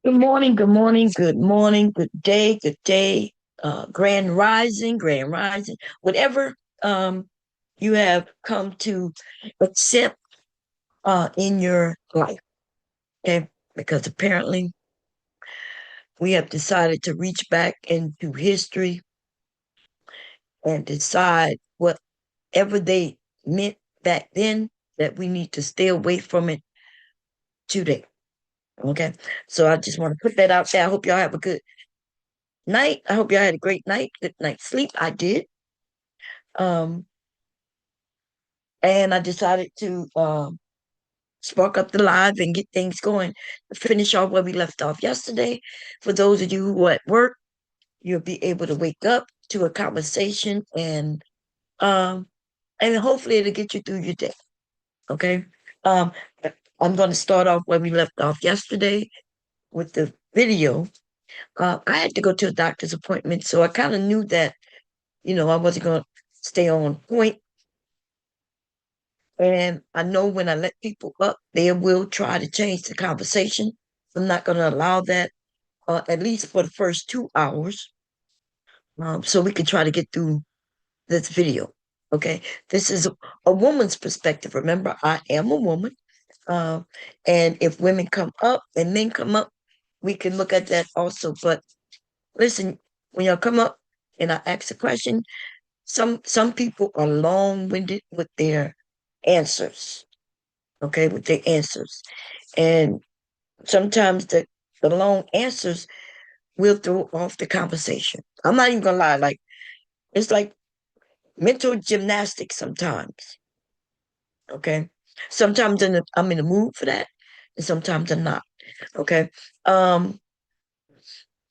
Good morning, good morning, good day, grand rising, whatever you have come to accept in your life. Okay, because apparently we have decided to reach back into history and decide whatever they meant back then that we need to stay away from it today. Okay, so I just want to put that out there. I hope y'all have a good night. I hope y'all had a great night, good night's sleep. I did. Um, and I decided to spark up the live and get things going to finish off where we left off yesterday. For those of you who are at work, you'll be able to wake up to a conversation um and hopefully it'll get you through your day. Okay. Um I'm gonna start off where we left off yesterday with the video. I had to go to a doctor's appointment, so I kind of knew that, I wasn't gonna stay on point. And I know when I let people up, they will try to change the conversation. I'm not going to allow that, at least for the first 2 hours, so we can try to get through this video. Okay. This is a woman's perspective. Remember, I am a woman. Uh, and if women come up and men come up, we can look at that also. But listen, when y'all come up and I ask a question, some people are long-winded with their answers. Okay, with their answers. And sometimes the long answers will throw off the conversation. I'm not even gonna lie, like it's like mental gymnastics sometimes. Okay. Sometimes I'm in the mood for that, and sometimes I'm not. Okay. Um,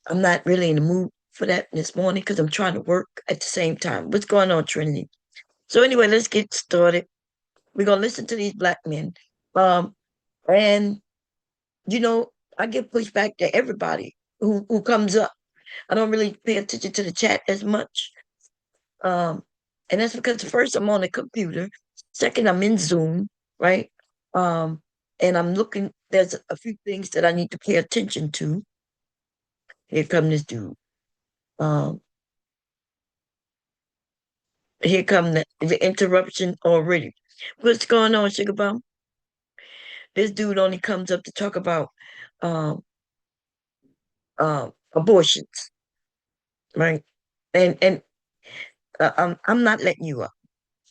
I'm not really in the mood for that this morning because I'm trying to work at the same time. What's going on, Trinity? So anyway, let's get started. We're gonna listen to these black men. Um, and you know, I give pushback to everybody who comes up. I don't really pay attention to the chat as much. Um, and that's because first I'm on the computer, second I'm in Zoom, right? Um, and I'm looking. There's a few things that I need to pay attention to. Here come this dude. Um, here come the interruption already. What's going on, Sugar Bum? This dude only comes up to talk about um, abortions, right? And I'm not letting you up.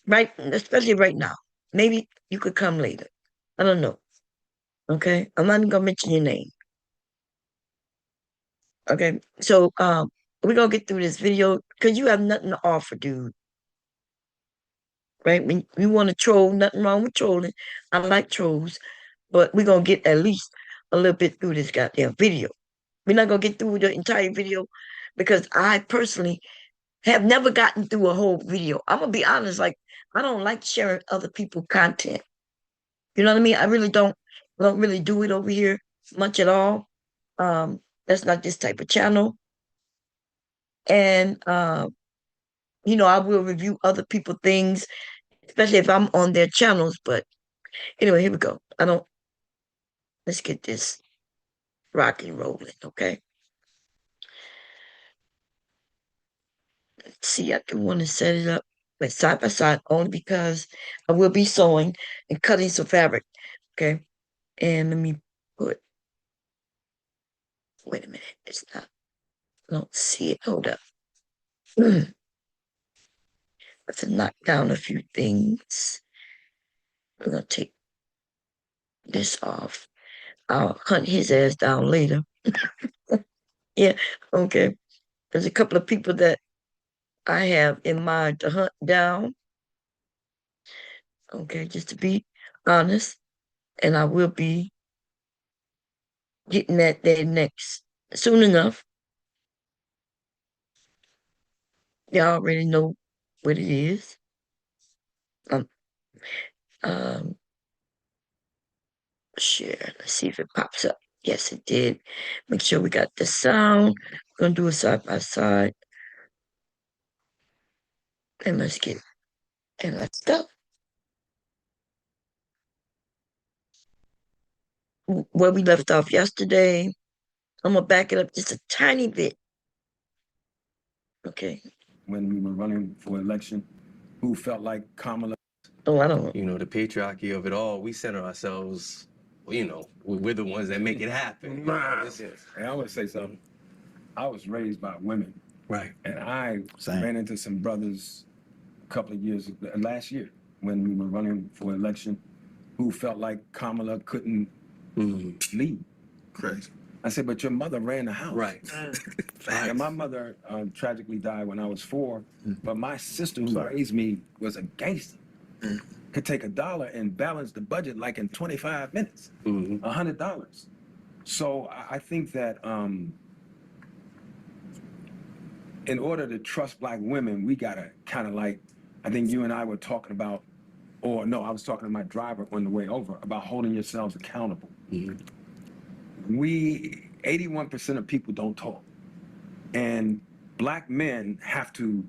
Right, especially right now. Maybe you could come later. I don't know. Okay, I'm not even gonna mention your name. Okay, so we're gonna get through this video because you have nothing to offer, dude. Right? When you want to troll, nothing wrong with trolling. I like trolls, but we're gonna get at least a little bit through this goddamn video. We're not gonna get through the entire video because I personally have never gotten through a whole video. I'm gonna be honest, like I don't like sharing other people's content. You know what I mean? I don't really do it over here much at all. That's not this type of channel. And I will review other people things, especially if I'm on their channels. But anyway, here we go. Let's get this rocking rolling, okay? Let's see, I can want to set it up like side by side only because I will be sewing and cutting some fabric, okay? And let me put, wait a minute, it's not, I don't see it. Hold up. To knock down a few things. We're gonna take this off. I'll hunt his ass down later. Yeah, okay. There's a couple of people that I have in mind to hunt down. Okay, just to be honest, and I will be getting that there next soon enough. Y'all already know what it is. Um, um, share. Let's see if it pops up. Yes, it did. Make sure we got the sound. We're gonna do it side by side, and let's get and let's go. Where we left off yesterday, I'm gonna back it up just a tiny bit. Okay. When we were running for election, who felt like Kamala. Oh, I don't. The patriarchy of it all, we center ourselves, we're the ones that make it happen. And I want to say something. I was raised by women. Right. And I ran into some brothers a couple of years, last year, when we were running for election, who felt like Kamala couldn't lead. Correct. I said, but your mother ran the house. Right. And my mother tragically died when I was 4, but my sister who raised me was a gangster. Could take $1 and balance the budget like in 25 minutes, $100. So I think that in order to trust Black women, we gotta kind of like, I think you and I were talking about, or no, I was talking to my driver on the way over about holding yourselves accountable. 81% of people don't talk, and Black men have to.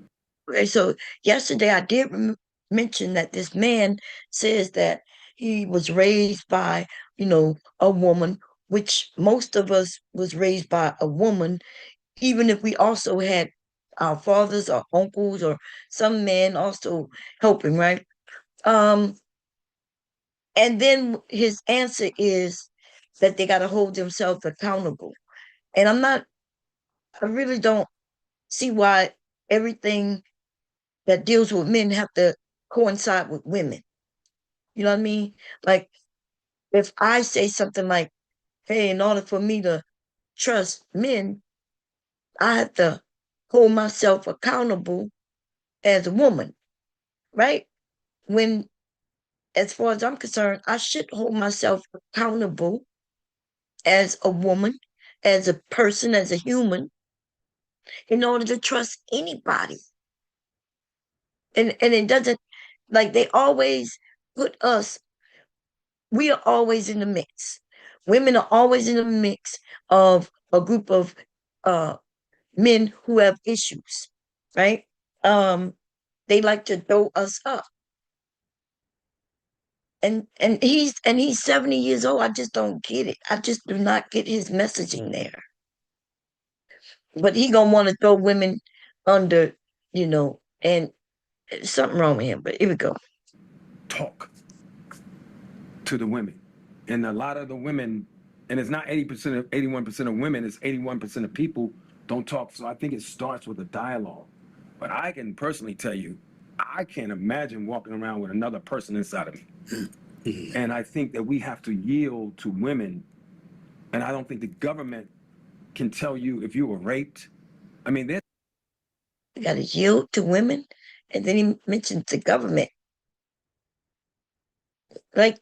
Okay, so yesterday I did mention that this man says that he was raised by, a woman, which most of us was raised by a woman, even if we also had our fathers or uncles or some men also helping, right? Um, and then his answer is that they got to hold themselves accountable. And I really don't see why everything that deals with men have to coincide with women. You know what I mean? Like if I say something like, hey, in order for me to trust men, I have to hold myself accountable as a woman, right? When, as far as I'm concerned, I should hold myself accountable as a woman, as a person, as a human, in order to trust anybody. And it doesn't, like they always put us, we are always in the mix. Women are always in the mix of a group of uh men who have issues, right? Um, they like to throw us up. And he's 70 years old. I just don't get it. I just do not get his messaging there. But he gonna want to throw women under, and something wrong with him. But here we go. Talk to the women, and a lot of the women, and it's not 80% of 81% of women, it's 81% of people don't talk. So I think it starts with a dialogue. But I can personally tell you, I can't imagine walking around with another person inside of me. And I think that we have to yield to women. And I don't think the government can tell you if you were raped. I mean, there's. You got to yield to women, and then he mentions the government. Like,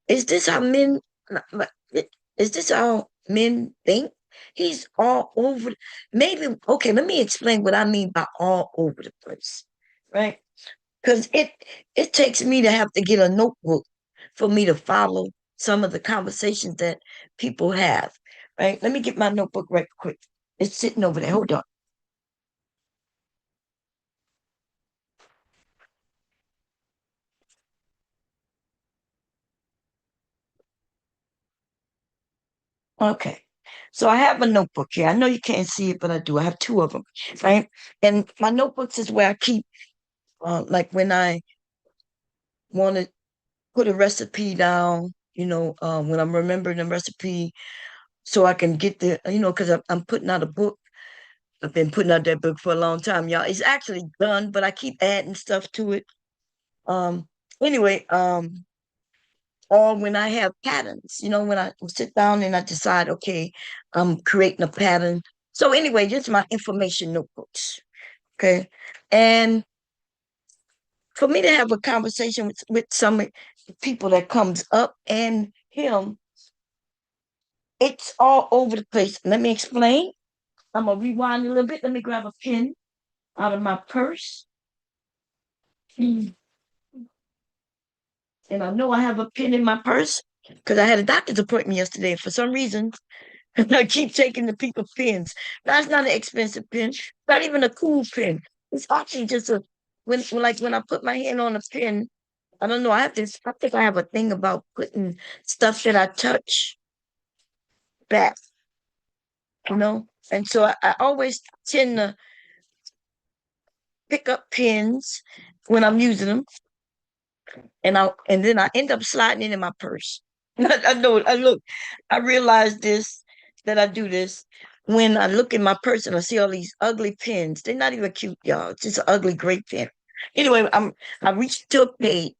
is this how men? Is this how men think? He's all over. Maybe okay. Let me explain what I mean by all over the place, right? Because it takes me to have to get a notebook for me to follow some of the conversations that people have, right? Let me get my notebook right quick. It's sitting over there. Hold on. Okay. So I have a notebook here. I know you can't see it, but I do. I have 2 of them, right? And my notebooks is where I keep, like when I want to put a recipe down, when I'm remembering the recipe, so I can get because I'm putting out a book. I've been putting out that book for a long time, y'all. It's actually done, but I keep adding stuff to it. Um, anyway, or when I have patterns, when I sit down and I decide, okay, I'm creating a pattern. So anyway, just my information notebooks. Okay. And for me to have a conversation with some people that comes up and him, it's all over the place. Let me explain. I'm gonna rewind a little bit. Let me grab a pen out of my purse. And I know I have a pen in my purse because I had a doctor's appointment yesterday. For some reason, I keep taking the people's pens. That's not an expensive pen, not even a cool pen. It's actually just a when I put my hand on a pen, I don't know. I have this. I think I have a thing about putting stuff that I touch back, you know. And so I always tend to pick up pens when I'm using them, and then I end up sliding it in my purse. I know. I look. I realize this that I do this when I look in my purse and I see all these ugly pens. They're not even cute, y'all. It's just an ugly gray pen. Anyway, I reached to a page,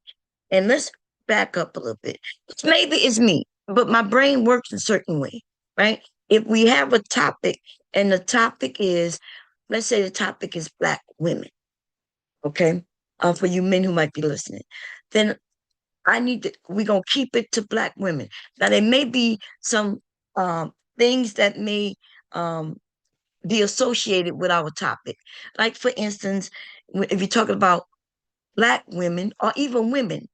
and let's back up a little bit. Maybe it's me, but my brain works a certain way, right? If we have a topic, and the topic is, let's say the topic is Black women, okay? For you men who might be listening, then we're going to keep it to Black women. Now, there may be some things that may um, be associated with our topic. Like, for instance, if you're talking about Black women or even women,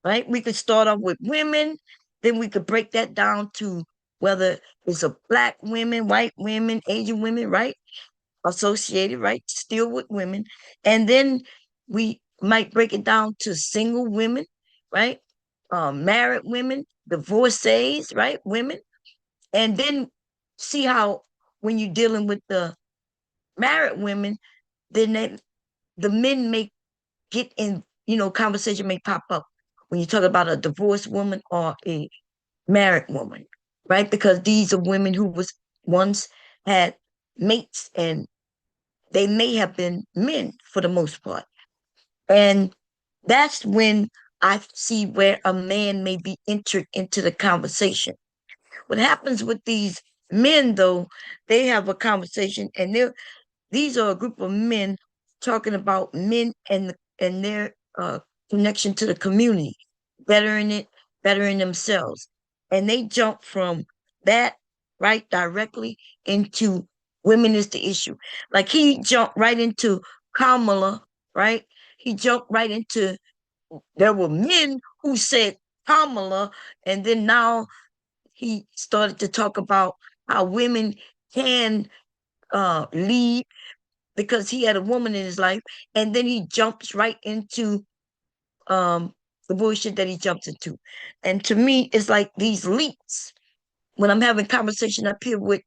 right? We could start off with women, then we could break that down to whether it's a Black women, white women, Asian women, right? Associated, right? Still with women. And then we might break it down to single women, right? Married women, divorcees, right? Women. And then see how when you're dealing with the married women, then the men may get in, conversation may pop up when you talk about a divorced woman or a married woman, right? Because these are women who was once had mates and they may have been men for the most part. And that's when I see where a man may be entered into the conversation. What happens with these men, though, they have a conversation, and these are a group of men talking about men and their connection to the community, bettering it, bettering themselves. And they jump from that right directly into women is the issue. Like he jumped right into Kamala, right? He jumped right into there were men who said Kamala, and then now he started to talk about how women can lead because he had a woman in his life, and then he jumps right into um the bullshit that he jumps into. And to me, it's like these leaps when I'm having conversation up here with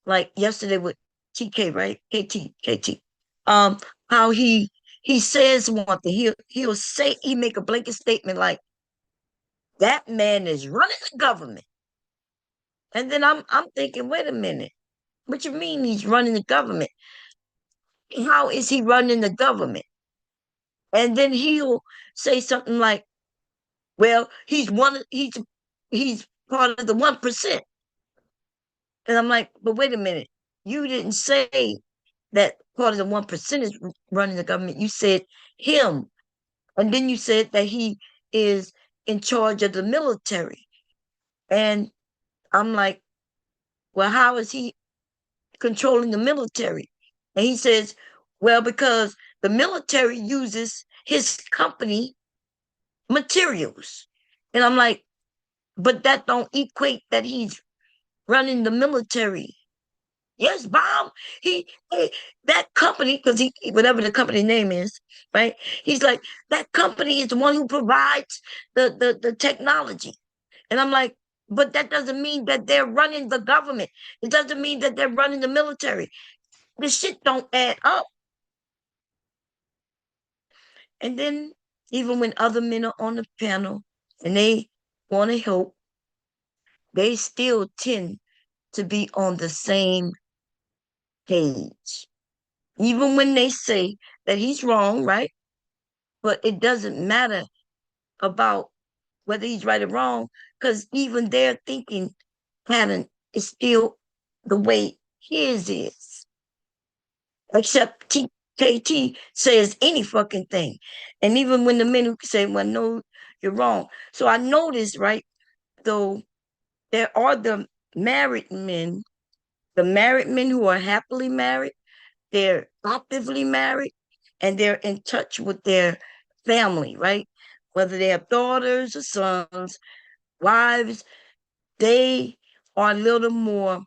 like yesterday with TK, right? KT. Um, how he says one thing, he'll say he make a blanket statement like that man is running the government. And then I'm thinking, wait a minute, what you mean he's running the government? How is he running the government? And then he'll say something like, well, he's part of the 1%. And I'm like, but wait a minute. You didn't say that part of the 1% is running the government. You said him. And then you said that he is in charge of the military. And I'm like, well, how is he controlling the military? And he says, well, because the military uses his company materials. And I'm like, but that don't equate that he's running the military. Yes, Bob. That company, because he whatever the company name is, right? He's like, that company is the one who provides the technology. And I'm like, but that doesn't mean that they're running the government. It doesn't mean that they're running the military. This shit don't add up. And then even when other men are on the panel and they want to help, they still tend to be on the same page. Even when they say that he's wrong, right? But it doesn't matter about whether he's right or wrong, because even their thinking pattern is still the way his is. Except KT says any fucking thing. And even when the men who say, well, no, you're wrong. So I noticed, right, though, there are the married men who are happily married, they're actively married, and they're in touch with their family, right? Whether they have daughters or sons, wives, they are a little more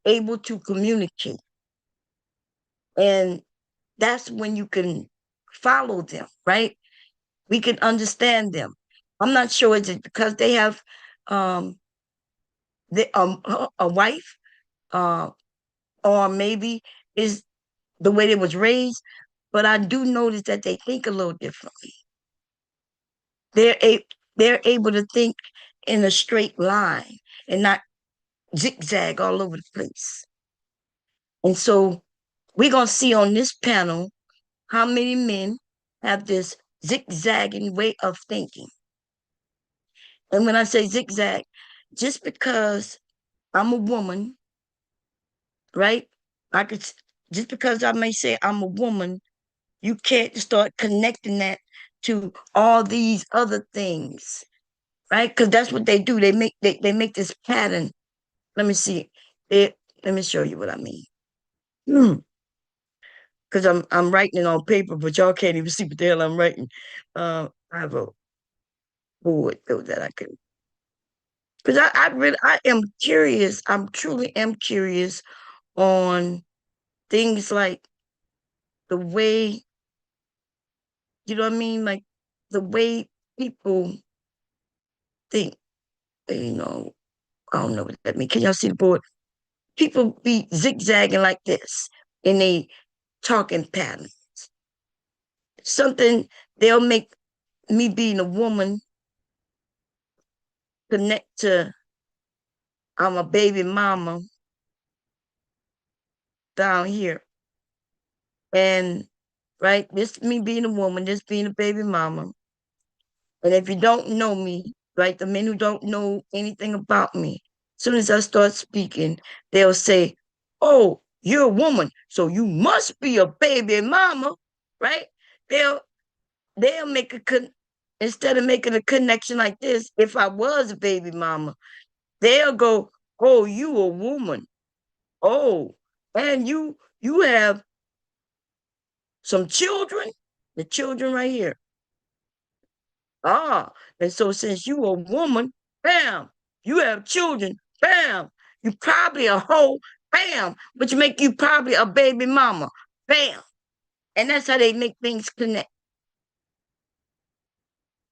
able to communicate. And that's when you can follow them, right? We can understand them. I'm not sure is it because they have um a wife, uh, or maybe is the way they was raised, but I do notice that they think a little differently. They're a, they're able to think in a straight line and not zigzag all over the place. And so we're gonna see on this panel how many men have this zigzagging way of thinking. And when I say zigzag, just because I'm a woman, right? I could just because I may say I'm a woman, you can't start connecting that to all these other things, right? Because that's what they do. They make this pattern. Let me see. It let me show you what I mean. Because I'm writing it on paper, but y'all can't even see what the hell I'm writing. I have a board though that I can. Because I really I am curious. I'm truly am curious on things like the way, you know what I mean? Like the way people think, you know, I don't know what that means. Can y'all see the board? People be zigzagging like this in a talking pattern. Something they'll make me being a woman connect to I'm a baby mama down here. And right, this me being a woman, this being a baby mama. And if you don't know me, right, the men who don't know anything about me, as soon as I start speaking, they'll say, oh, you're a woman, so you must be a baby mama, right? They'll they'll make instead of making a connection like this, if I was a baby mama, they'll go, oh, you a woman. Oh, and you have some children, the children right here. Ah, and so since you a woman, bam, you have children, bam, you probably a hoe, bam, which make you probably a baby mama, bam. And that's how they make things connect.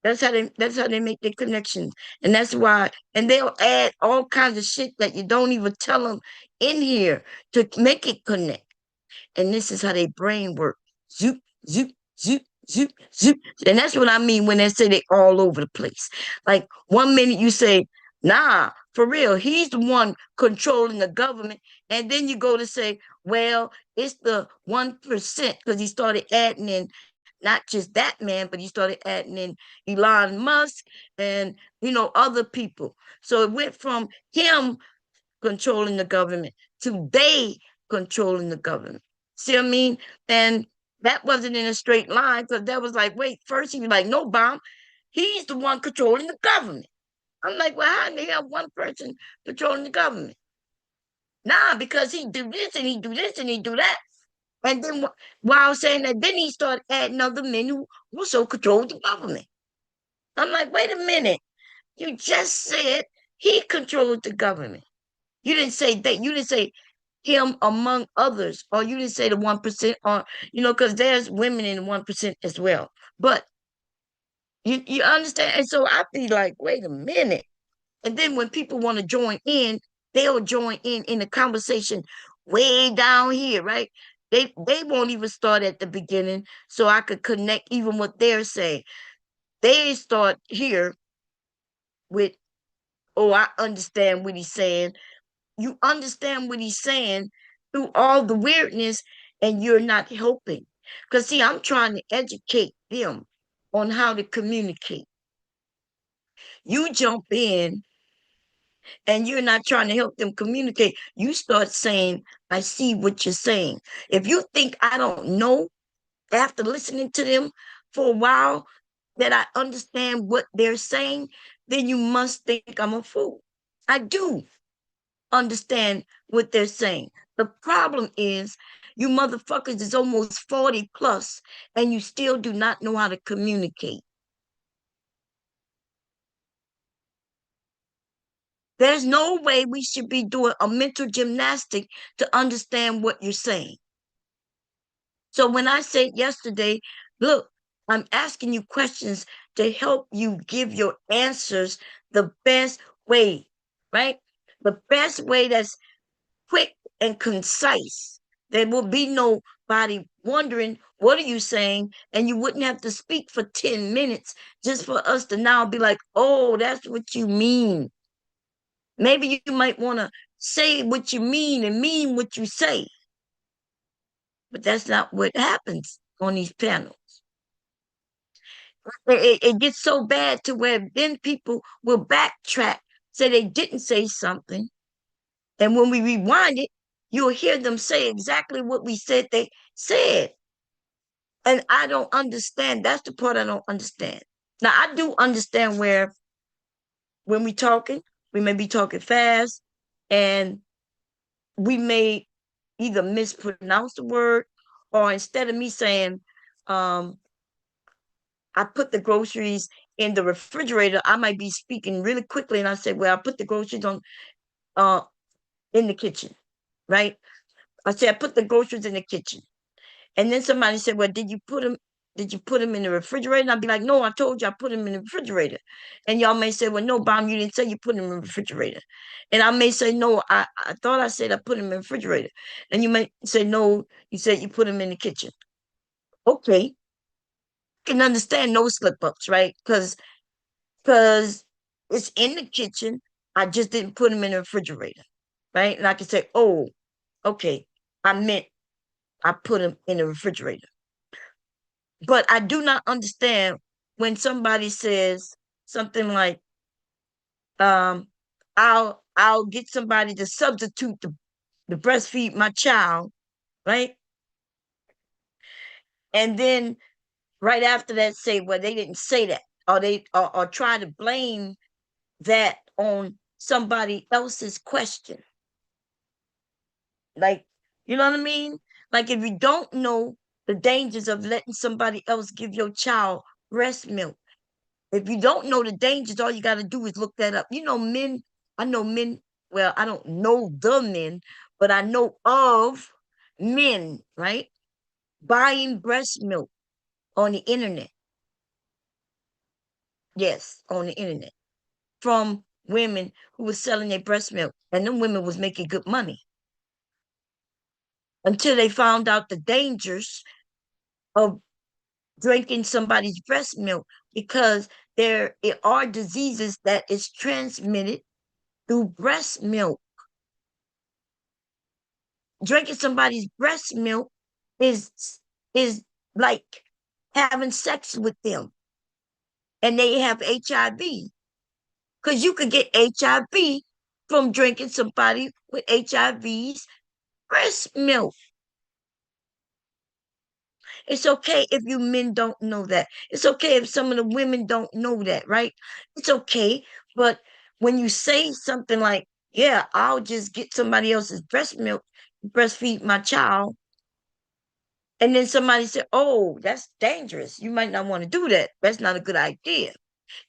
That's how they make their connections. And that's why, and they'll add all kinds of shit that you don't even tell them in here to make it connect. And this is how they brain work. Zoop, zoop, zoop, zoop, zoop. And that's what I mean when they say they all over the place. Like 1 minute you say, nah, for real, he's the one controlling the government. And then you go to say, well, it's the 1%, because he started adding in not just that man, but he started adding in Elon Musk and other people. So it went from him controlling the government to they controlling the government. See what I mean? And that wasn't in a straight line, because that was like, wait, first he was like, no, bomb, he's the one controlling the government. I'm like, well, how do they have one person controlling the government? Nah, because he do this and he do this and he do that. And then while saying that, then he started adding other men who also controlled the government. I'm like, wait a minute. You just said he controlled the government. You didn't say that. You didn't say him among others, or you didn't say the 1%, or because there's women in the 1% as well. But you understand? And so I be like, wait a minute. And then when people want to join in, they'll join in the conversation way down here, right? They won't even start at the beginning, so I could connect even what they're saying. They start here with, oh, I understand what he's saying. You understand what he's saying through all the weirdness, and you're not helping. Because, see, I'm trying to educate them on how to communicate. You jump in and you're not trying to help them communicate, you start saying, I see what you're saying. If you think I don't know after listening to them for a while that I understand what they're saying, then you must think I'm a fool. I do understand what they're saying. The problem is, you motherfuckers is almost 40 plus and you still do not know how to communicate. There's no way we should be doing a mental gymnastic to understand what you're saying. So when I said yesterday, look, I'm asking you questions to help you give your answers the best way, right? The best way that's quick and concise. There will be nobody wondering, what are you saying? And you wouldn't have to speak for 10 minutes just for us to now be like, oh, that's what you mean. Maybe you might want to say what you mean and mean what you say. But that's not what happens on these panels. It gets so bad to where then people will backtrack, say they didn't say something. And when we rewind it, you'll hear them say exactly what we said they said. And I don't understand. That's the part I don't understand. Now, I do understand where when we talking, we may be talking fast and we may either mispronounce the word, or instead of me saying, um, I put the groceries in the refrigerator, I might be speaking really quickly and I say, well, I put the groceries on uh in the kitchen, right? I said I put the groceries in the kitchen. And then somebody said, well, did you put them in the refrigerator? And I'd be like, no, I told you I put them in the refrigerator. And y'all may say, well, no, Bomb, you didn't say you put them in the refrigerator. And I may say, no, I thought I said I put them in the refrigerator. And you may say, no, you said you put them in the kitchen. Okay. Can understand no slip ups, right? Because it's in the kitchen. I just didn't put them in the refrigerator, right? And I can say, oh, okay, I meant I put them in the refrigerator. But I do not understand when somebody says something like, um, I'll get somebody to substitute the breastfeed my child, right? And then right after that say, well, they didn't say that, or or try to blame that on somebody else's question. Like, you know what I mean? Like, if you don't know the dangers of letting somebody else give your child breast milk, if you don't know the dangers, all you got to do is look that up. You know, men, I know men, well, I don't know the men, but I know of men, right? Buying breast milk on the internet. Yes, on the internet. From women who was selling their breast milk. And them women was making good money until they found out the dangers of drinking somebody's breast milk, because there are diseases that is transmitted through breast milk. Drinking somebody's breast milk is is like having sex with them and they have HIV, because you could get HIV from drinking somebody with HIV's breast milk. It's okay if you men don't know that. It's okay if some of the women don't know that, right? It's okay. But when you say something like, yeah, I'll just get somebody else's breast milk, breastfeed my child, and then somebody said, oh, that's dangerous. You might not want to do that. That's not a good idea.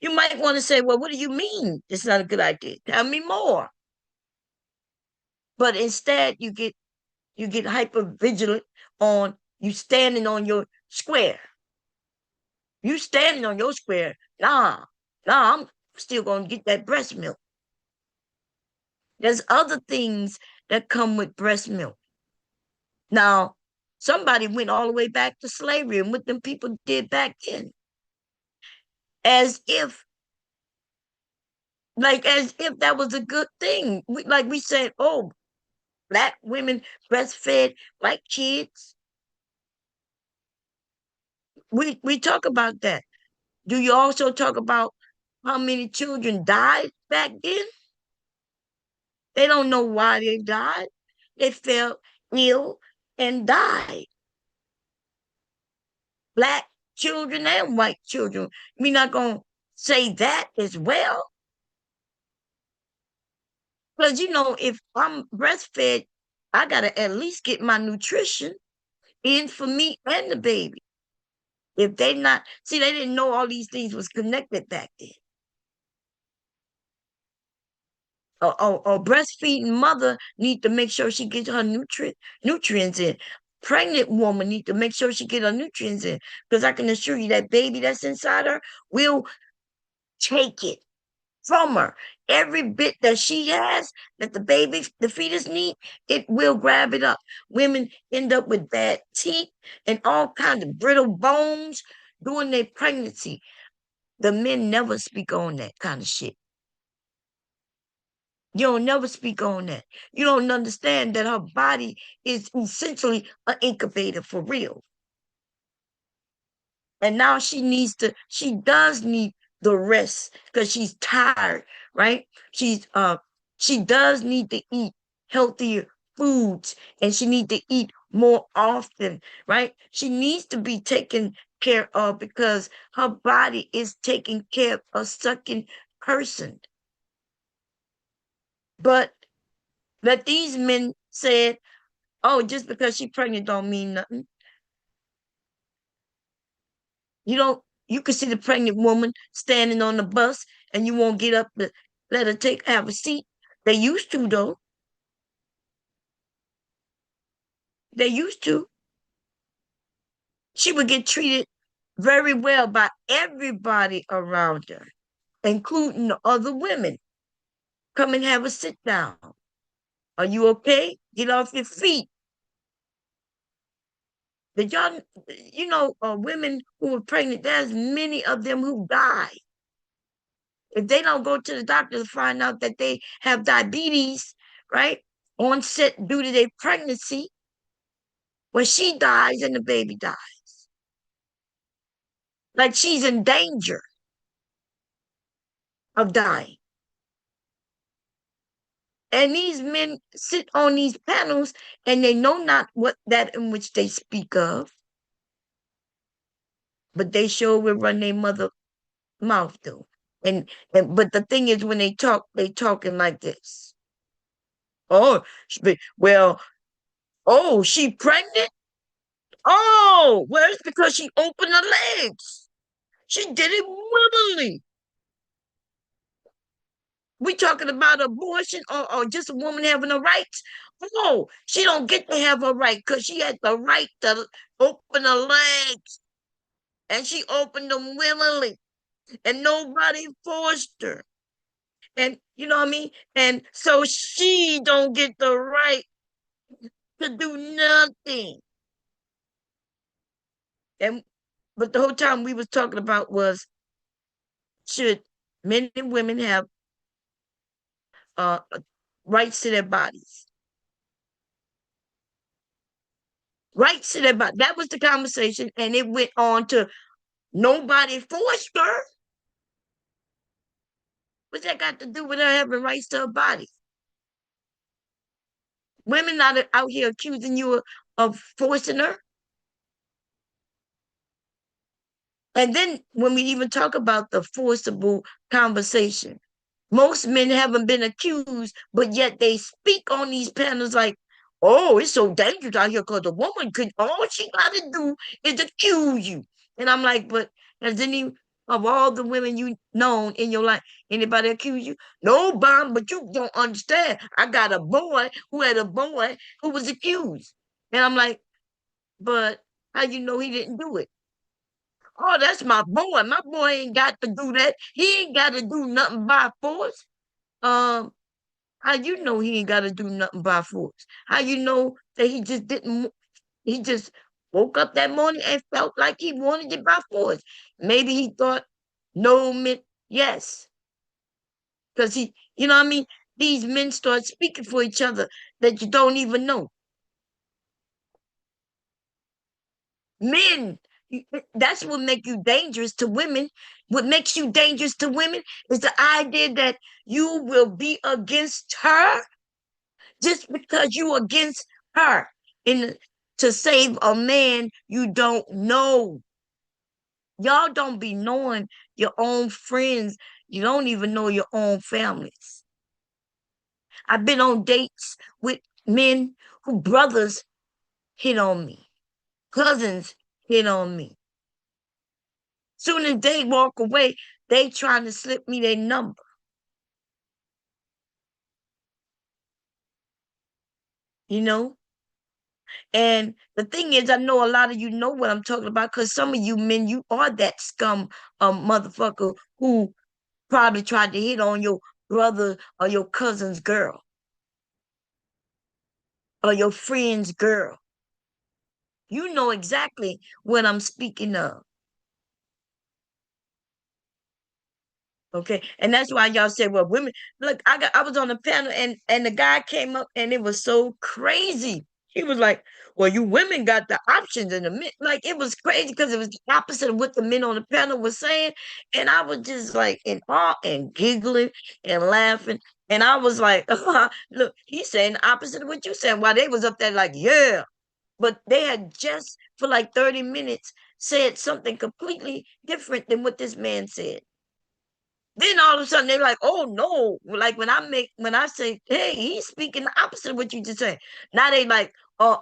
You might want to say, well, what do you mean it's not a good idea? Tell me more. But instead you get hyper vigilant on you standing on your square. You standing on your square. Nah, I'm still gonna get that breast milk. There's other things that come with breast milk. Now, somebody went all the way back to slavery and what them people did back then. As if, as if that was a good thing. Like we said, oh, black women breastfed black kids. We talk about that. Do you also talk about how many children died back then? They don't know why they died. They fell ill and died. Black children and white children. We're not going to say that as well. Because, if I'm breastfed, I got to at least get my nutrition in for me and the baby. If they not, see, they didn't know all these things was connected back then. A breastfeeding mother need to make sure she gets her nutrients in. Pregnant woman need to make sure she get her nutrients in. Because I can assure you that baby that's inside her will take it from her. Every bit that she has, that the fetus need, it will grab it up. Women end up with bad teeth and all kinds of brittle bones during their pregnancy. The men never speak on that kind of shit. You don't never speak on that. You don't understand that her body is essentially an incubator for real. And now she does need the rest because she's tired, right? She does need to eat healthier foods and she needs to eat more often, right? She needs to be taken care of because her body is taking care of a sucking person. But that these men said, oh, just because she's pregnant don't mean nothing. You could see the pregnant woman standing on the bus and you won't get up to let her have a seat. They used to though. They used to. She would get treated very well by everybody around her, including the other women. Come and have a sit down. Are you okay? Get off your feet. The young, women who were pregnant, there's many of them who die. If they don't go to the doctor to find out that they have diabetes, right? Onset due to their pregnancy, when she dies and the baby dies. Like she's in danger of dying. And these men sit on these panels and they know not what that in which they speak of, but they sure will run their mother mouth though. But the thing is when they talk, they talking like this. Oh, well, oh, she pregnant? Oh, well, it's because she opened her legs. She did it willingly. We talking about abortion or just a woman having a right? Oh, she don't get to have a right because she had the right to open her legs. And she opened them willingly. And nobody forced her. And you know what I mean? And so she don't get the right to do nothing. But the whole time we was talking about was, should men and women have uh rights to their bodies? Rights to their body. That was the conversation, and it went on to nobody forced her. What's that got to do with her having rights to her body? Women not out here accusing you of forcing her. And then when we even talk about the forcible conversation, most men haven't been accused, but yet they speak on these panels like, oh, it's so dangerous out here because the woman could, all she got to do is accuse you. And I'm like, but has any of all the women you known in your life, anybody accuse you? No, Bomb, but you don't understand. I got a boy who had a boy who was accused. And I'm like, but how you know he didn't do it? Oh, that's my boy. My boy ain't got to do that. He ain't got to do nothing by force. Um, how you know he ain't got to do nothing by force? How you know that he just didn't? He just woke up that morning and felt like he wanted it by force. Maybe he thought no meant yes, because you know what I mean. These men start speaking for each other that you don't even know. Men, that's what makes you dangerous to women. What makes you dangerous to women is the idea that you will be against her just because you against her in to save a man you don't know. Y'all don't be knowing your own friends. You don't even know your own families. I've been on dates with men who brothers hit on me, cousins hit on me. Soon as they walk away, they trying to slip me their number. You know? And the thing is, I know a lot of you know what I'm talking about because some of you men, you are that scum motherfucker who probably tried to hit on your brother or your cousin's girl or your friend's girl. You know exactly what I'm speaking of. Okay. And that's why y'all say, well, women, look, I was on the panel and the guy came up and it was so crazy. He was like, well, you women got the options and the men, like it was crazy because it was the opposite of what the men on the panel was saying. And I was just like in awe and giggling and laughing. And I was like, look, he's saying the opposite of what you said. While they was up there like, yeah. But they had just for like 30 minutes said something completely different than what this man said. Then all of a sudden they're like, oh no. Like when I say, hey, he's speaking the opposite of what you just said. Now they like, well,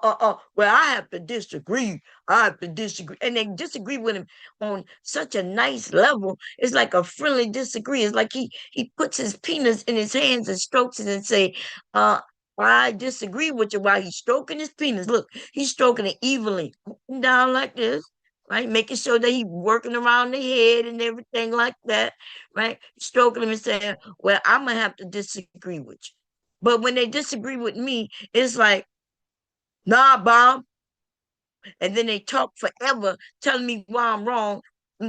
I have to disagree. I have to disagree. And they disagree with him on such a nice level. It's like a friendly disagree. It's like he puts his penis in his hands and strokes it and say, I disagree with you while he's stroking his penis. Look, he's stroking it evenly up and down like this, right? Making sure that he's working around the head and everything like that, right? Stroking him and saying, well, I'm gonna have to disagree with you. But when they disagree with me, it's like, nah, Bob. And then they talk forever, telling me why I'm wrong.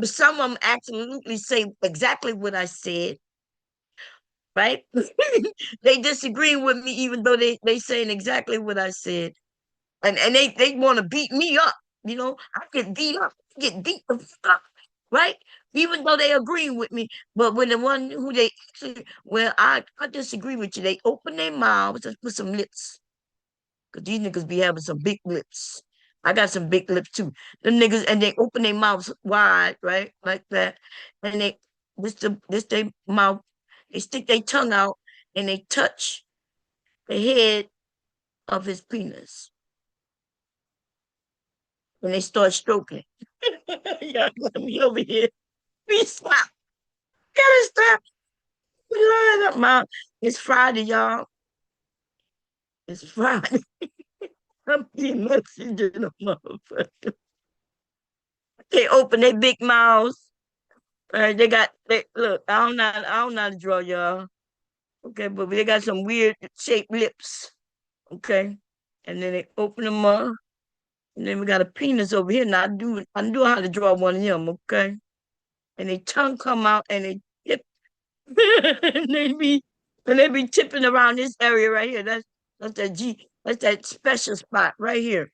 Some of them absolutely say exactly what I said, right? They disagree with me, even though they saying exactly what I said. And they want to beat me up. You know, I get beat up, get beat the fuck up, right? Even though they agree with me, but when the one who they actually, well, I disagree with you. They open their mouths and put some lips, cause these niggas be having some big lips. I got some big lips too. The niggas and they open their mouths wide, right, like that, and this their mouth. They stick their tongue out and they touch the head of his penis. When they start stroking. Y'all let me over here. Be stop. Gotta stop. Line up, mom. It's Friday, y'all. It's Friday. I'm being messy to the motherfucker. They open their big mouths. They got they look, I don't know how to draw y'all. Okay, but they got some weird shaped lips. Okay. And then they open them up. And then we got a penis over here. Now I know how to draw one of them, okay? And they tongue come out and they tip and they be tipping around this area right here. That's that special spot right here.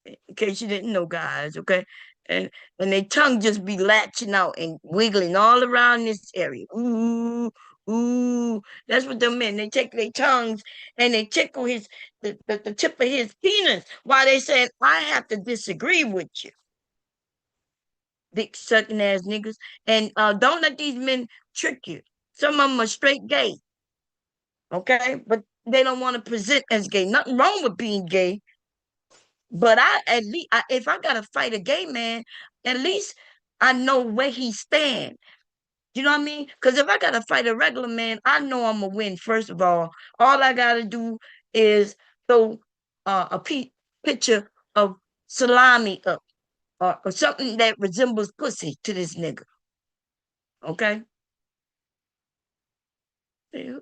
In case you didn't know, guys, okay? And their tongue just be latching out and wiggling all around this area. Ooh, ooh. That's what them men. They take their tongues and they tickle the tip of his penis while they saying, I have to disagree with you. Big sucking ass niggas. And don't let these men trick you. Some of them are straight gay, okay? But they don't want to present as gay. Nothing wrong with being gay. But I at least if I gotta fight a gay man, at least I know where he stand. You know what I mean? Because if I gotta fight a regular man, I know I'm gonna win. First of all I gotta do is throw picture of salami up or something that resembles pussy to this nigga. Okay. Yeah.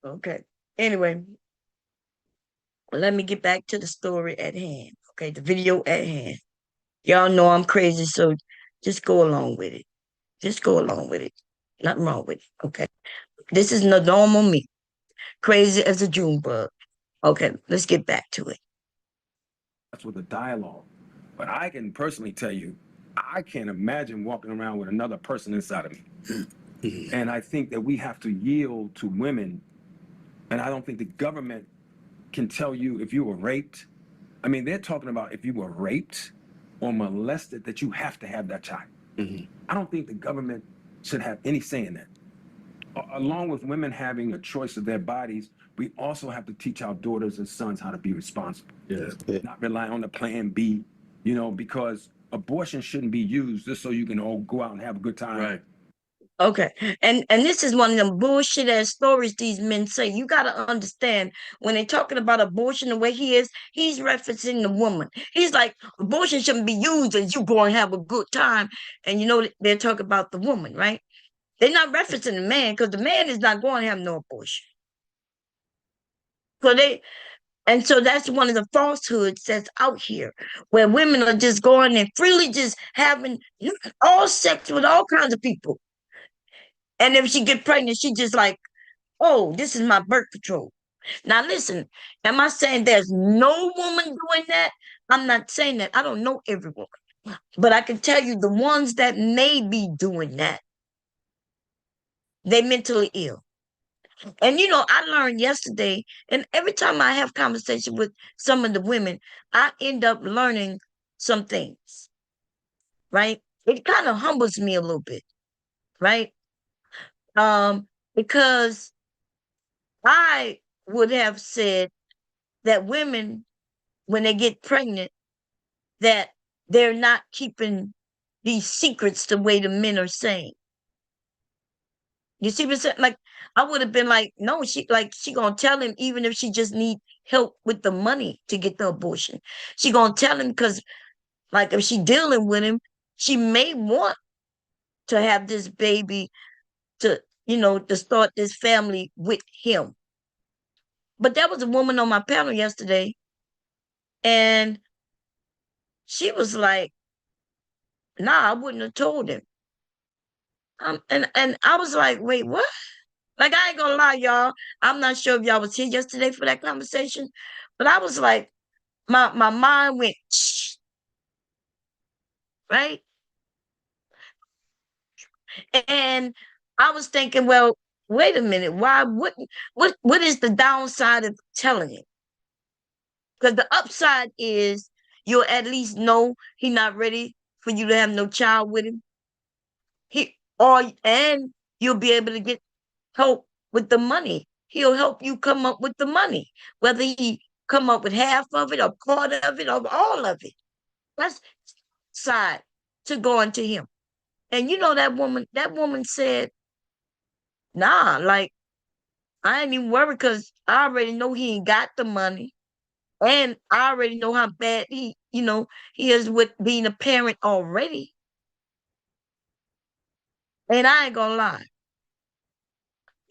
Okay. Anyway, let me get back to the story at hand. Okay, the video at hand. Y'all know I'm crazy, so just go along with it. Just go along with it. Nothing wrong with it. Okay. This is the normal me. Crazy as a June bug. Okay, let's get back to it. That's with a dialogue. But I can personally tell you, I can't imagine walking around with another person inside of me. And I think that we have to yield to women. And I don't think the government can tell you if you were raped. I mean, they're talking about if you were raped or molested, that you have to have that child. I don't think the government should have any say in that. Along with women having a choice of their bodies, we also have to teach our daughters and sons how to be responsible. Yeah. Not rely on the plan B, because abortion shouldn't be used just so you can all go out and have a good time. Right. Okay. And this is one of them bullshit ass stories these men say. You gotta understand when they're talking about abortion the way he is, he's referencing the woman. He's like, abortion shouldn't be used as you go and have a good time. And they're talking about the woman, right? They're not referencing the man because the man is not going to have no abortion. So that's one of the falsehoods that's out here, where women are just going and freely just having all sex with all kinds of people. And if she get pregnant, she just like, oh, this is my birth control. Now listen, am I saying there's no woman doing that? I'm not saying that. I don't know every woman. But I can tell you the ones that may be doing that, they mentally ill. And I learned yesterday, and every time I have conversation with some of the women, I end up learning some things, right? It kind of humbles me a little bit, right? Because I would have said that women, when they get pregnant, that they're not keeping these secrets the way the men are saying. You see what I'm saying? Like, I would have been like, no, she gonna tell him even if she just need help with the money to get the abortion. She gonna tell him because, like, if she dealing with him, she may want to have this baby to start this family with him. But there was a woman on my panel yesterday, and she was like, nah, I wouldn't have told him. And I was like, wait, what? Like, I ain't gonna lie, y'all. I'm not sure if y'all was here yesterday for that conversation, but I was like, my mind went, shh, right? And I was thinking, well, wait a minute, why wouldn't what is the downside of telling it? Because the upside is you'll at least know he not ready for you to have no child with him. And you'll be able to get help with the money. He'll help you come up with the money, whether he come up with half of it or part of it or all of it. That's side to going to him. And that woman said, nah, like I ain't even worried because I already know he ain't got the money. And I already know how bad he is with being a parent already. And I ain't gonna lie.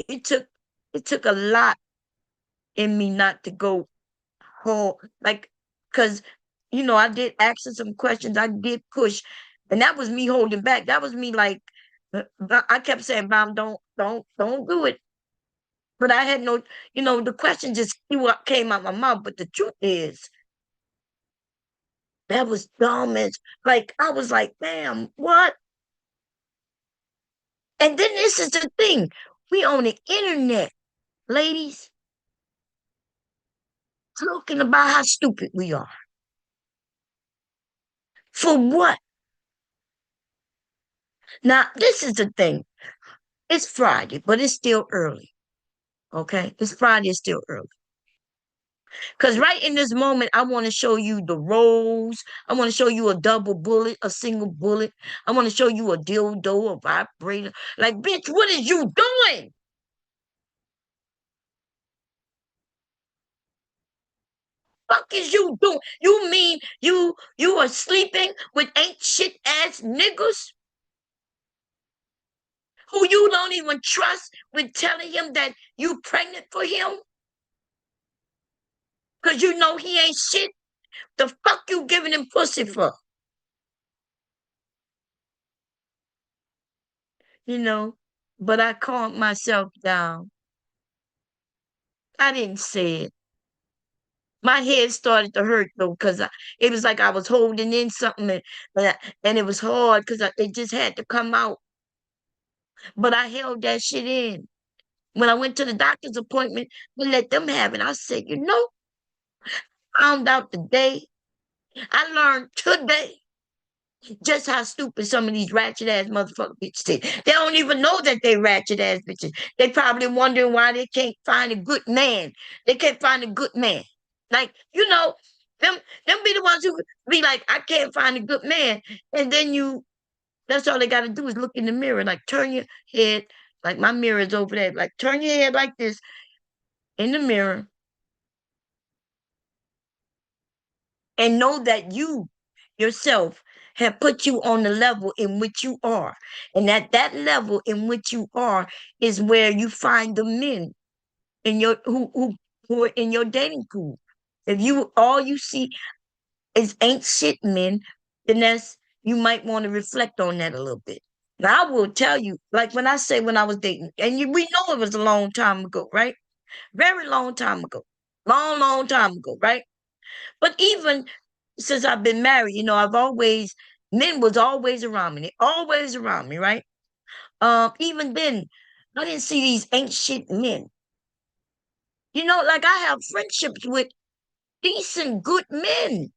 It took a lot in me not to go whole, like, because I did ask her some questions, I did push, and that was me holding back. That was me like, I kept saying, Mom, don't do it. But I had no, the question just came out my mouth. But the truth is, that was dumb as, like, I was like, damn, what? And then this is the thing. We on the internet, ladies, talking about how stupid we are. For what? Now, this is the thing. It's Friday, but it's still early. Okay? It's Friday, it's still early. Because right in this moment, I want to show you the roles. I want to show you a double bullet, a single bullet. I want to show you a dildo, a vibrator. Like, bitch, what is you doing? Fuck is you doing? You mean you are sleeping with ain't shit ass niggas who you don't even trust with telling him that you pregnant for him? Cause you know he ain't shit. The fuck you giving him pussy for? But I calmed myself down. I didn't say it. My head started to hurt though, because it was like I was holding in something, and it was hard because it just had to come out. But I held that shit in. When I went to the doctor's appointment, I let them have it. I said, found out today, I learned today just how stupid some of these ratchet ass motherfucking bitches is. They don't even know that they ratchet ass bitches. They probably wondering why they can't find a good man. They can't find a good man. Like, them them be the ones who be like, I can't find a good man. And then that's all they gotta do is look in the mirror. Like turn your head, like my mirror is over there. Like turn your head like this in the mirror and know that you yourself have put you on the level in which you are. And at that level in which you are is where you find the men in your who are in your dating pool. If you all you see is ain't shit men, then that's you might want to reflect on that a little bit. Now I will tell you, like when I say when I was dating, and we know it was a long time ago, right? Very long time ago. Long time ago, right? But even since I've been married, I've always men was always around me. They always around me, right? Even then, I didn't see these ain't shit men. Like I have friendships with decent, good men,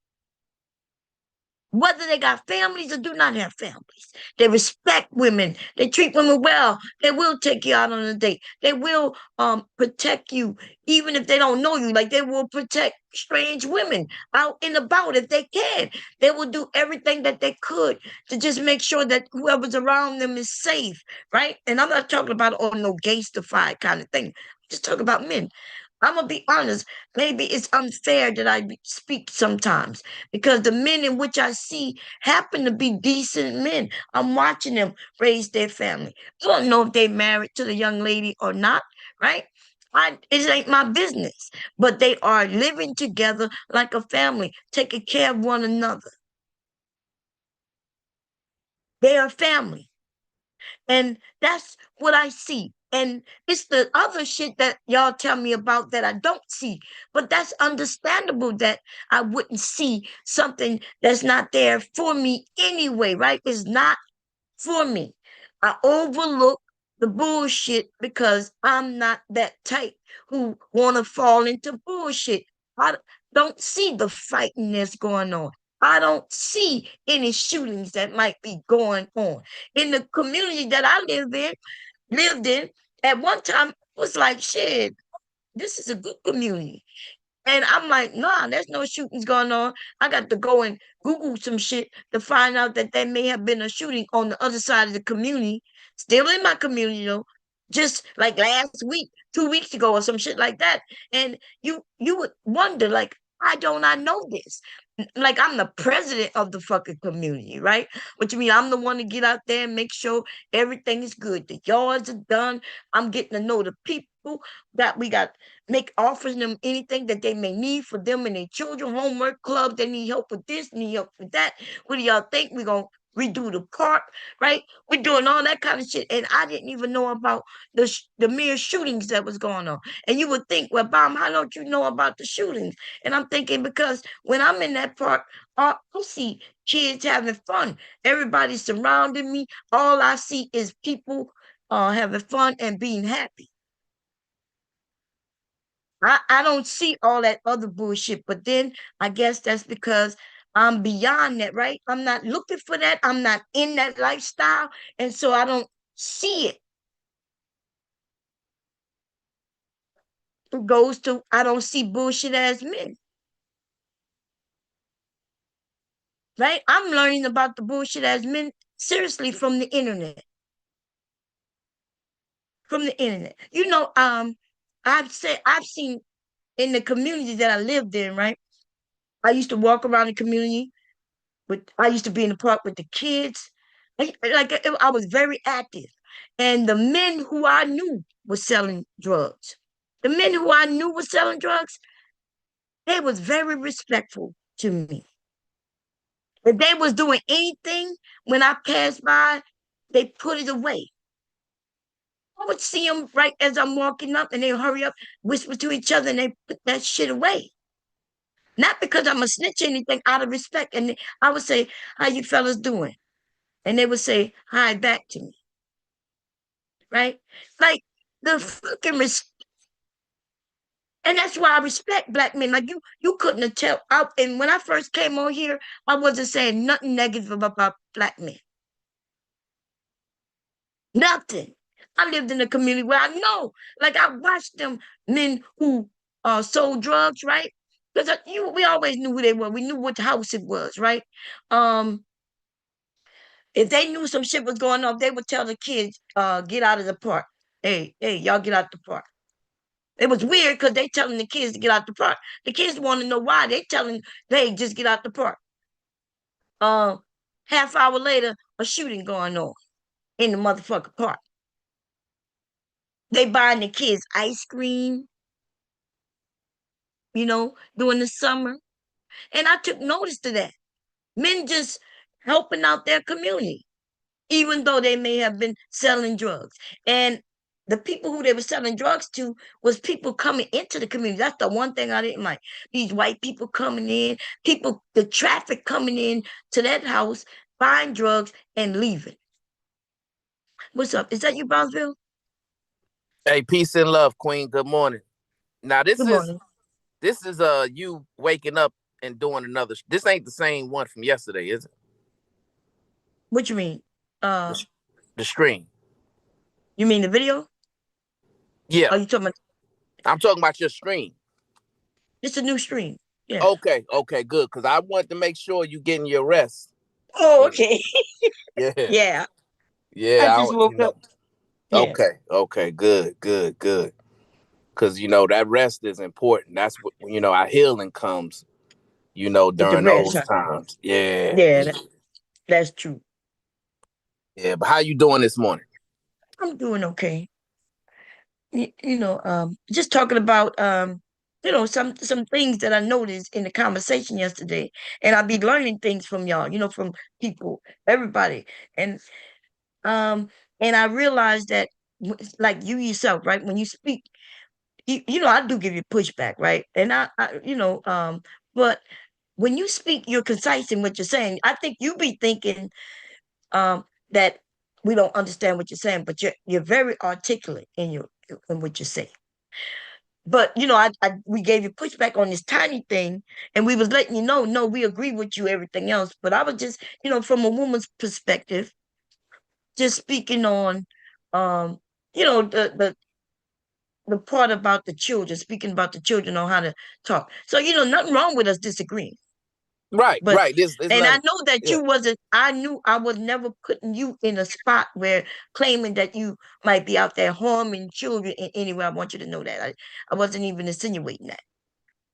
whether they got families or do not have families. They respect women. They treat women well. They will take you out on a date. They will protect you even if they don't know you. Like they will protect strange women out and about if they can. They will do everything that they could to just make sure that whoever's around them is safe, right? And I'm not talking about on no gangstified kind of thing. I'm just talking about men. I'm gonna be honest. Maybe it's unfair that I speak sometimes because the men in which I see happen to be decent men. I'm watching them raise their family. I don't know if they married to the young lady or not, right? It ain't my business, but they are living together like a family, taking care of one another. They are family. And that's what I see. And it's the other shit that y'all tell me about that I don't see. But that's understandable that I wouldn't see something that's not there for me anyway, right? It's not for me. I overlook the bullshit because I'm not that type who want to fall into bullshit. I don't see the fighting that's going on. I don't see any shootings that might be going on. In the community that I lived in, at one time it was like shit, this is a good community. And I'm like, nah, there's no shootings going on. I got to go and Google some shit to find out that there may have been a shooting on the other side of the community, still in my community though, just like last week, 2 weeks ago, or some shit like that. And you would wonder, like, why don't I know this? Like I'm the president of the fucking community, right? Which means I'm the one to get out there and make sure everything is good. The yards are done. I'm getting to know the people that we got make offering them anything that they may need for them and their children, homework clubs, they need help with this, need help with that. What do y'all think? We're gonna redo the park, right? We're doing all that kind of shit. And I didn't even know about the mere shootings that was going on. And you would think, well, Bob, how don't you know about the shootings? And I'm thinking because when I'm in that park, I see kids having fun. Everybody's surrounding me. All I see is people having fun and being happy. I don't see all that other bullshit, but then I guess that's because I'm beyond that, right? I'm not looking for that. I'm not in that lifestyle. And so I don't see it. It goes to I don't see bullshit as men, right? I'm learning about the bullshit as men seriously from the internet. From the internet. I've seen in the community that I lived in, right? I used to walk around the community I used to be in the park with the kids. I was very active. And the men who I knew were selling drugs. The men who I knew were selling drugs, they was very respectful to me. If they was doing anything when I passed by, they put it away. I would see them right as I'm walking up and they hurry up, whisper to each other, and they put that shit away. Not because I'm a snitch or anything, out of respect. And I would say, "How you fellas doing?" And they would say hi back to me, right? Like the fucking and that's why I respect black men. Like you couldn't have tell. And when I first came on here, I wasn't saying nothing negative about black men. Nothing. I lived in a community where I know, like I watched them men who sold drugs, right? Because we always knew who they were. We knew what house it was, right? Um, if they knew some shit was going on, they would tell the kids, get out of the park. Hey, y'all get out the park. It was weird because they telling the kids to get out the park. The kids want to know why. They telling, hey, just get out the park. Uh, half hour later, a shooting going on in the motherfucking park. They buying the kids ice cream, during the summer. And I took notice to that. Men just helping out their community, even though they may have been selling drugs. And the people who they were selling drugs to was people coming into the community. That's the one thing I didn't like. These white people coming in, the traffic coming in to that house, buying drugs and leaving. What's up? Is that you, Brownsville? Hey, peace and love, Queen. Good morning. Now Good morning. this is you waking up and doing another. This ain't the same one from yesterday, is it? What you mean? The, the stream. You mean the video? Yeah, Are you talking about I'm talking about your stream. it's a new stream? Yeah. Okay, good. Because I want to make sure you getting your rest. Oh, You know. okay. Yeah, Yeah. I yeah. just woke up. Yeah. Okay, good. Because that rest is important. That's what our healing comes. With the During rest, those huh? times. Yeah, Yeah, that's true. yeah. But how you doing this morning? I'm doing okay. Just talking about some things that I noticed in the conversation yesterday, and I'll be learning things from y'all, from people, everybody, and um, and I realized that, like you yourself, right? When you speak, I do give you pushback, right? And but when you speak, you're concise in what you're saying. I think you be thinking that we don't understand what you're saying, but you're very articulate in what you say. But we gave you pushback on this tiny thing, and we was letting you know, no, we agree with you, everything else. But I was just, from a woman's perspective, just speaking on, the part about the children, speaking about the children on how to talk. So nothing wrong with us disagreeing. Right, But right. This and I not. know that Yeah. you wasn't. I knew I was never putting you in a spot where claiming that you might be out there harming children in any way. I want you to know that I wasn't even insinuating that.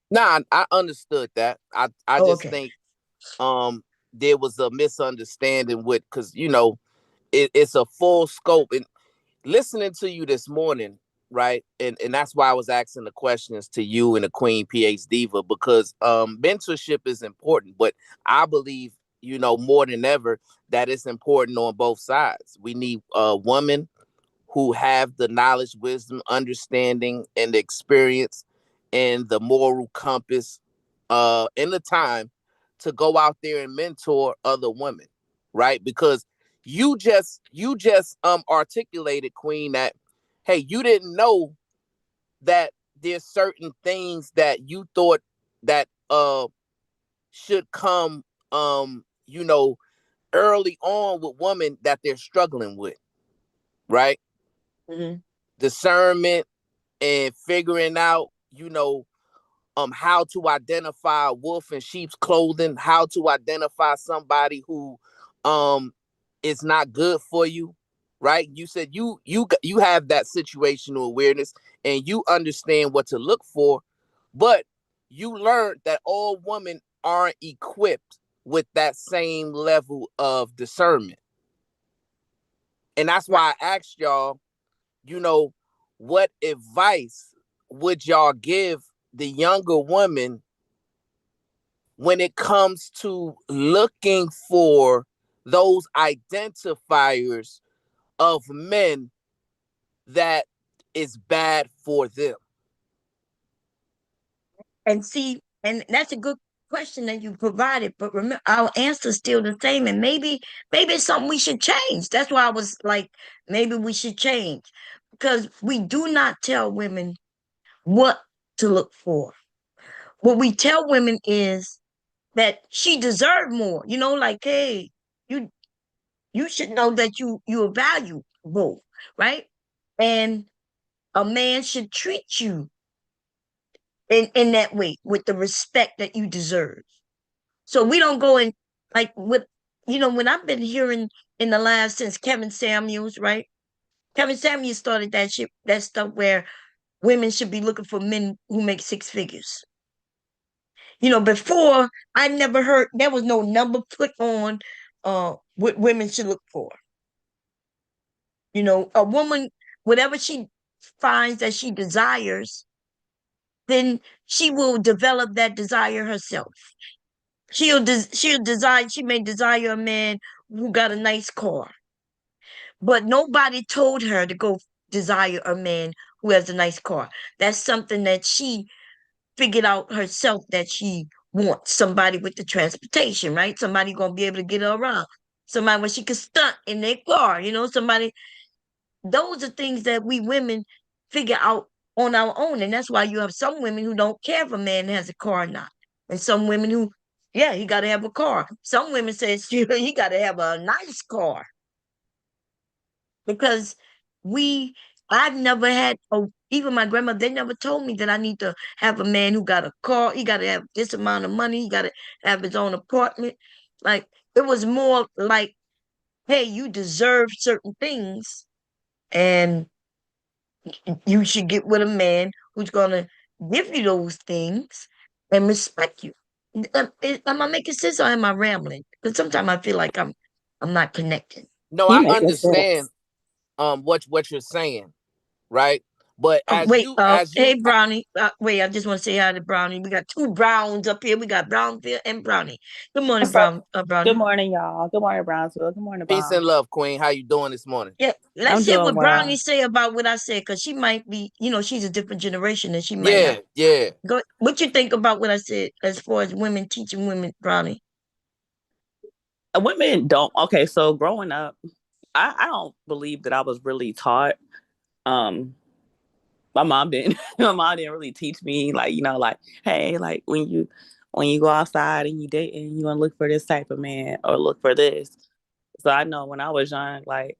Nah, I understood that. I Oh, just okay. think there was a misunderstanding with because it's a full scope and listening to you this morning, right? And that's why I was asking the questions to you and the Queen PH Diva because mentorship is important, but I believe more than ever that it's important on both sides. We need a woman who have the knowledge, wisdom, understanding, and the experience and the moral compass and the time to go out there and mentor other women, right? Because you just articulated, Queen, that hey, you didn't know that there's certain things that you thought that should come early on with women that they're struggling with, right? Hmm. Discernment and figuring out, how to identify a wolf in sheep's clothing, how to identify somebody who um is not good for you, right? You said you have that situational awareness and you understand what to look for, but you learned that all women aren't equipped with that same level of discernment. And that's Right. why I asked y'all, you know, what advice would y'all give the younger women when it comes to looking for those identifiers of men that is bad for them? And see, And that's a good question that you provided. But remember, our answer's still the same. And maybe it's something we should change. That's why I was like, maybe we should change because we do not tell women what to look for. What we tell women is that she deserved more. You know, like, hey, you you should know that you are valuable, right? And a man should treat you in that way with the respect that you deserve. So we don't go in like with when I've been hearing in the last since Kevin Samuels, right? Kevin Samuels started that stuff where women should be looking for men who make six figures. Before I never heard there was no number put on what women should look for. A woman, whatever she finds that she desires, then she will develop that desire herself. She may desire a man who got a nice car, but nobody told her to go desire a man who has a nice car. That's something that she figured out herself that she wants somebody with the transportation, right? Somebody gonna be able to get her around. Somebody where she can stunt in their car, somebody. Those are things that we women figure out on our own. And that's why you have some women who don't care if a man has a car or not. And some women who, yeah, he got to have a car. Some women say he got to have a nice car. Because I've never had, even my grandma, they never told me that I need to have a man who got a car. He got to have this amount of money. He got to have his own apartment. Like, it was more like, hey, you deserve certain things. And you should get with a man who's gonna give you those things and respect you. Am I making sense or am I rambling? Because sometimes I feel like I'm not connecting. No, You I making understand sense. what you're saying, right? But Wait, as hey you Brownie. Wait, I just want to say hi to Brownie. We got two Browns up here. We got Brownfield and Brownie. Good morning, So, Brownie. good morning, y'all. Good morning, Brownsville. Good morning, peace Bomb. and love, Queen. How you doing this morning? Yeah, let's I'm hear doing what Brownie well. say about what I said, because she might be, she's a different generation and she might Yeah, not. yeah. Go. What you think about what I said as far as women teaching women, Brownie? Women don't. Okay, so growing up, I don't believe that I was really taught. Um, my mom didn't. My mom didn't really teach me, like, like, hey, like when you go outside and you date and you want to look for this type of man or look for this. So I know when I was young, like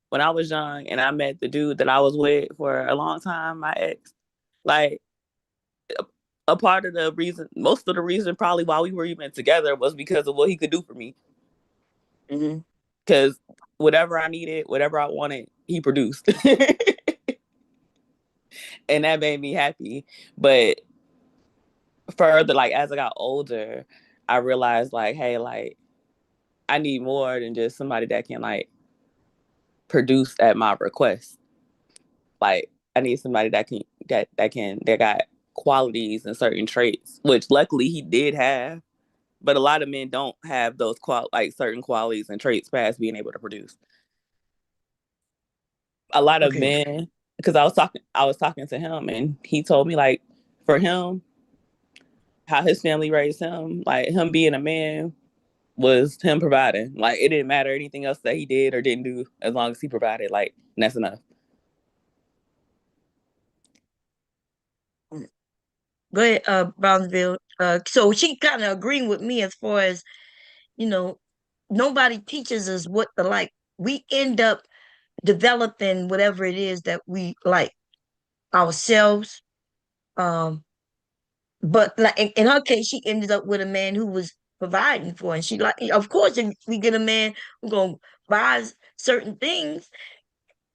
when I was young and I met the dude that I was with for a long time, my ex, like a part of the reason, most of the reason probably why we were even together was because of what he could do for me. Mm-hmm. Because whatever I needed, whatever I wanted, he produced. And that made me happy. But further, like as I got older, I realized like, hey, like I need more than just somebody that can like produce at my request. Like I need somebody that got qualities and certain traits, which luckily he did have. But a lot of men don't have those like certain qualities and traits past being able to produce. A lot of Okay. men, because I was talking to him and he told me like for him, how his family raised him, like him being a man was him providing. Like it didn't matter anything else that he did or didn't do as long as he provided. Like and that's enough. Go ahead, Brownsville. So she kind of agreeing with me as far as, you know, nobody teaches us what to like. We end up developing whatever it is that we like ourselves. Um, but like in her case, she ended up with a man who was providing for her. And she like, of course, if we get a man who's gonna buy certain things,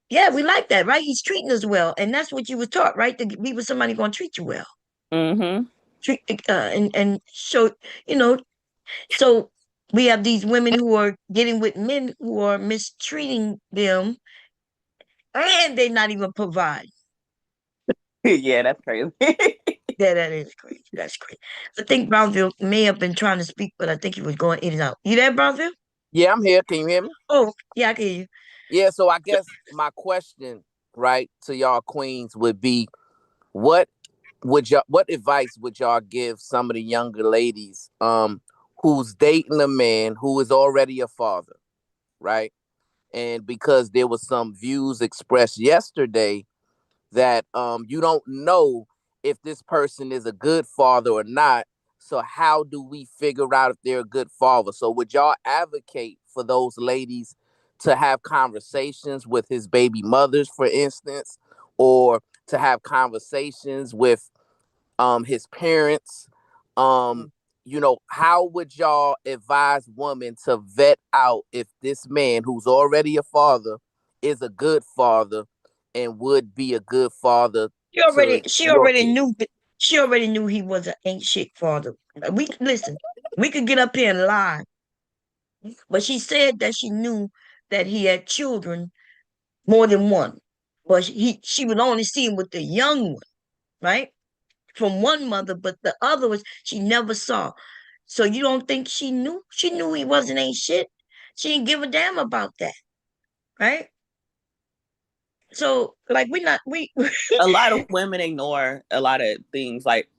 yeah, we like that, right? He's treating us well. And that's what you were taught, right? To be with somebody gonna treat you well. Mm-hmm. Treat and show, you know, so we have these women who are getting with men who are mistreating them and they're not even providing. Yeah, that's crazy. Yeah, that is crazy. That's crazy. I think Brownville may have been trying to speak, but I think he was going in and out. You there, Brownville? Yeah, I'm here. Can you hear me? Oh, yeah, I can hear you. Yeah, so I guess my question, right, to y'all queens would be what what advice would y'all give some of the younger ladies who's dating a man who is already a father, right? And because there was some views expressed yesterday that you don't know if this person is a good father or not. So how do we figure out if they're a good father? So would y'all advocate for those ladies to have conversations with his baby mothers, for instance, or to have conversations with his parents? How would y'all advise women to vet out if this man who's already a father is a good father and would be a good father She to already, she your already kids? knew. She already knew he was an ain't shit father. We listen. We could get up here and lie, but she said that she knew that he had children, more than one. But she would only see him with the young one, right? From one mother, but the other was she never saw. So you don't think she knew? She knew he wasn't ain't shit. She didn't give a damn about that, right? So like we A lot of women ignore a lot of things like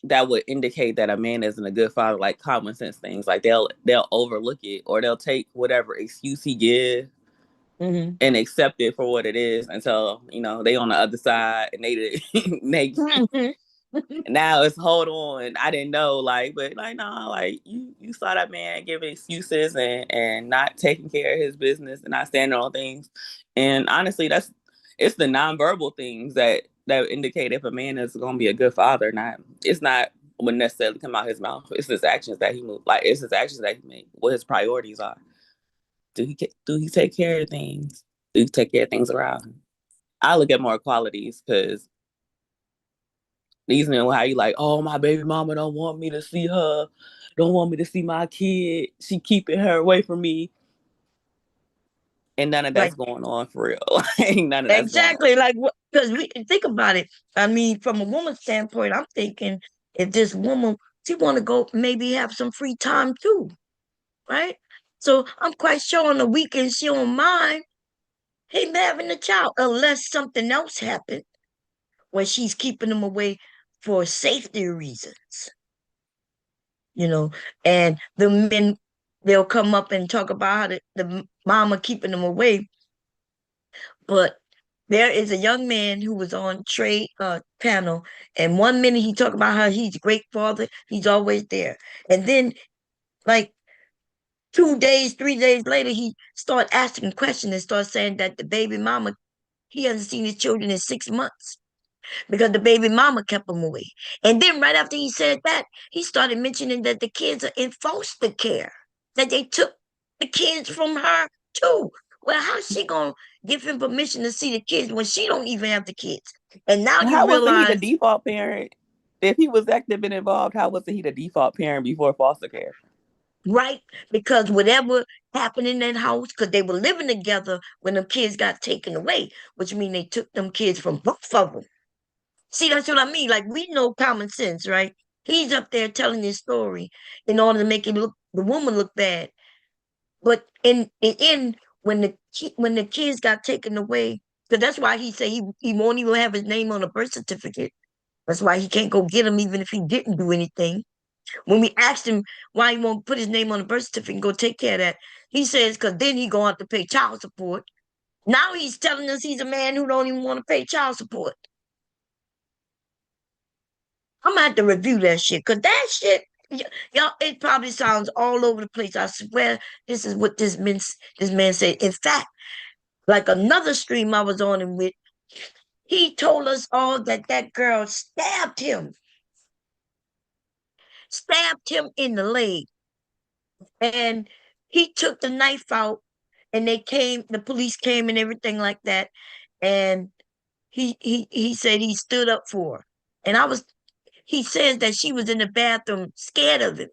that would indicate that a man isn't a good father, like common sense things. Like they'll overlook it, or they'll take whatever excuse he gives Mhm. and accept it for what it is until they on the other side and they now it's hold on, I didn't know, like, but like, no, like you saw that man giving excuses and not taking care of his business and not standing on things. And honestly, it's the nonverbal things that indicate if a man is going to be a good father or not. It's not what necessarily come out his mouth. It's his actions that he move. Like it's his actions that he make. What his priorities are. Do he take care of things? Do he take care of things around him? I look at more qualities because these men, how you like, oh, my baby mama don't want me to see her, don't want me to see my kid. She keeping her away from me. And none of like that's going on for real. Like none of that's going on. exactly like what, because we think about it. I mean, from a woman's standpoint, I'm thinking if this woman she want to go maybe have some free time too, right? So I'm quite sure on the weekend she don't mind him having a child unless something else happened when she's keeping him away for safety reasons, you know. And the men they'll come up and talk about how the mama keeping them away, but there is a young man who was on Trey panel, and 1 minute he talked about how he's a great father, he's always there, and then like 2 days, 3 days later, he start asking questions and start saying that the baby mama he hasn't seen his children in 6 months because the baby mama kept him away. And then right after he said that, he started mentioning that the kids are in foster care, that they took the kids from her too. Well, how's she gonna give him permission to see the kids when she don't even have the kids? And now you How wasn't he the realize, default parent? If he was active and involved, how wasn't he the default parent before foster care? right? Because whatever happened in that house, because they were living together when the kids got taken away, which means they took them kids from both of them. See, that's what I mean. Like we know common sense, right? He's up there telling his story in order to make it look the woman look bad. But in the end, when the kids got taken away, because that's why he said he won't even have his name on a birth certificate. That's why he can't go get him even if he didn't do anything. When we asked him why he won't put his name on the birth certificate and go take care of that, he says because then he gonna have to pay child support. Now he's telling us he's a man who don't even want to pay child support. I'm gonna have to review that shit because that shit, y'all, it probably sounds all over the place. I swear, this is what this man said. In fact, like another stream I was on him with, he told us all that that girl stabbed him in the leg, and he took the knife out, and the police came and everything like that, and he said he stood up for her, and he says that she was in the bathroom scared of him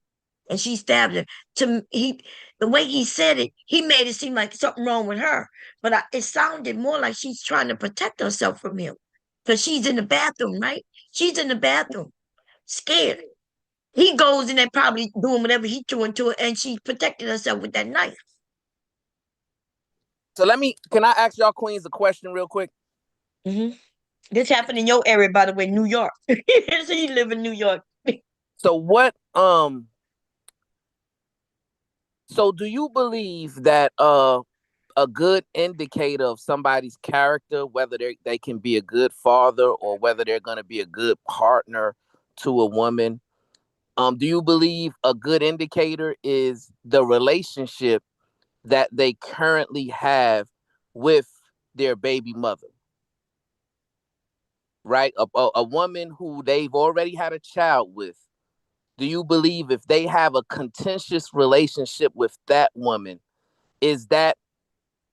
and she stabbed him. The way he said it, he made it seem like something wrong with her, but it sounded more like she's trying to protect herself from him because she's in the bathroom, right? She's in the bathroom, scared. He goes in there probably doing whatever he doing to her, and she's protecting herself with that knife. So can I ask y'all queens a question real quick? Mm-hmm. This happened in your area, by the way, New York. So you live in New York. So what so do you believe that a good indicator of somebody's character, whether they can be a good father or whether they're going to be a good partner to a woman, do you believe a good indicator is the relationship that they currently have with their baby mother? Right? A woman who they've already had a child with. Do you believe if they have a contentious relationship with that woman, is that,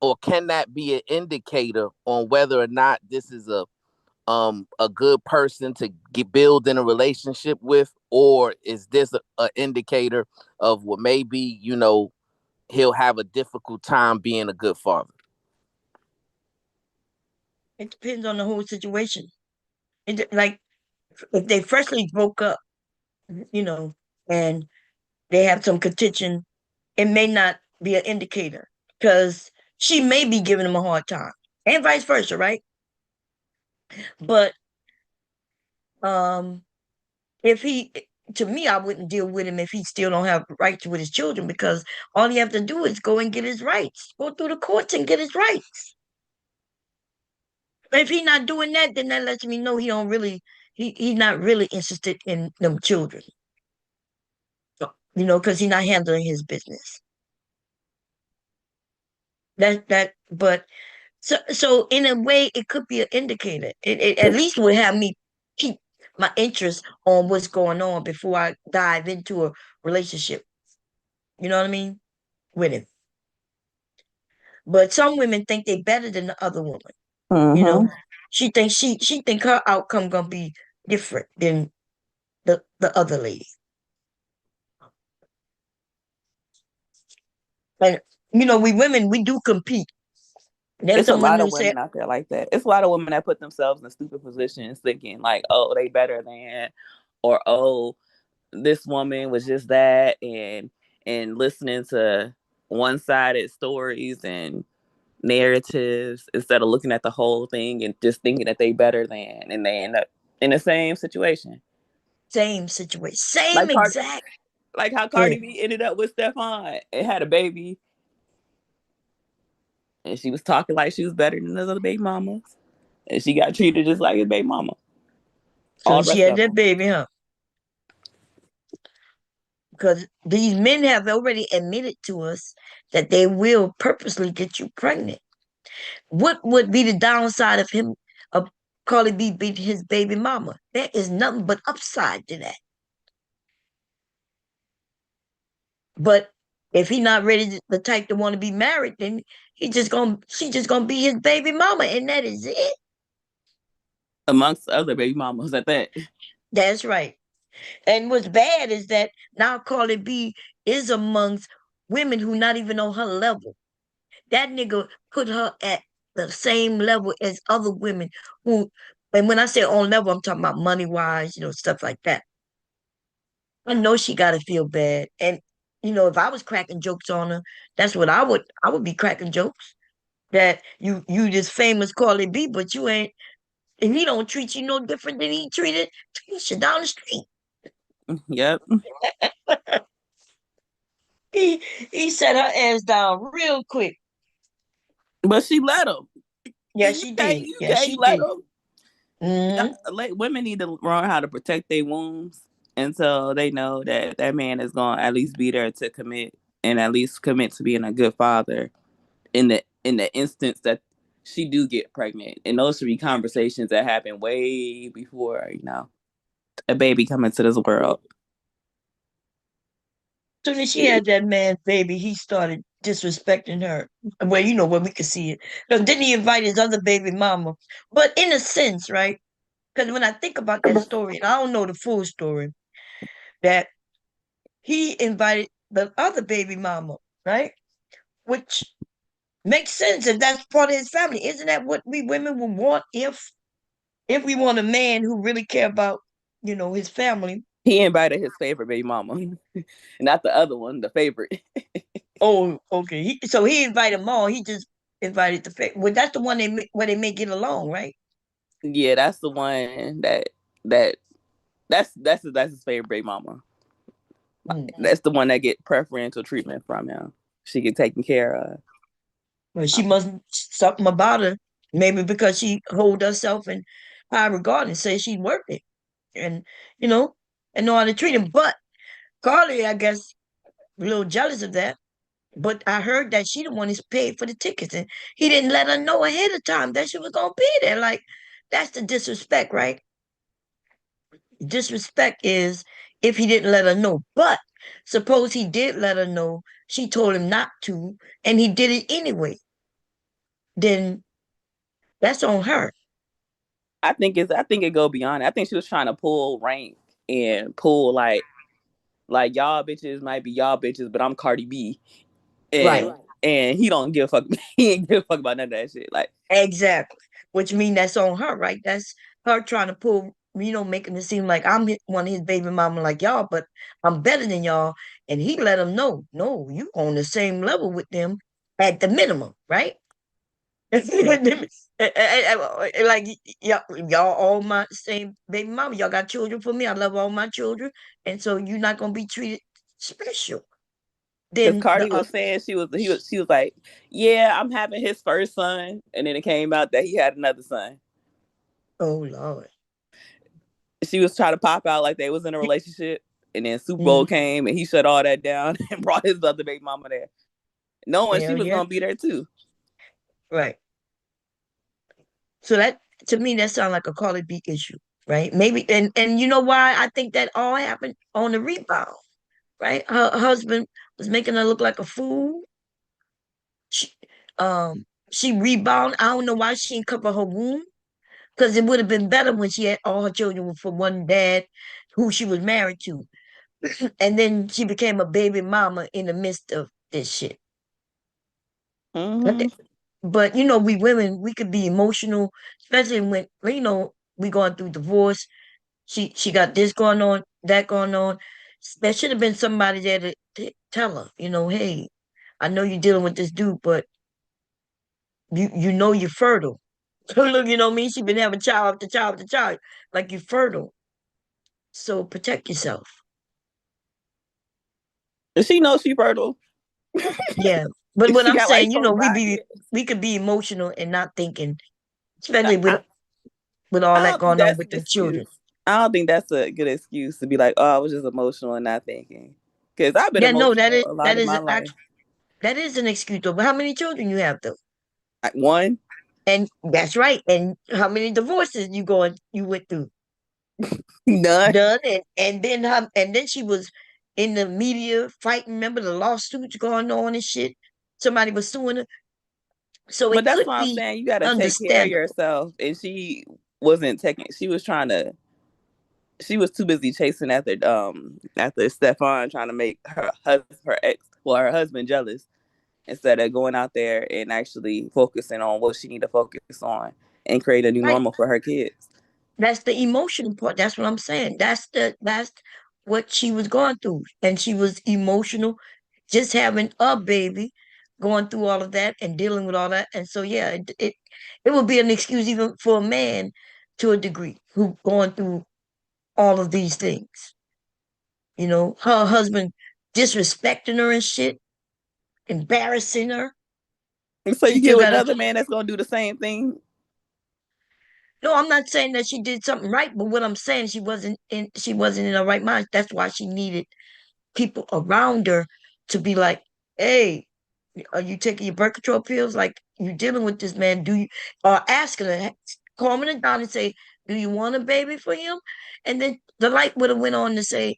or can that be an indicator on whether or not this is a good person to build in a relationship with, or is this a indicator of what maybe he'll have a difficult time being a good father? It depends on the whole situation. Like if they freshly broke up, you know, and they have some contention, it may not be an indicator because she may be giving him a hard time, and vice versa, right? But um, if he, to me, I wouldn't deal with him if he still don't have rights with his children because all he have to do is go and get his rights, go through the courts and get his rights. If he's not doing that, then that lets me know he don't really, he's not really interested in them children, because he's not handling his business. But so in a way, it could be an indicator. It at least would have me keep my interest on what's going on before I dive into a relationship. You know what I mean? With him. But some women think they better than the other woman. You know, she thinks she think her outcome gonna be different than the other lady. And we women we do compete. There's It's a some women lot who of say, women out there like that. It's a lot of women that put themselves in stupid positions thinking like, oh, they better than, or oh, this woman was just that, and listening to one-sided stories and narratives instead of looking at the whole thing and just thinking that they better than, and they end up in the same situation. same situation, same Like exact. like how Cardi B ended up with Stefan and had a baby, and she was talking like she was better than those other baby mamas, and she got treated just like his baby mama. So All the she rest had of that them. baby, huh? Because these men have already admitted to us that they will purposely get you pregnant. What would be the downside of him of Carly B beat his baby mama? There is nothing but upside to that. But if he not ready the type to want to be married, then she just gonna be his baby mama, and that is it. Amongst other baby mamas at that. That's right. And what's bad is that now Carly B is amongst women who not even on her level. That nigga put her at the same level as other women who, and when I say on level, I'm talking about money wise, stuff like that. I know she gotta feel bad. And if I was cracking jokes on her, that's what I would be cracking jokes. That you this famous Carly B, but you ain't, and he don't treat you no different than he treated Tisha down the street. Yep. He set her ass down real quick. But she let him. Yeah, And she did. you Yeah, can't she let did. them. Hmm. Like, women need to learn how to protect their wombs until they know that that man is going to at least be there to commit, and at least commit to being a good father in the instance that she do get pregnant. And those should be conversations that happen way before a baby coming to this world. Soon as she had that man's baby, he started disrespecting her. Well, when we could see it. Because didn't he invite his other baby mama? But in a sense, right? Because when I think about that story, and I don't know the full story, that he invited the other baby mama, right? Which makes sense if that's part of his family. Isn't that what we women would want if we want a man who really care about, his family? He invited his favorite baby mama, not the other one, the favorite. Oh, okay. So he invited them all. He just invited the well, that's the one where they may get along, right? Yeah, that's the one that's his favorite baby mama. That's the one that get preferential treatment from him. She get taken care of. Well, she must something about her. Maybe because she hold herself in high regard and say she's worth it, and you know, and know how to treat him. But Carly, I guess, a little jealous of that. But I heard that she the one who's paid for the tickets, and he didn't let her know ahead of time that she was gonna be there. Like, that's the disrespect, right? Disrespect is if he didn't let her know. But suppose he did let her know, she told him not to, and he did it anyway. Then that's on her. I think it go beyond it. I think she was trying to pull rank and pull like y'all bitches might be y'all bitches, but I'm Cardi B. Right. And he don't give a fuck. He ain't give a fuck about none of that shit. Like, Exactly. Which mean that's on her, right? That's her trying to pull, making it seem like I'm one of his baby mama like y'all, but I'm better than y'all. And he let them know, no, you on the same level with them at the minimum, right? Like y'all all my same baby mama. Y'all got children for me. I love all my children. And so you're not gonna be treated special. because Then the Cardi was saying she was like, yeah, I'm having his first son, and then it came out that he had another son. oh Lord. She was trying to pop out like they was in a relationship, and then Super Bowl Mhm. came and he shut all that down and brought his other baby mama there, knowing she Hell was yeah. gonna be there too. Right. So that to me that sounds like a Carly B issue, right? Maybe and you know why I think that all happened on the rebound, right? Her husband was making her look like a fool. She she rebound. I don't know why she didn't cover her womb. Because it would have been better when she had all her children from one dad who she was married to. And then she became a baby mama in the midst of this shit. Mm-hmm. But we women, we could be emotional, especially when we going through divorce. She got this going on, that going on. There should have been somebody there to tell her, hey, I know you're dealing with this dude, but you know you're fertile. Look, me, she been having child after child after child, like you're fertile. So protect yourself. Does she know she fertile? Yeah. But what She I'm got like saying, 4 kids. we could be emotional and not thinking, especially I, with all I that don't think going on that's with an the children. excuse. I don't think that's a good excuse to be like, oh, I was just emotional and not thinking. Because I've been Yeah, no, that emotional is a lot that of is my an life. act that is an excuse though. But how many children you have though? Like, one, And that's right. And how many divorces you went through? none. Done and then she was in the media fighting. Remember the lawsuits going on and shit? Somebody was suing her. So But it that's could why I'm be saying you got to take care of understandable. yourself. And she wasn't taking. She was trying to. She was too busy chasing after Stefan, trying to make her husband jealous, instead of going out there and actually focusing on what she need to focus on and create a new Right. normal for her kids. That's the emotion part. That's what I'm saying. That's what she was going through. And she was emotional, just having a baby, going through all of that and dealing with all that. And so yeah, it would be an excuse even for a man to a degree who going through all of these things. Her husband disrespecting her and shit, embarrassing her. And so She you still get with got to. another man that's gonna do the same thing. No, I'm not saying that she did something right, but what I'm saying she wasn't in her right mind. That's why she needed people around her to be like, hey, are you taking your birth control pills? Like, you dealing with this man. Do you, or asking her, calming her down and say, do you want a baby for him? And then the light would have went on to say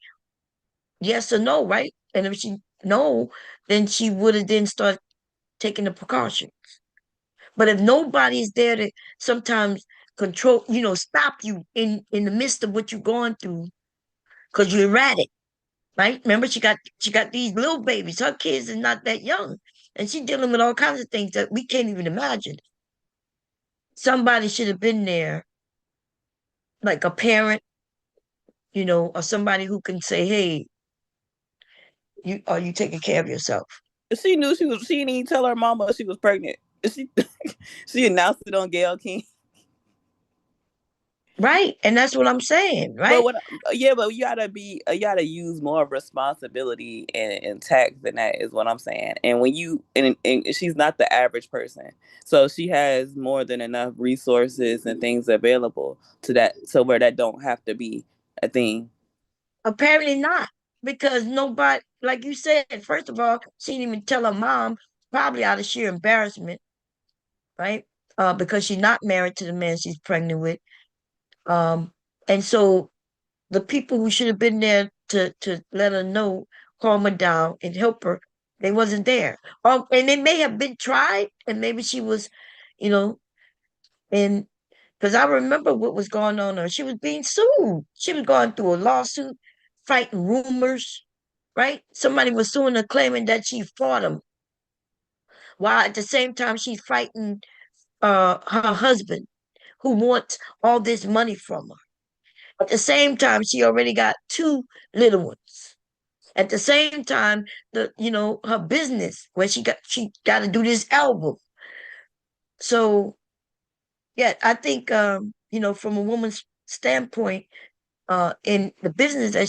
yes or no, right? And if she no, then she would have then start taking the precaution. But if nobody's there to sometimes control, stop you in the midst of what you're going through, because you're erratic, right? Remember, she got these little babies. Her kids is not that young, and she's dealing with all kinds of things that we can't even imagine. Somebody should have been there, like a parent, or somebody who can say, "Hey, are you taking care of yourself?" She knew she was. She didn't even tell her mama she was pregnant. She she announced it on Gayle King. Right. And that's what I'm saying, But right? but you gotta use more responsibility and tact than that is what I'm saying. And when and she's not the average person, so she has more than enough resources and things available to that, so where that don't have to be a thing. Apparently not. Because nobody, like you said, first of all, she didn't even tell her mom, probably out of sheer embarrassment, right? Because she's not married to the man she's pregnant with. Um, and so the people who should have been there to let her know, calm her down and help her, they wasn't there. And they may have been tried, and maybe she was, you know, and because I remember what was going on there. She was being sued. She was going through a lawsuit, fighting rumors, right? Somebody was suing her, claiming that she fought him, while at the same time she's fighting her husband, who wants all this money from her. At the same time, she already got two little ones. At the same time, her business where she got to do this album. So yeah, I think from a woman's standpoint, in the business that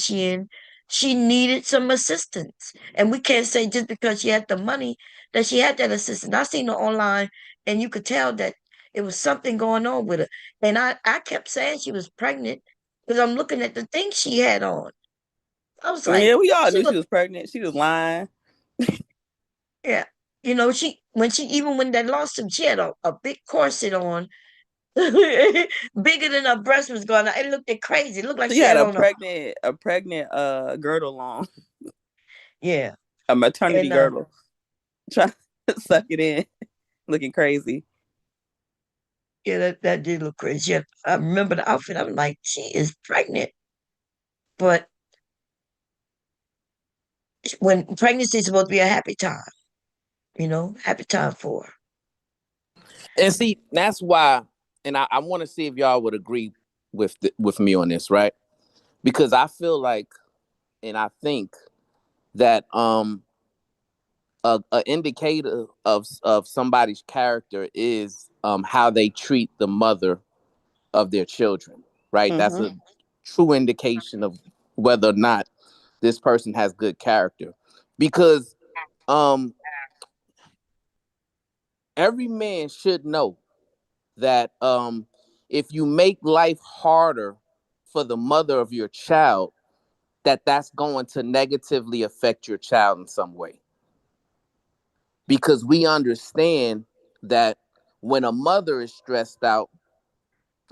she needed some assistance. And we can't say just because she had the money that she had that assistance. I seen her online and you could tell that it was something going on with her. And I kept saying she was pregnant because I'm looking at the things she had on. I was Yeah, like, we all she knew she looked, was pregnant. She was lying. yeah. Even when that lawsuit, she had a big corset on, bigger than her breast was going. It looked crazy. It looked like She she had had on a pregnant girdle on, yeah. a maternity And girdle, trying to suck it in, looking crazy. yeah, that did look crazy. Yeah, I remember the outfit. I was like, she is pregnant. But when pregnancy is supposed to be a happy time, happy time for her. And see, that's why, and I want to see if y'all would agree with me on this, right? Because I feel like, and I think that a indicator of somebody's character is how they treat the mother of their children, right? That's Mm-hmm. a true indication of whether or not this person has good character, because um every man should know that if you make life harder for the mother of your child, that's going to negatively affect your child in some way, because we understand that when a mother is stressed out,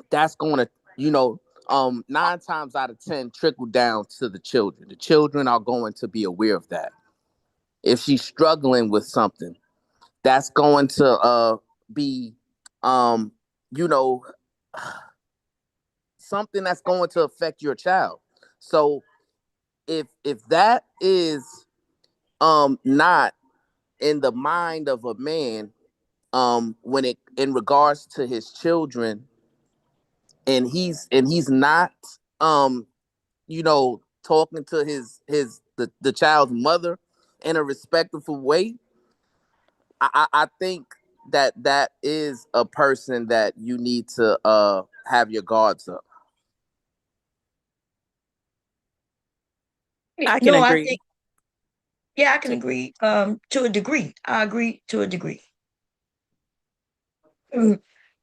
that's going to, 9 times out of 10 trickle down to the children. The children are going to be aware of that. If she's struggling with something, that's going to be um you know something that's going to affect your child. So if that is not in the mind of a man, when it in regards to his children, and he's not um talking to the child's mother in a respectful way, I think that is a person that you need to have your guards up. I can No, I agree. think, yeah, I can agree. To a degree, I agree to a degree.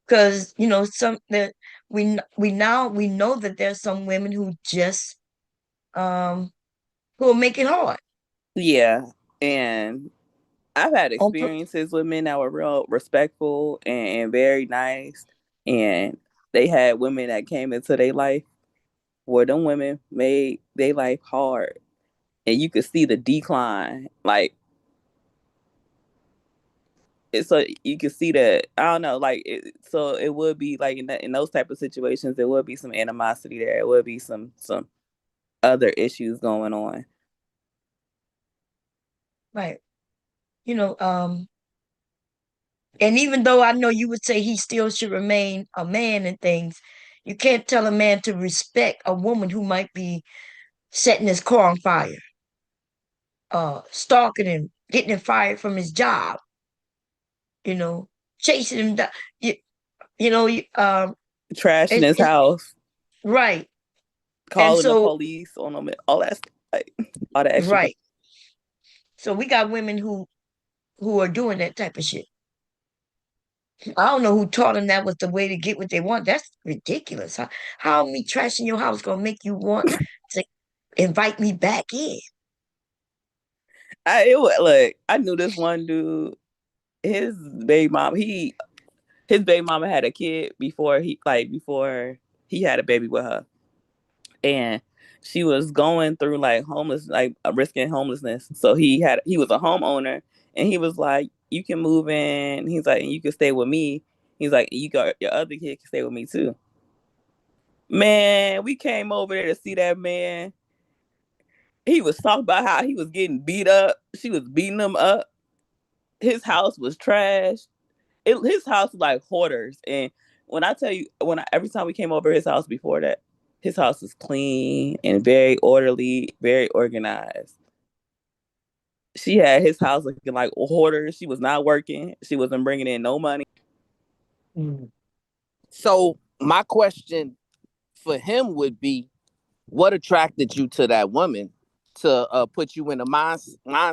Because some that we know that there's some women who just um who will make it hard. Yeah, and I've had On pur- experiences with men that were real respectful and very nice, and they had women that came into their life where them women made their life hard, and you could see the decline. Like, so you could see that, I don't know, so it would be like in those type of situations, there would be some animosity there. It would be some other issues going on. right. You know, um, and even though I know you would say he still should remain a man and things, you can't tell a man to respect a woman who might be setting his car on fire, stalking him, getting him fired from his job, you know, chasing him down. You, you know, you, Trash in it, his it, house. Right. calling the so police on them, and all that stuff, like all that extra. right. So we got women who are doing that type of shit. I don't know who taught them that was the way to get what they want. That's ridiculous. How me trashing your house gonna make you want to invite me back in? Look, I knew this one dude. His baby mom, his baby mama had a kid before he had a baby with her, and she was going through like homeless, like risking homelessness. So he was a homeowner, and he was like, "You can move in." He's like, "You can stay with me." He's like, "You got your other kid can stay with me too." Man, we came over there to see that man. He was talking about how he was getting beat up. She was beating him up. His house was trash. His house was like hoarders. And when I tell you, every time we came over his house before that, his house was clean and very orderly, very organized. She had his house looking like hoarders. She was not working. She wasn't bringing in no money. Mm. So my question for him would be, what attracted you to that woman to put you in a mind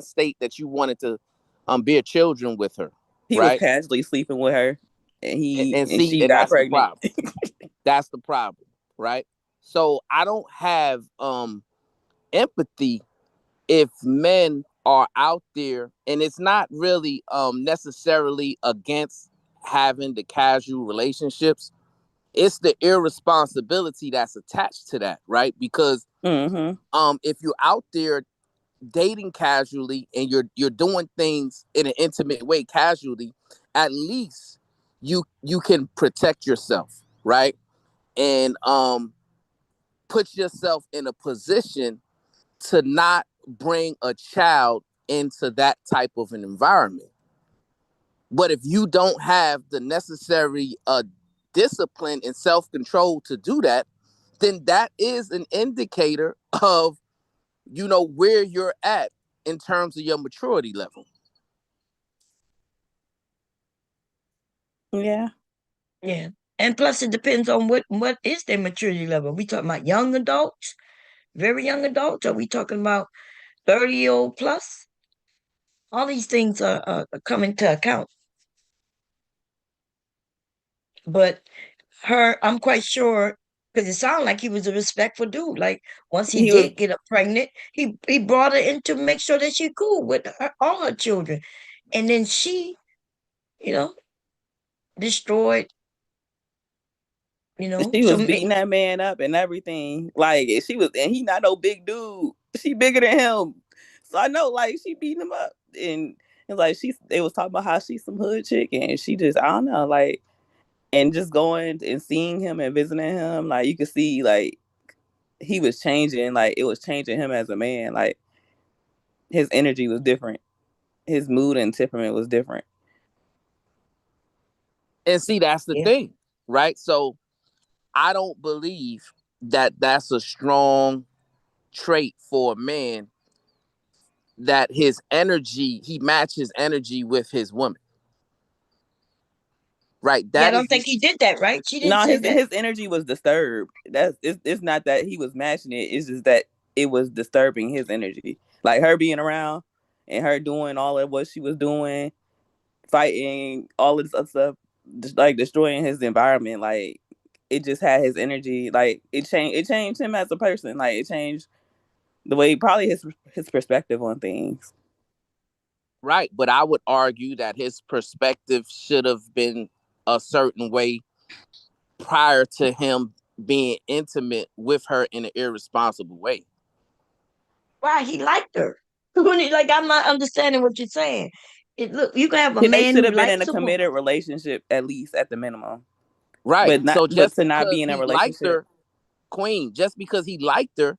state that you wanted to bear children with her, He was right? casually sleeping with her, and she And got that's the pregnant. problem. That's the problem, right? So I don't have empathy if men are out there, and it's not really necessarily against having the casual relationships. It's the irresponsibility that's attached to that, right? Because Mm-hmm. if you're out there dating casually and you're doing things in an intimate way casually, at least you can protect yourself, right? And put yourself in a position to not bring a child into that type of an environment. But if you don't have the necessary discipline and self-control to do that, then that is an indicator of, where you're at in terms of your maturity level. Yeah. Yeah. And plus it depends on what is their maturity level. We talking about young adults, very young adults? Are we talking about 30-year-old plus? All these things are come into account. But I'm quite sure, because it sounded like he was a respectful dude. Like once he He was did get her pregnant, he brought her in to make sure that she cool with all her children. And then she, you know, destroyed, she so was beating that man up and everything. Like and he not no big dude. She bigger than him. So I know like she beating him up. And it's like they was talking about how she's some hood chick, and she just, I don't know, like, and just going and seeing him and visiting him, like you could see like he was changing, like it was changing him as a man. Like his energy was different. His mood and temperament was different. And see, that's the yeah. thing, right? So I don't believe that that's a strong trait for a man, that he matches energy with his woman, right? Yeah, I That don't is think he did that, right? She didn't No, say his that. his energy was disturbed. It's not that he was mashing it. It's just that it was disturbing his energy. Like her being around and her doing all of what she was doing, fighting, all of this other stuff, just like destroying his environment. Like it just had his energy. Like it changed him as a person. Like it changed the way, probably his perspective on things. right. But I would argue that his perspective should have been a certain way prior to him being intimate with her in an irresponsible way. Why he liked her? Like I'm not understanding what you're saying. Look, you can have a They man should who have been in likes a a woman. committed relationship, at least at the minimum. Right. But not So but just to not because be in a he liked relationship. her, Queen, just because he liked her,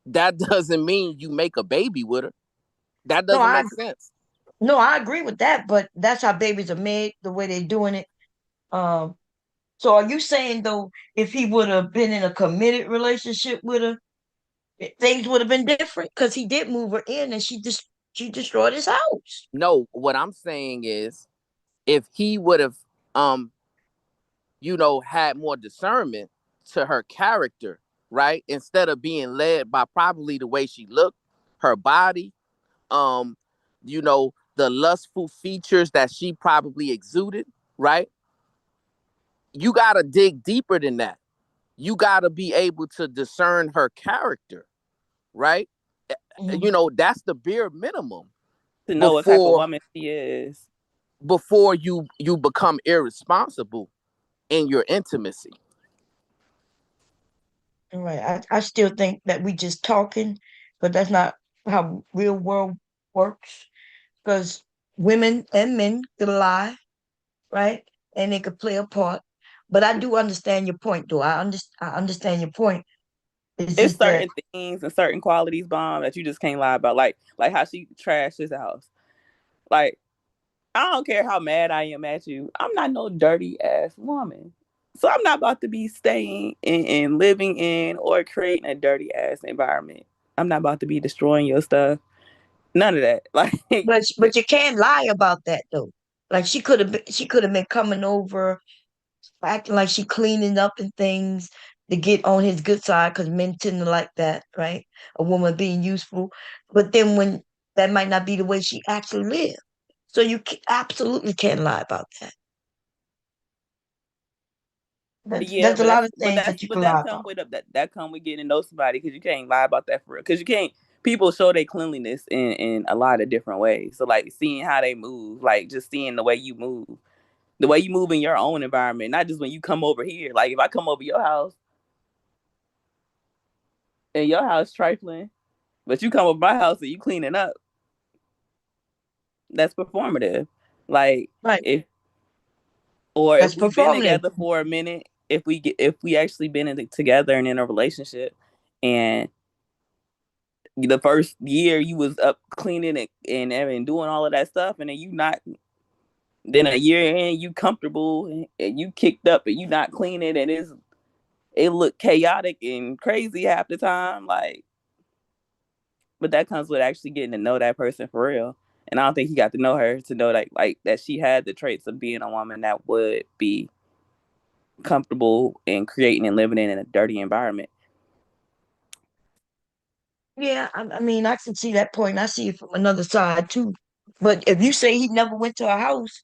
that doesn't mean you make a baby with her. That No, doesn't make sense. I agree with that, but that's how babies are made, the way they're doing it. Um, so are you saying though, if he would have been in a committed relationship with her, things would have been different? Because he did move her in, and she destroyed his house. No, what I'm saying is, if he would have had more discernment, to her character, right? Instead of being led by probably the way she looked, her body, um, the lustful features that she probably exuded, right? You got to dig deeper than that. You got to be able to discern her character, right? That's the bare minimum to know what type of before woman she is. you become irresponsible in your intimacy. Right. I still think that we just talking, but that's not how real world works. Because women and men could lie, right? And they could play a part. But I do understand your point, though. I understand your point. It's It's just that, certain things and certain qualities, bomb, that you just can't lie about. Like how she trashed his house. Like, I don't care how mad I am at you. I'm not no dirty ass woman. So I'm not about to be staying and living in or creating a dirty ass environment. I'm not about to be destroying your stuff. None of that. Like, but you can't lie about that though. Like she could have been coming over, acting like she cleaning up and things to get on his good side because men tend to like that, right? A woman being useful. But then when that might not be the way she actually lives. So you absolutely can't lie about that. yeah, There's a lot of things that you but can lie that come about. with that come with getting to know somebody, because you can't lie about that for real. Because you can't. People show their cleanliness in a lot of different ways. So like seeing how they move, like just seeing the way you move in your own environment, not just when you come over here. Like if I come over your house and your house trifling, but you come over my house and you cleaning up, that's performative. Like Right. if or That's if we've been performative. together for a minute, if we actually been together and in a relationship, and the first year you was up cleaning it and doing all of that stuff, and then you not, then a year in you comfortable and you kicked up and you not cleaning, and it look chaotic and crazy half the time, like, but that comes with actually getting to know that person for real. And I don't think he got to know her to know that, like, that she had the traits of being a woman that would be comfortable in creating and living in a dirty environment. Yeah, I mean, I can see that point. I see it from another side too. But if you say he never went to a house,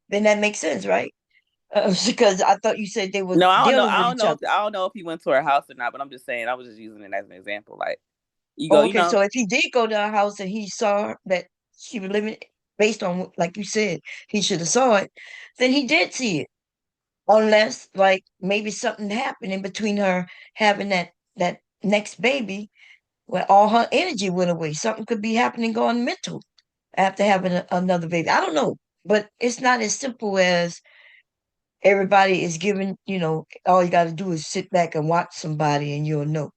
then that makes sense, right? Because I thought you said they were No, I don't know. dealing with each other. I don't know if he went to her house or not. But I'm just saying. I was just using it as an example. Like you go, Oh, you okay, know. so if he did go to her house and he saw that she was living based on like you said, he should have saw it, then he did see it. Unless like maybe something happened in between her having that next baby where all her energy went away. Something could be happening going mental after having another baby. I don't know, but it's not as simple as everybody is giving, all you got to do is sit back and watch somebody and you'll know.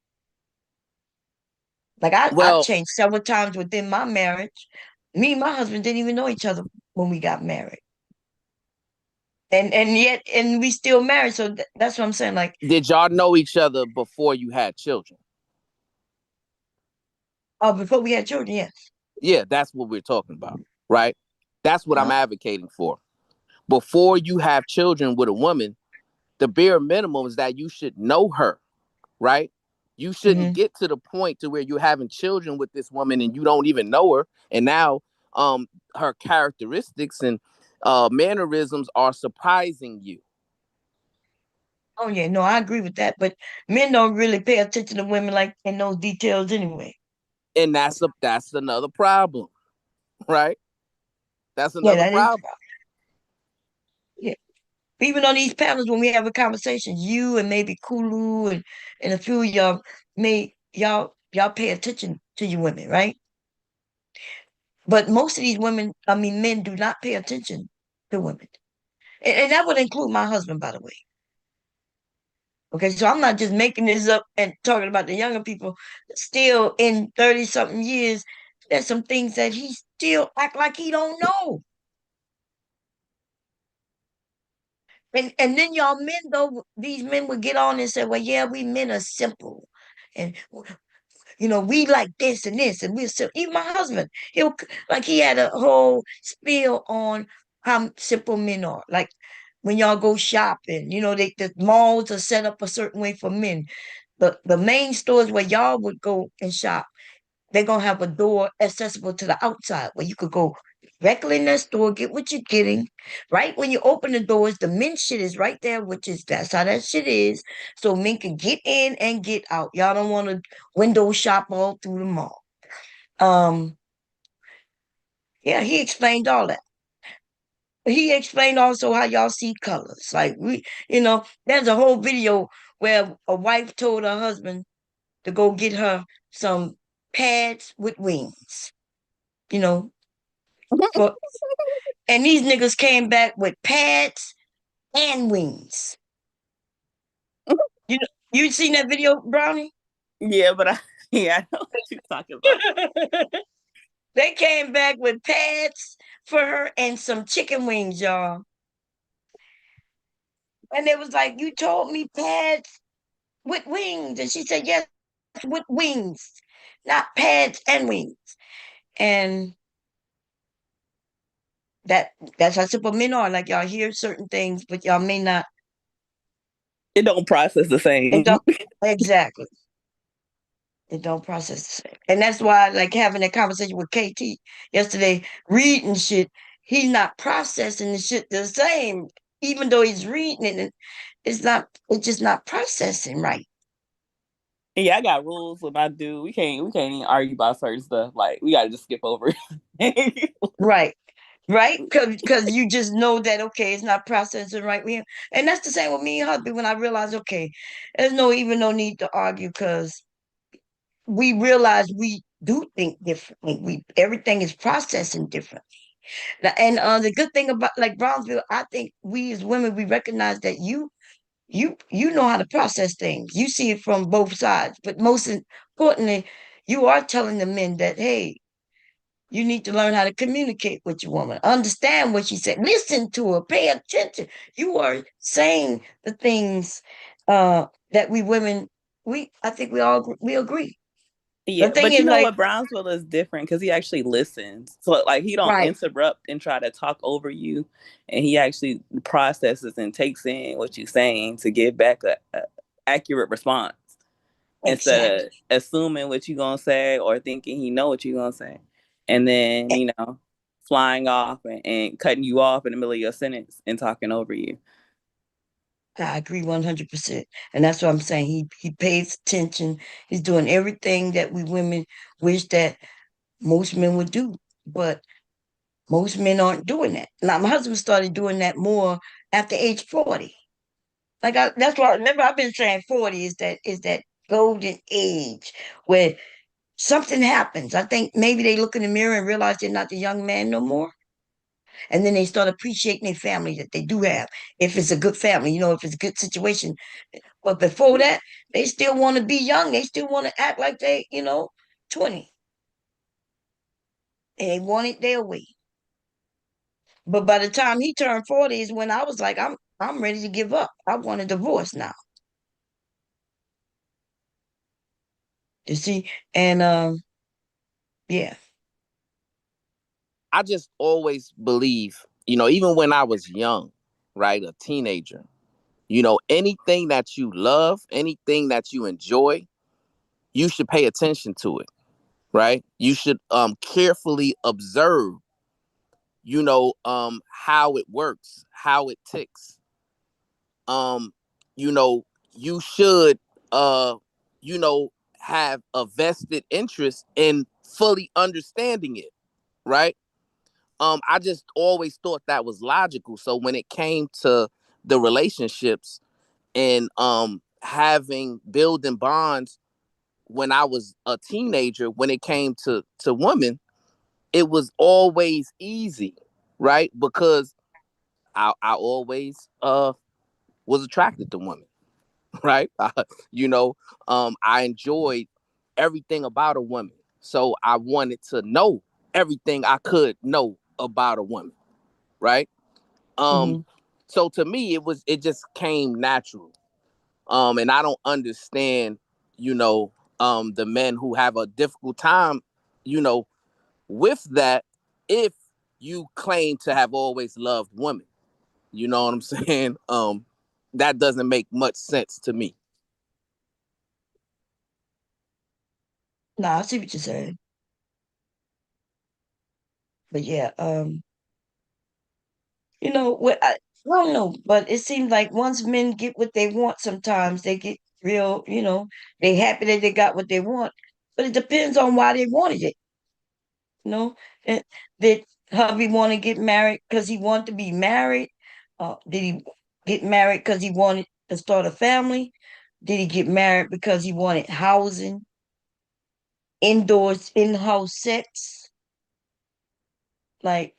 Like I Well, changed several times within my marriage. Me and my husband didn't even know each other when we got married. And we still married. So that's what I'm saying. Like, did y'all know each other before you had children? oh, before we had children, yes. Yeah, that's what we're talking about, right? That's what I'm Uh-huh. advocating for. Before you have children with a woman, the bare minimum is that you should know her, right? You shouldn't Hmm. get to the point to where you're having children with this woman and you don't even know her, and now her characteristics and mannerisms are surprising you. Oh yeah, no, I agree with that. But men don't really pay attention to women like in those details anyway. And that's another problem, right? That's Yeah, another that is. problem. Yeah. Even on these panels when we have a conversation, you and maybe Kulu and a few of y'all y'all pay attention to you women, right? But most of these women, I mean men do not pay attention to women. And that would include my husband, by the way. Okay, so I'm not just making this up and talking about the younger people. Still in 30 something years, there's some things that he still act like he don't know. And then y'all men though, these men would get on and say, well, yeah, we men are simple. And we like this and this, and we're simple. Even my husband, like he had a whole spiel on how simple men are. Like when y'all go shopping. You know, the malls are set up a certain way for men. The main stores where y'all would go and shop, they're gonna have a door accessible to the outside where you could go directly in that store, get what you're getting. Right when you open the doors, the men's shit is right there, which is that's how that shit is. So men can get in and get out. Y'all don't want to window shop all through the mall. Um, yeah, he explained all that. He explained also how y'all see colors. Like there's a whole video where a wife told her husband to go get her some pads with wings. You know, for and these niggas came back with pads and wings. You know, you seen that video, Brownie? Yeah, but I know what you're talking about. They came back with pads for her and some chicken wings, y'all. And it was like, you told me pads with wings. And she said, yes, with wings, not pads and wings. And that's how simple men are. Like y'all hear certain things, but y'all may not. It don't process the It same. don't exactly. It don't process the same. And that's why, like having that conversation with KT yesterday, reading shit, he's not processing the shit the same. Even though he's reading it, it's just not processing right. Yeah, I got rules with my dude. We can't even argue about certain stuff. Like we gotta just skip over it. Right. Right? Because you just know that okay, it's not processing right with him. And that's the same with me and hubby when I realized, okay, there's no need to argue because we realize we do think differently. We everything is processing different. And the good thing about like Brownsville, I think we as women we recognize that you know how to process things. You see it from both sides, but most importantly, you are telling the men that hey, you need to learn how to communicate with your woman, understand what she said, listen to her, pay attention. You are saying the things that we women I think we agree. The Yeah, thing but is you know like what? Brownsville is different because he actually listens. So like he don't right, interrupt and try to talk over you, and he actually processes and takes in what you're saying to give back a accurate response instead exactly. of assuming what you're gonna say or thinking he know what you're gonna say, and then flying off and cutting you off in the middle of your sentence and talking over you. I agree 100%. And that's what I'm saying. He pays attention. He's doing everything that we women wish that most men would do. But most men aren't doing that. Now my husband started doing that more after age 40. That's why remember I've been saying 40 is that golden age where something happens. I think maybe they look in the mirror and realize they're not the young man no more. And then they start appreciating their family that they do have. If it's a good family, if it's a good situation. But before that, they still want to be young. They still want to act like they, 20. And they want it their way. But by the time he turned 40 is when I was like, I'm ready to give up. I want a divorce now. You see? And yeah. I just always believe, even when I was young, right, a teenager, anything that you love, anything that you enjoy, you should pay attention to it, right? You should carefully observe, how it works, how it ticks. Um, you should you know, have a vested interest in fully understanding it, right? I just always thought that was logical. So when it came to the relationships and having building bonds when I was a teenager, when it came to women, it was always easy, right? Because I always was attracted to women, right? You know, I enjoyed everything about a woman, so I wanted to know everything I could know about a woman, right? Um, Hmm. so to me, it just came natural. And I don't understand, you know, the men who have a difficult time, you know, with that if you claim to have always loved women, You know what I'm saying? That doesn't make much sense to me. No, I see what you're saying. But yeah, what I don't know, but it seems like once men get what they want, sometimes they get real, they happy that they got what they want. But it depends on why they wanted it, you know. And did hubby want to get married because he wanted to be married? Did he get married because he wanted to start a family? Did he get married because he wanted housing, indoors, in-house sex? Like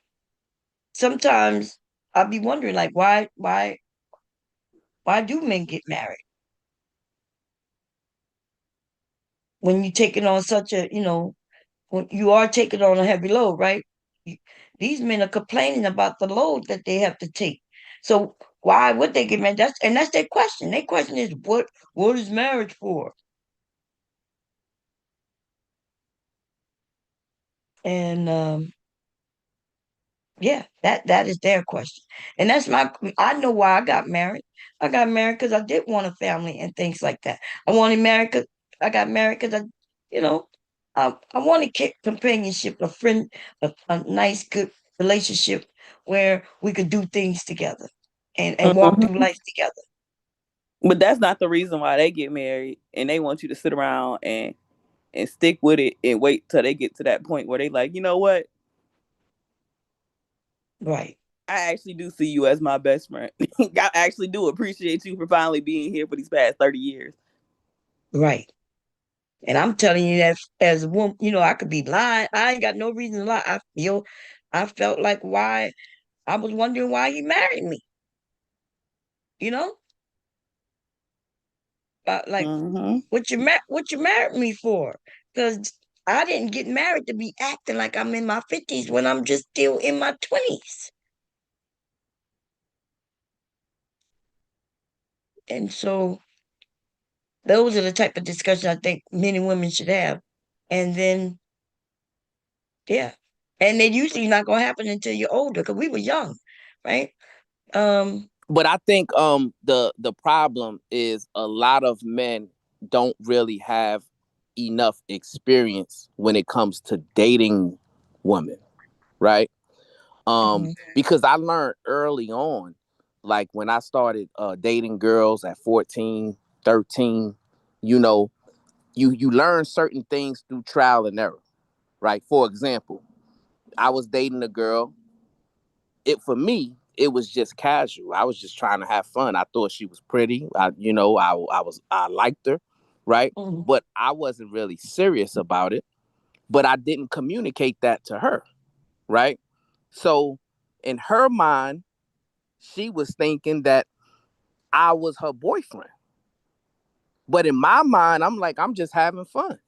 sometimes I'll be wondering, like, why do men get married when you take it on such a, when you are taking on a heavy load, right? You- These men are complaining about the load that they have to take. So why would they get married? That's their question. Their question is, what is marriage for? And yeah, that is their question. And I know why I got married. I got married because I did want a family and things like that. I wanted married because I got married because you know, I wanted companionship, a nice, good relationship where we could do things together and walk through Mhm. life together. But that's not the reason why they get married, and they want you to sit around and stick with it and wait till they get to that point where they like, you know what? Right, I actually do see you as my best friend. I actually do appreciate you for finally being here for these past 30 years. right. And I'm telling you that as a woman, I could be lying. I ain't got no reason to lie. I felt like why I was wondering why he married me. You know, like Mm-hmm. what you married me for? Because I didn't get married to be acting like I'm in my 50s when I'm just still in my 20s. And so those are the type of discussions I think men and women should have. And then, yeah. And they're usually not gonna happen until you're older because we were young, right? Um, But I think the problem is a lot of men don't really have enough experience when it comes to dating women, right? mhm, Because I learned early on, like when I started dating girls at 14, 13, you know, you learn certain things through trial and error, right? For example, I was dating a girl. For me, it was just casual. I was just trying to have fun. I thought she was pretty. I liked her, right? mhm. But I wasn't really serious about it. But I didn't communicate that to her, right? So in her mind, she was thinking that I was her boyfriend. But in my mind, I'm like, I'm just having fun.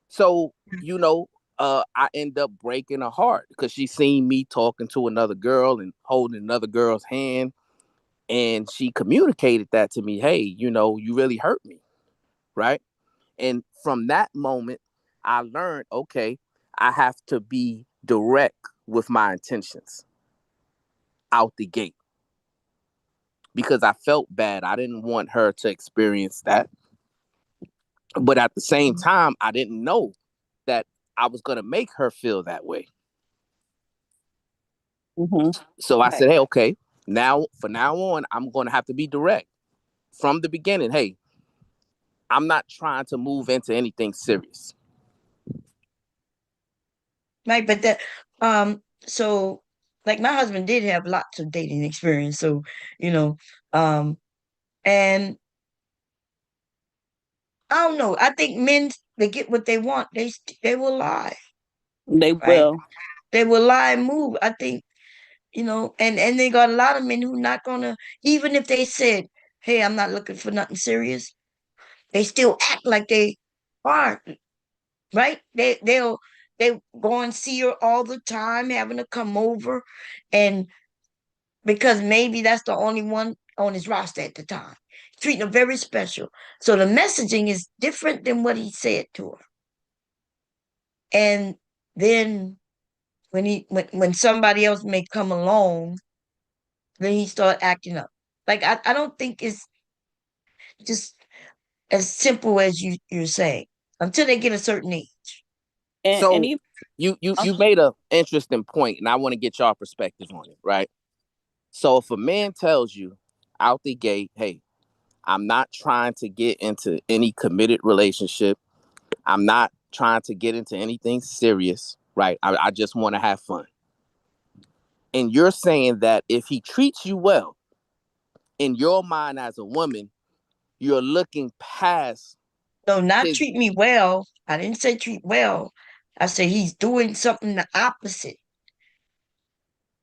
So, I end up breaking her heart because she seen me talking to another girl and holding another girl's hand. And she communicated that to me. Hey, you really hurt me. Right. And from that moment, I learned, okay, I have to be direct with my intentions out the gate because I felt bad. I didn't want her to experience that. But at the same time, I didn't know that I was going to make her feel that way. Mm-hmm. So I Right. said, hey, okay, from now on, I'm going to have to be direct from the beginning. Hey, I'm not trying to move into anything serious. Right, but so like my husband did have lots of dating experience, so you know, um, and I don't know. I think men they get what they want, they will lie, They right? will. They will lie and move. I think and they got a lot of men who not gonna even if they said, "Hey, I'm not looking for nothing serious," they still act like they are, right? They go and see her all the time, having to come over, and because maybe that's the only one on his roster at the time. Treating her very special. So the messaging is different than what he said to her. And then when somebody else may come along Then he start acting up. Like I don't think it's just as simple as you're saying until they get a certain age. And So even you made a interesting point, and I want to get y'all perspective on it, right? So if a man tells you out the gate, hey, I'm not trying to get into any committed relationship. I'm not trying to get into anything serious, right? I just want to have fun. And you're saying that if he treats you well, in your mind as a woman, you're looking past No, not his, treat me well. I didn't say treat well. I said he's doing something the opposite.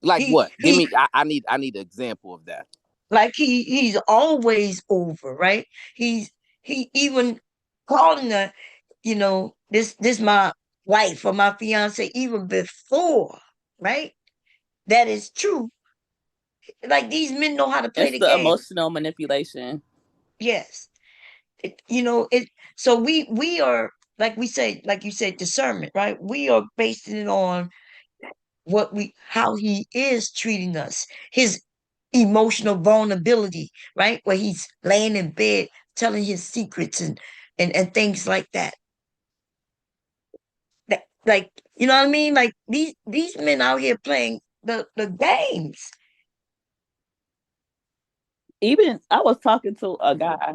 like He what? Give he me, I need an example of that. like he's always over, right? He even calling her, this my wife or my fiance even before, right? That is true. Like these men know how to play it's the the game. emotional manipulation. Yes. It so we are like we say, like you said, discernment, right? We are basing it on how he is treating us, his emotional vulnerability, right? Where he's laying in bed telling his secrets and things like that. Like, you know what I mean? Like these men out here playing the games. Even I was talking to a guy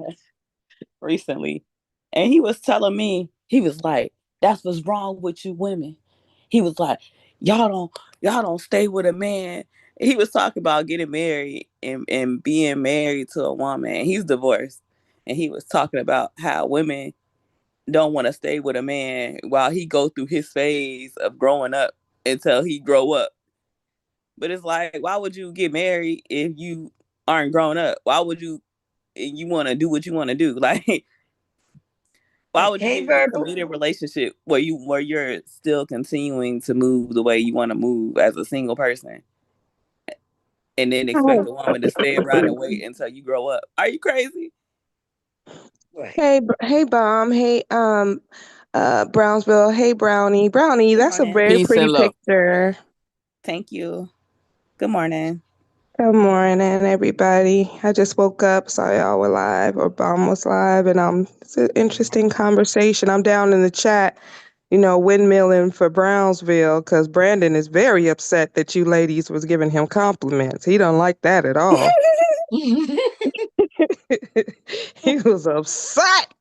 recently, and he was telling me, he was like, "That's what's wrong with you women." He was like, "Y'all don't stay with a man." He was talking about getting married and being married to a woman. He's divorced, and he was talking about how women don't want to stay with a man while he go through his phase of growing up until he grow up. But it's like, why would you get married if you aren't grown up? Why would you want to do what you want to do? Like, why would you Hey, get in a Virgo. committed relationship where you're still continuing to move the way you want to move as a single person, and then expect a woman to stay around and wait until you grow up? Are you crazy? Right. Hey, Bomb. Hey, Brownsville. Hey, Brownie. Brownie, Good that's a morning. very Peace pretty and love. picture. Thank you. Good morning. Good morning, everybody. I just woke up, saw y'all were live, or Bomb was live, and it's an interesting conversation. I'm down in the chat, windmilling for Brownsville, because Brandon is very upset that you ladies was giving him compliments. He don't like that at all. He was upset.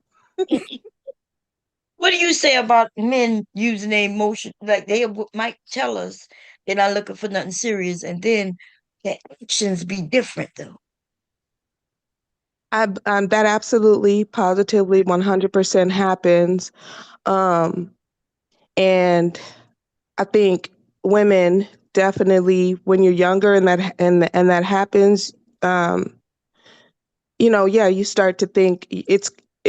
What do you say about men using their emotion? Like might tell us they're not looking for nothing serious, and then their actions be different though. That absolutely, positively, 100% happens. Um, and I think women definitely, when you're younger and that happens, um, yeah, you start to think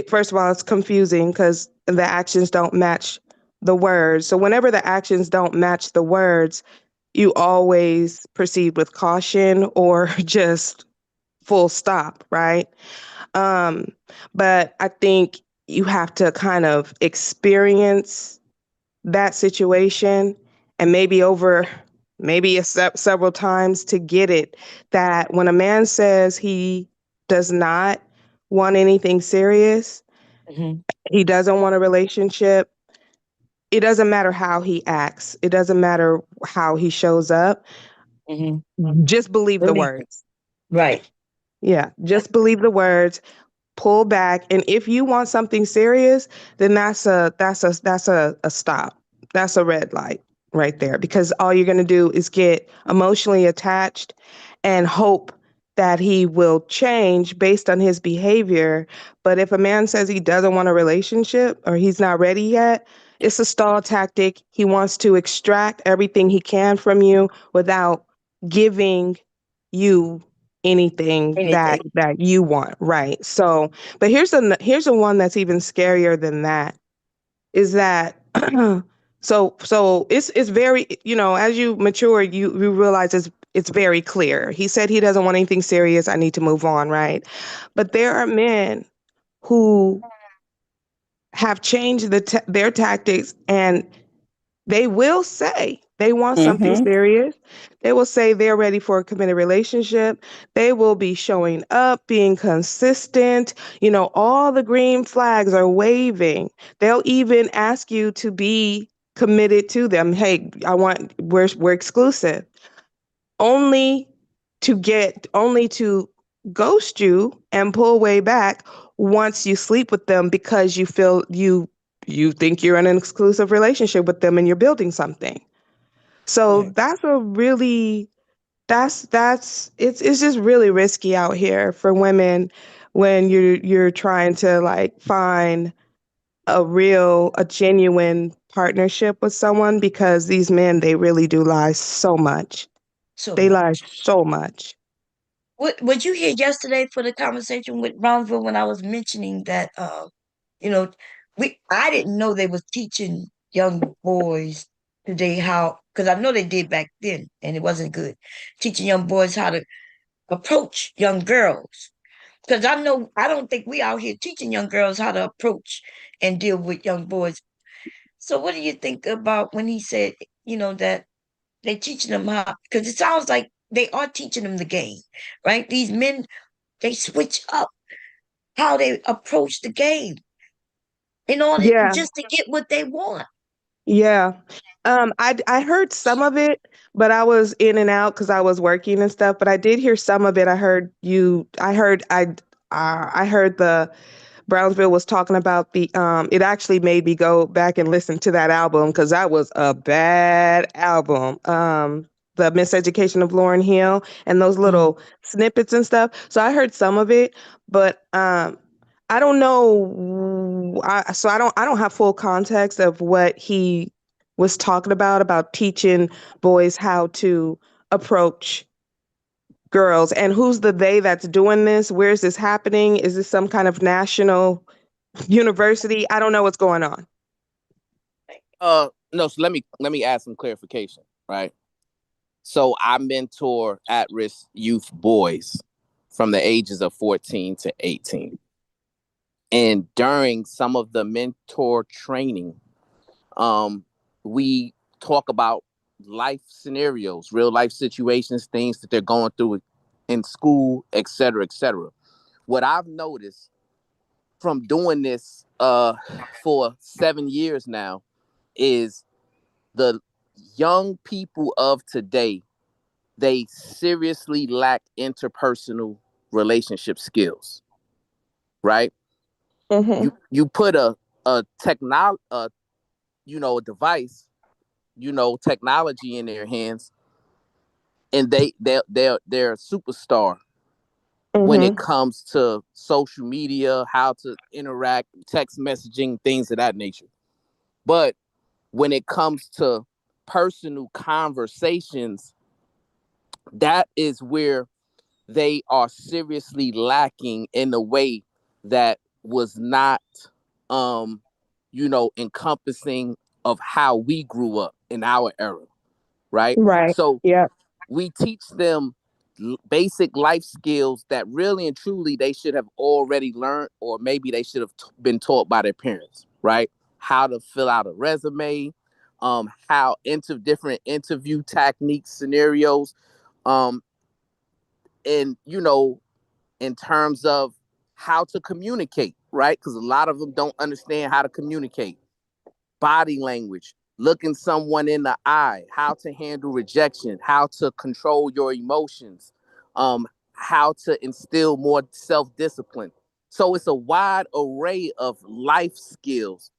first of all, it's confusing because the actions don't match the words. So whenever the actions don't match the words, you always proceed with caution or just full stop, right? Um, but I think you have to kind of experience that situation and maybe several times to get it, that when a man says he does not want anything serious, Hmm. he doesn't want a relationship, it doesn't matter how he acts, it doesn't matter how he shows up, Hmm. just believe the Believe it. words. Right. Yeah, just believe the words, pull back, and if you want something serious, then that's a stop. That's a red light right there, because all you're going to do is get emotionally attached and hope that he will change based on his behavior. But if a man says he doesn't want a relationship or he's not ready yet, it's a stall tactic. He wants to extract everything he can from you without giving you anything that Anything. you want, right? So, but here's a one that's even scarier than that, is that so it's very, as you mature, you realize it's very clear. He said he doesn't want anything serious. I need to move on, right? But there are men who have changed their tactics, and they They want something Mm-hmm. serious. They will say they're ready for a committed relationship. They will be showing up, being consistent. All the green flags are waving. They'll even ask you to be committed to them. Hey, we're exclusive. Only to ghost you and pull way back once you sleep with them because you feel you think you're in an exclusive relationship with them and you're building something. So Right. it's just really risky out here for women when you're trying to like find a genuine partnership with someone, because these men, they really do lie so much. So They lie much. so much. What would you hear yesterday for the conversation with Brownsville when I was mentioning that you know, I didn't know they was teaching young boys today how, because I know they did back then and it wasn't good. Teaching young boys how to approach young girls. Because I don't think we out here teaching young girls how to approach and deal with young boys. So what do you think about when he said, that they teaching them how, because it sounds like they are teaching them the game, right? These men, they switch up how they approach the game in order Yeah. just to get what they want. Yeah. I heard some of it, but I was in and out because I was working and stuff. But I did hear some of it. I heard the Brownsville was talking about it actually made me go back and listen to that album because that was a bad album. The Miseducation of Lauryn Hill and those Mm. little snippets and stuff. So I heard some of it, but I don't know. I don't have full context of what he was talking about teaching boys how to approach girls, and who's the they that's doing this. Where's this happening? Is this some kind of national university? I don't know what's going on. No, so let me add some clarification, right? So I mentor at-risk youth boys from the ages of 14 to 18. And during some of the mentor training, we talk about life scenarios, real life situations, things that they're going through in school, et cetera, et cetera. What I've noticed from doing this for 7 years now is the young people of today, they seriously lack interpersonal relationship skills, right? Mm-hmm. You put a technology, a device, technology in their hands, and they're a superstar when it Mm-hmm. comes to social media, how to interact, text messaging, things of that nature. But when it comes to personal conversations, that is where they are seriously lacking in a way that was not encompassing of how we grew up in our era, right? Right. So Yeah. we teach them basic life skills that really and truly they should have already learned, or maybe they should have been taught by their parents, right? How to fill out a resume, how into different interview techniques, scenarios, um, and in terms of how to communicate, right? Because a lot of them don't understand how to communicate. Body language, looking someone in the eye, how to handle rejection, how to control your emotions, how to instill more self-discipline. So it's a wide array of life skills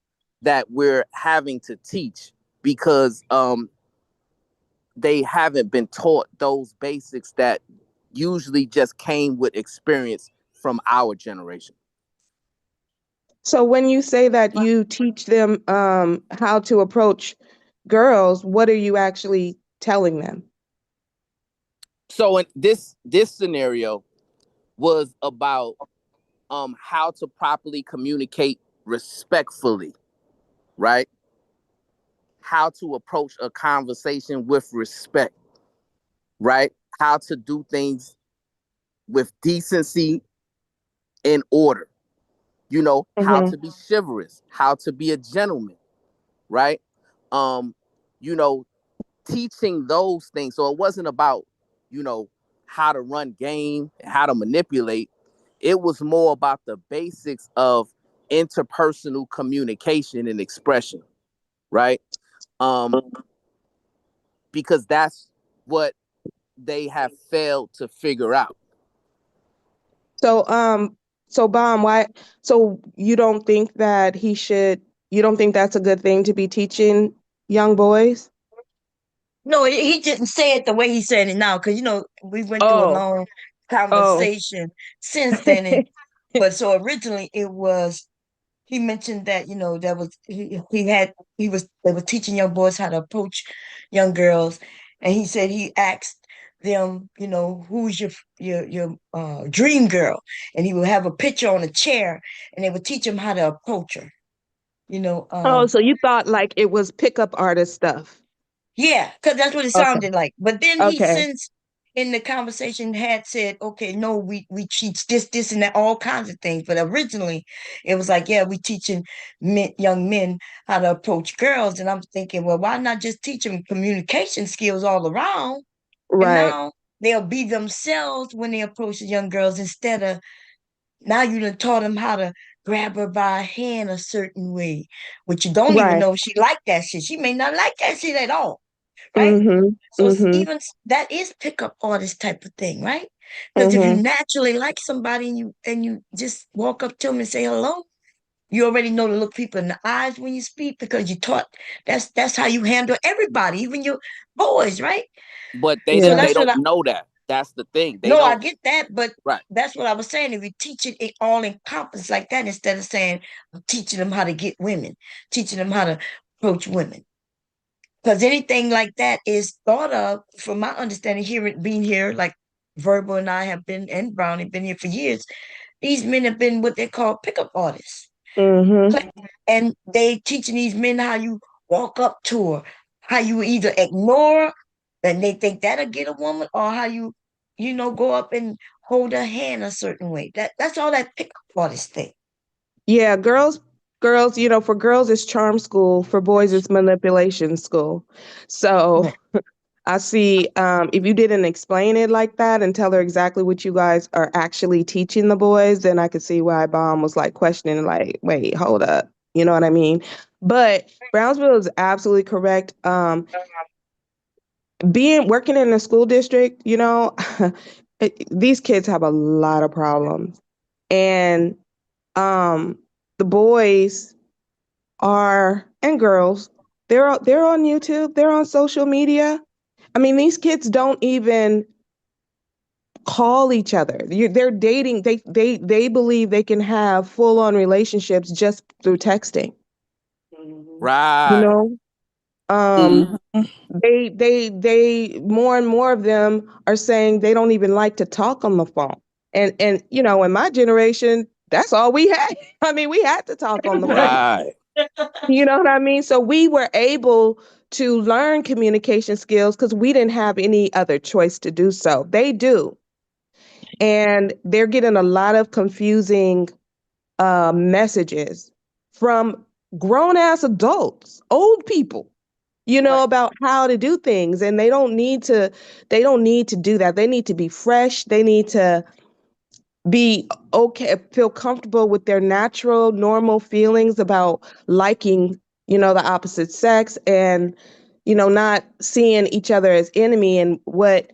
that we're having to teach because they haven't been taught those basics that usually just came with experience from our generation. So when you say that you teach them how to approach girls, what are you actually telling them? So in this scenario was about how to properly communicate respectfully, right? How to approach a conversation with respect, right? How to do things with decency and order. How Mm-hmm. to be chivalrous, how to be a gentleman, right? Um, you know, teaching those things. So it wasn't about, how to run game, how to manipulate. It was more about the basics of interpersonal communication and expression, right? Because that's what they have failed to figure out. So Bam, why, so you don't think that you don't think that's a good thing to be teaching young boys? No, he didn't say it the way he said it now, because we went through a Oh, long oh, conversation since then. But so originally it was he mentioned that that was they were teaching young boys how to approach young girls, and he said he asked them, who's your dream girl, and he would have a picture on a chair, and they would teach them how to approach her. You know, oh, um, so you thought like it was pickup artist stuff. Yeah, because that's what it Okay, sounded like. But then he okay, since in the conversation had said, okay, no, we teach this, and that, all kinds of things. But originally it was like, yeah, we teaching young men how to approach girls. And I'm thinking, well, why not just teach them communication skills all around? And right, now they'll be themselves when they approach the young girls instead of now you done taught them how to grab her by a hand a certain way, which you don't even right. know if she like that shit. She may not like that shit at all, right? Mm-hmm. So Mm-hmm. even that is pickup artist type of thing, right? Because if you Mm-hmm. naturally like somebody and you just walk up to them and say hello, you already know to look people in the eyes when you speak because you taught that's how you handle everybody, even your boys, right? But they So Yeah. they that's what don't I know that. That's the thing. They no, I don't. get that, but Right. that's what I was saying. If you teach it all encompass like that, instead of saying I'm teaching them how to get women, teaching them how to approach women. Because anything like that is thought of, from my understanding, being here, like Verbal and I have been, and Brownie been here for years. These men have been what they call pickup artists, Mm-hmm. and they teaching these men how you walk up to her, how you either ignore her, and they think that'll get a woman, or how you go up and hold her hand a certain way. That's all that pickup artist thing. Yeah, girls, for girls it's charm school, for boys it's manipulation school. So I see, if you didn't explain it like that and tell her exactly what you guys are actually teaching the boys, then I could see why Bomb was like questioning, like, wait, hold up. You know what I mean? But Brownsville is absolutely correct. Working in a school district, these kids have a lot of problems. And um, the boys and girls, they're on YouTube, they're on social media. I mean, these kids don't even call each other. They're dating. They believe they can have full on relationships just through texting. You Right. know, um, Mhm. they more and more of them are saying they don't even like to talk on the phone. And in my generation, that's all we had. I mean, we had to talk on the phone. Right. You know what I mean? So we were able to learn communication skills because we didn't have any other choice to do so. They do. And they're getting a lot of confusing messages from grown ass adults, old people, Right. about how to do things. And they don't need to do that. They need to be fresh. They need to be okay, feel comfortable with their natural, normal feelings about liking, the opposite sex, and, not seeing each other as enemy. And what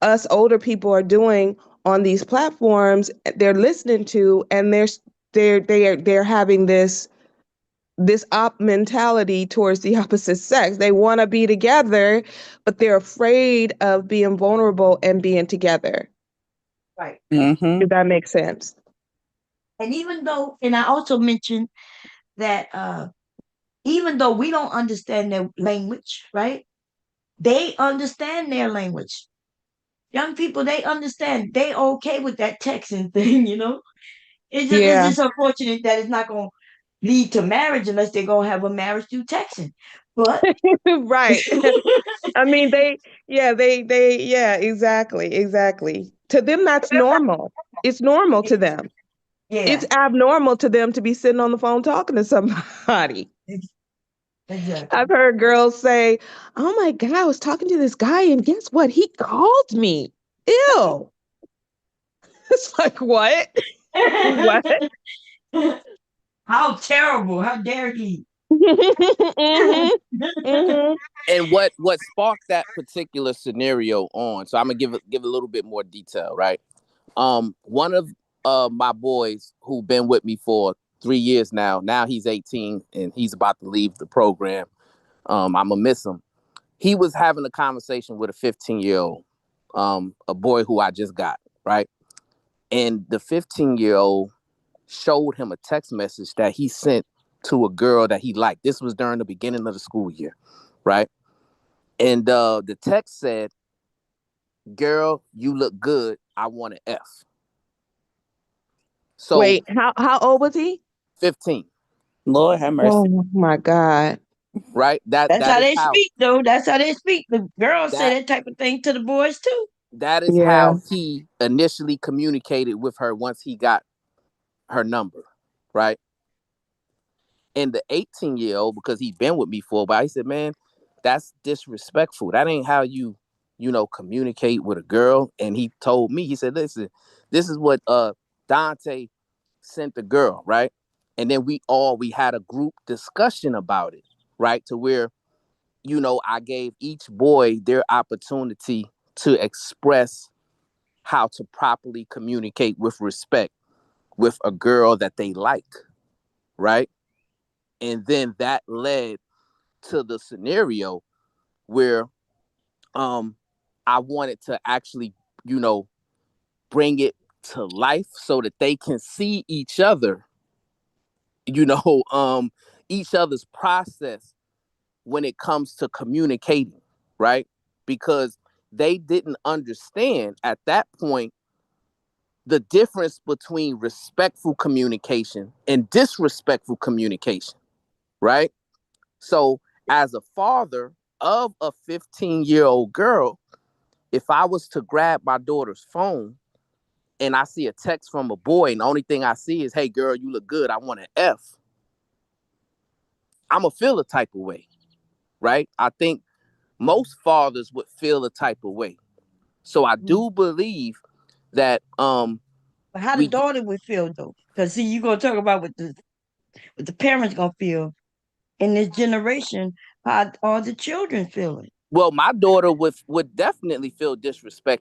us older people are doing on these platforms, they're listening to, and they're having this op mentality towards the opposite sex. They want to be together, but they're afraid of being vulnerable and being together. Right. If Mhm. that makes sense. And I also mentioned that even though we don't understand their language, right? They understand their language. Young people, they understand. They okay with that texting thing. It's Yeah. just unfortunate that it's not gonna lead to marriage unless they're gonna have a marriage through texting. But Right. I mean, yeah, exactly. To them, that's normal. It's normal to them. It's yeah, abnormal to them to be sitting on the phone talking to somebody. Exactly. I've heard girls say, "Oh my God, I was talking to this guy and guess what? He called me." Ew. It's like, what? What? How terrible! How dare he? Mhm. Mhm. And what sparked that particular scenario on? So I'm gonna give a little bit more detail, right? One of my boys who been with me for 3 years now. Now he's 18 and he's about to leave the program. I'm gonna miss him. He was having a conversation with a 15-year-old, a boy who I just got, right? And the 15-year-old showed him a text message that he sent to a girl that he liked. This was during the beginning of the school year, right? And the text said, "Girl, you look good. I want an F." So Wait, how old was he? 15, Lord have mercy. Oh my God. right? That That's that how is they how speak, though. That's how they speak. The girls say that that type of thing to the boys too. that is Yeah. how he initially communicated with her once he got her number, right? And the 18-year-old, because he'd been with me for a while, he said, "Man, that's disrespectful. That ain't how you communicate with a girl." And he told me, he said, "Listen, this is what Dante sent the girl, right?" And then we had a group discussion about it, right? To where, I gave each boy their opportunity to express how to properly communicate with respect with a girl that they like, right? And then that led to the scenario where um I wanted to actually, you know, bring it to life so that they can see each other, you know, each other's process when it comes to communicating, right? Because they didn't understand at that point the difference between respectful communication and disrespectful communication, right? So, as a father of a 15-year-old girl, if I was to grab my daughter's phone and I see a text from a boy, and the only thing I see is, "Hey, girl, you look good. I want an F," I'm going to feel a type of way, right? I think most fathers would feel a type of way. So, I do believe that But how the we, daughter would feel though, because see, you gonna talk about what the parents gonna feel in this generation. How are the children feeling? well, my daughter would definitely feel disrespected.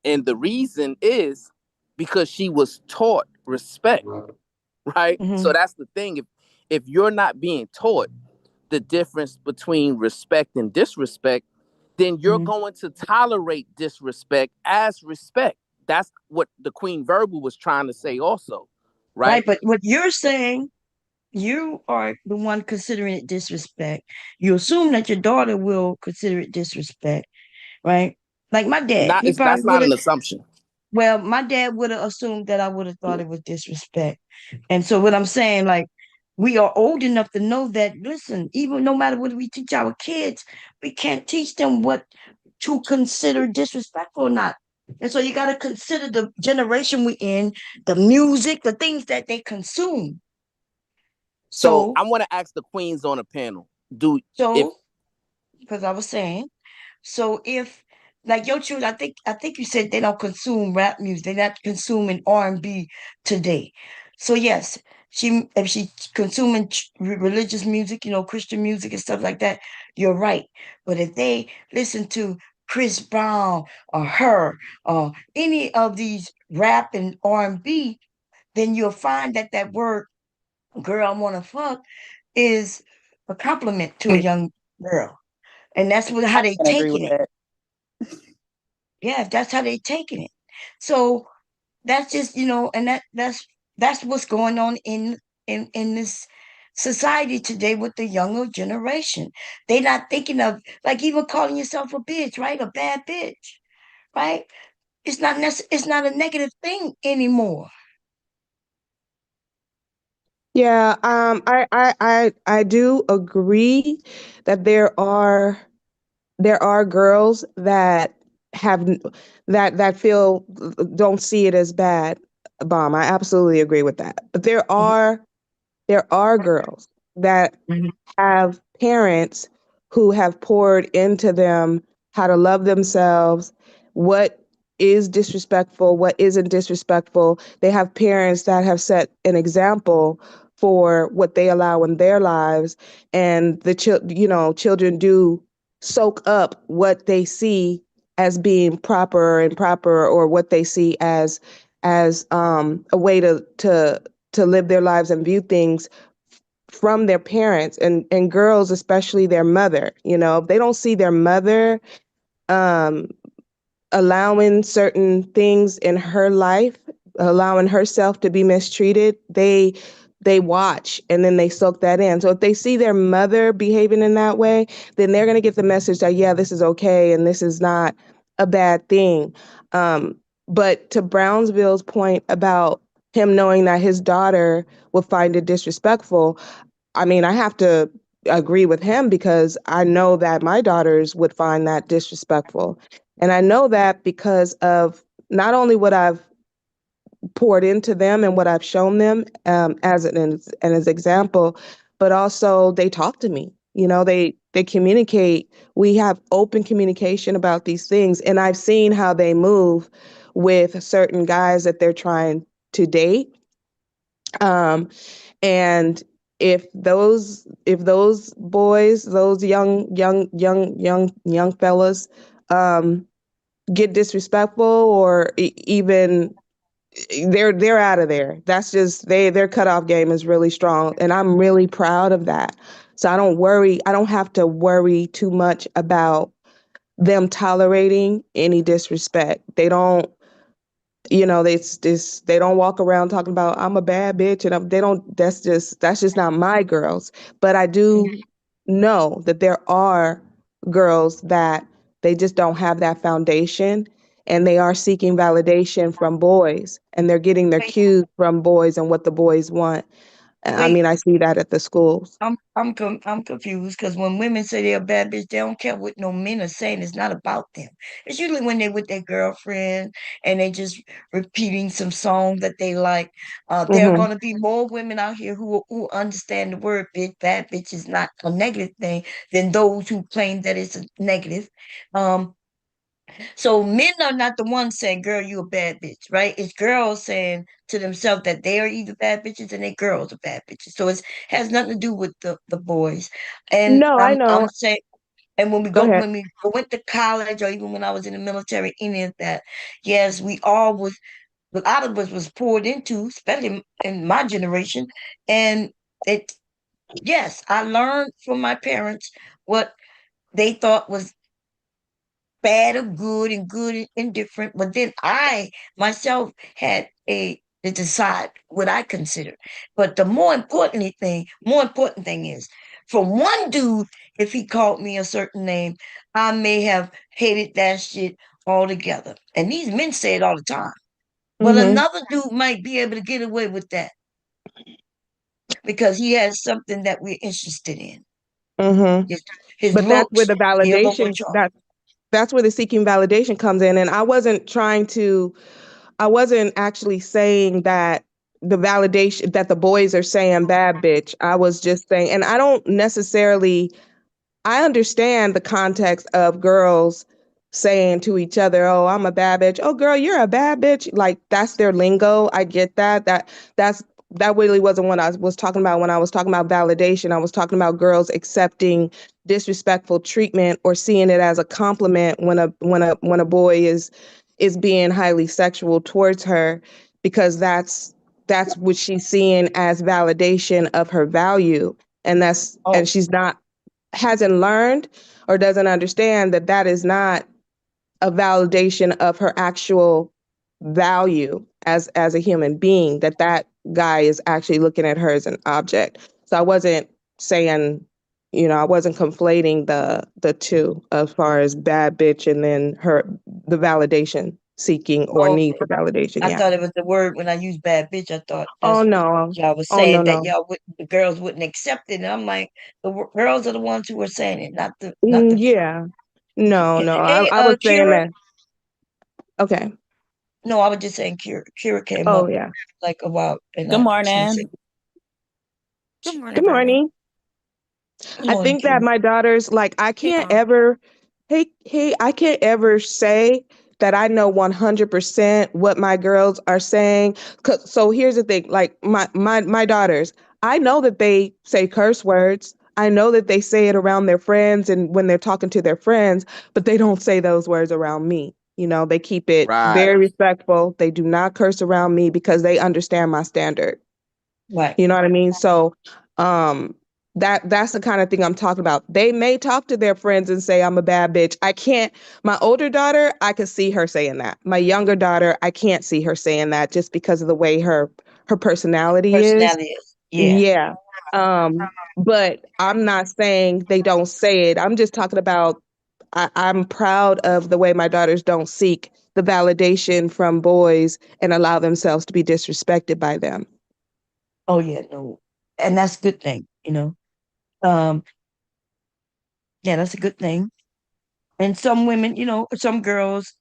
And the reason is because she was taught respect, right? Hmm. So that's the thing. If you're not being taught the difference between respect and disrespect, then you're Hmm. going to tolerate disrespect as respect. That's what the Queen Verbal was trying to say also, right? Right, but what you're saying, you are the one considering it disrespect. You assume that your daughter will consider it disrespect, right? Like my dad, Not he it's probably That's not would an have. assumption. Well, my dad would have assumed that I would have thought it was disrespect. And so what I'm saying, like, we are old enough to know that, listen, even no matter what we teach our kids, we can't teach them what to consider disrespectful or not. And so you got to consider the generation we in, the music, the things that they consume. So So, I want to ask the queens on the panel, do if so, because I was saying, so if like your children, I think you said they don't consume rap music. They're not consuming R&B today. So yes, if she consuming religious music, Christian music and stuff like that, you're right. But if they listen to Chris Brown or her or any of these rap and R&B, then you'll find that that word "girl, I wanna fuck" is a compliment to a young girl. And that's how I they can agree taking with it. that. Yeah, that's how they taking it. So that's just, and that's what's going on in this society today with the younger generation. They're not thinking of like even calling yourself a bitch, right? A bad bitch, right? It's not a negative thing anymore. Yeah, I do agree that there are girls that have n- that feel don't see it as bad. Bomb. I absolutely agree with that. But there Mhm, are girls that mhm, have parents who have poured into them how to love themselves, what is disrespectful, what isn't disrespectful. They have parents that have set an example for what they allow in their lives, and children do soak up what they see as being proper and improper, or what they see as a way to live their lives and view things from their parents, and girls, especially their mother. If they don't see their mother um, allowing certain things in her life, allowing herself to be mistreated, they watch and then they soak that in. So if they see their mother behaving in that way, then they're going to get the message that, yeah, this is okay and this is not a bad thing. But to Brownsville's point about him knowing that his daughter would find it disrespectful, I mean, I have to agree with him, because I know that my daughters would find that disrespectful. And I know that because of not only what I've poured into them and what I've shown them as an example, but also they talk to me. They communicate. We have open communication about these things, and I've seen how they move with certain guys that they're trying to date. And if those boys, those young fellas, get disrespectful, or even they're out of there. That's just their cutoff game is really strong, and I'm really proud of that. So I don't have to worry too much about them tolerating any disrespect. They don't, they don't walk around talking about I'm a bad bitch, and they don't. That's just not my girls. But I do know that there are girls that they just don't have that foundation, and they are seeking validation from boys, and they're getting their Wait, cues from boys and what the boys want. I wait. mean, I see that at the schools. I'm confused because when women say they're a bad bitch, they don't care what no men are saying. It's not about them. It's usually when they're with their girlfriend and they just repeating some song that they like. There are Mm-hmm. going to be more women out here who understand the word bitch. Bad bitch is not a negative thing than those who claim that it's a negative. Um, so men are not the ones saying, "Girl, you a bad bitch," right? It's girls saying to themselves that they are either bad bitches and they girls are bad bitches. So it has nothing to do with the boys. And No, I I'm know. saying, and Go ahead. when we went to college, or even when I was in the military, any of that, yes, we all was a lot of us was poured into, especially in my generation, and it. Yes, I learned from my parents what they thought was bad or good, and good and indifferent. But then I myself had to decide what I consider. But the more important thing is, for one dude, if he called me a certain name, I may have hated that shit altogether. And these men say it all the time. But Mm-hmm. another dude might be able to get away with that because he has something that we're interested in. Mm-hmm. His, his But that's where looks, the he a little more validation charming. that's where the seeking validation comes in. And I wasn't actually saying that the validation that the boys are saying bad bitch. I was just saying, and I don't necessarily, I understand the context of girls saying to each other, "Oh, I'm a bad bitch. Oh, girl, you're a bad bitch." Like that's their lingo. I get that. That's that really wasn't what I was talking about when I was talking about validation. I was talking about girls accepting disrespectful treatment or seeing it as a compliment when a boy is being highly sexual towards her, because that's what she's seeing as validation of her value. And Oh, she's not hasn't learned or doesn't understand that that is not a validation of her actual value as a human being, that guy is actually looking at her as an object. So I wasn't saying, I wasn't conflating the two as far as bad bitch and then the validation seeking or need okay. for validation. I Yeah. thought it was the word when I used bad bitch. I thought Oh that's what no. y'all was Oh no, saying, that no. y'all would the girls wouldn't accept it. And I'm like, girls are the ones who were saying it, not the. Yeah. No, Yeah. no. Hey, I was saying Kira. that. Okay. No, I was just saying Kira came Oh up yeah. like a while, and Good she said, morning. "Good morning, Good baby." morning. Good I morning, think that Kim. my daughters, like, I Hey, can't Mom. ever, I can't ever say that I know 100% what my girls are saying. So here's the thing, like my daughters, I know that they say curse words. I know that they say it around their friends and when they're talking to their friends, but they don't say those words around me. You know, they keep it Right. very respectful. They do not curse around me because they understand my standard. Right. You know what I mean? So um that's the kind of thing I'm talking about. They may talk to their friends and say I'm a bad bitch. I can't My older daughter, I could see her saying that. My younger daughter, I can't see her saying that just because of the way her personality is. Personality is. Yeah. Yeah. But I'm not saying they don't say it. I'm just talking about I'm proud of the way my daughters don't seek the validation from boys and allow themselves to be disrespected by them. Oh yeah, no. And that's a good thing, you know. Um, yeah, that's a good thing. And some women, you know, some girls,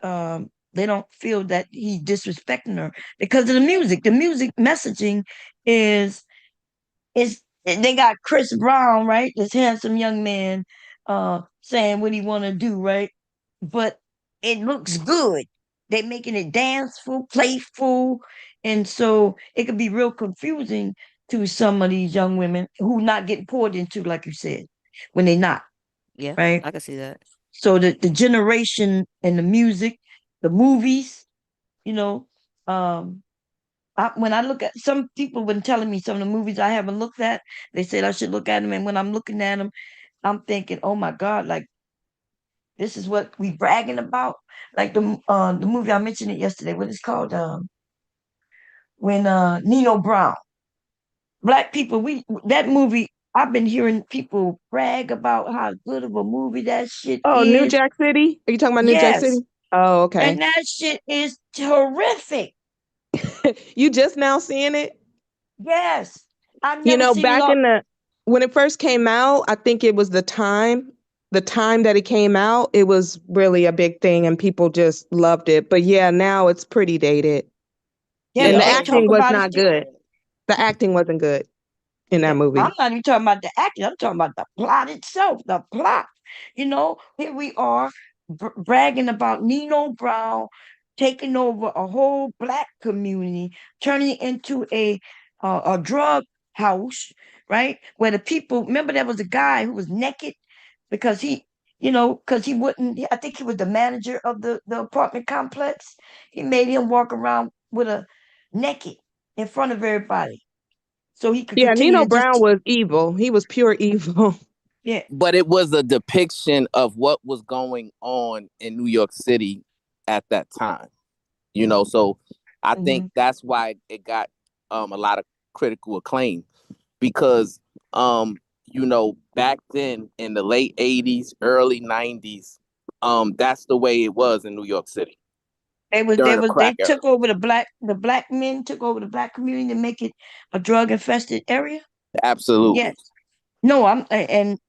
they don't feel that he's disrespecting her because of the music. The music messaging is they got Chris Brown, right? This handsome young man saying what he wanna do, right? But it looks good. They making it danceful, playful, and so it could be real confusing to some of these young women who not getting poured into, like you said, when they not, Yeah, right? I can see that. So the generation and the music, the movies, you know, um, when I look at some people been telling me some of the movies I haven't looked at, they said I should look at them, and when I'm looking at them, I'm thinking, oh my God, like this is what we bragging about. Like the movie I mentioned it yesterday. What it's called? When Nino Brown, Black people, we that movie. I've been hearing people brag about how good of a movie that shit Oh, New is. Jack City? Are you talking about New Jack Yes, City? Oh, and okay. that shit is terrific. You just now seeing it? Yes, I've You never know, seen it back all. in the when it first came out, I think it was the time that it came out, it was really a big thing and people just loved it. But yeah, now it's pretty dated. Yeah, And but the they Yo, talk acting was about it not still. good. The acting wasn't good in that Yeah, I'm movie. not even talking about the acting. I'm talking about the plot itself. The plot. You know, here we are bragging about Nino Brown taking over a whole black community, turning it into a drug house, right? Where the people remember there was a guy who was naked because because he wouldn't. I think he was the manager of the apartment complex. He made him walk around with a naked in front of everybody so he could Yeah, continue Nino to Brown just was evil. He was pure evil. yeah. But it was a depiction of what was going on in New York City at that time. So I think Mhm. that's why it got a lot of critical acclaim because back then in the late 80s, early 90s, that's the way it was in New York City during the They crack era. took over the black men took over the black community to make it a drug infested area. Absolutely. Yes. No, and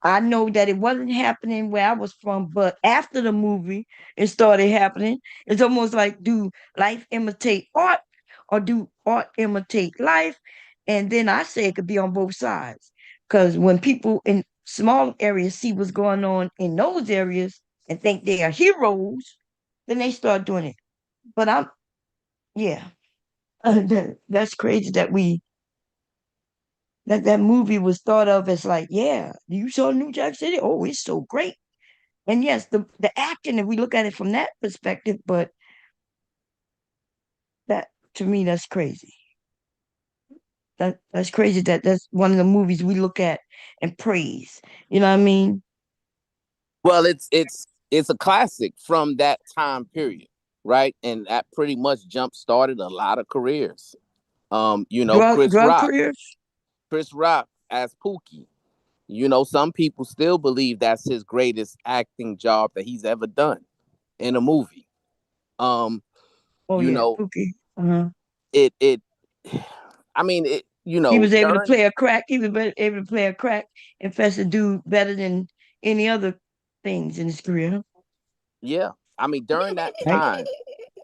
I know that it wasn't happening where I was from, but after the movie, it started happening. It's almost like do life imitate art or do art imitate life? And then I say it could be on both sides. Because when people in small areas see what's going on in those areas and think they are heroes, then they start doing it. But yeah, that's crazy that movie was thought of as like, yeah, you saw New Jack City? Oh, it's so great. And yes, the acting, if we look at it from that perspective, but that to me, that's crazy. That's crazy that that's one of the movies we look at and praise. You know what I mean? Well, it's a classic from that time period, right? And that pretty much jump started a lot of careers. Chris Drug Rock, careers. Chris Rock as Pookie. Some people still believe that's his greatest acting job that he's ever done in a movie. Um, Oh you yeah, know, Pookie. Uh-huh. it I mean it, He was able to during play a crack. He was able to play a crack infested dude better than any other things in his career. yeah, I mean during that Right? time,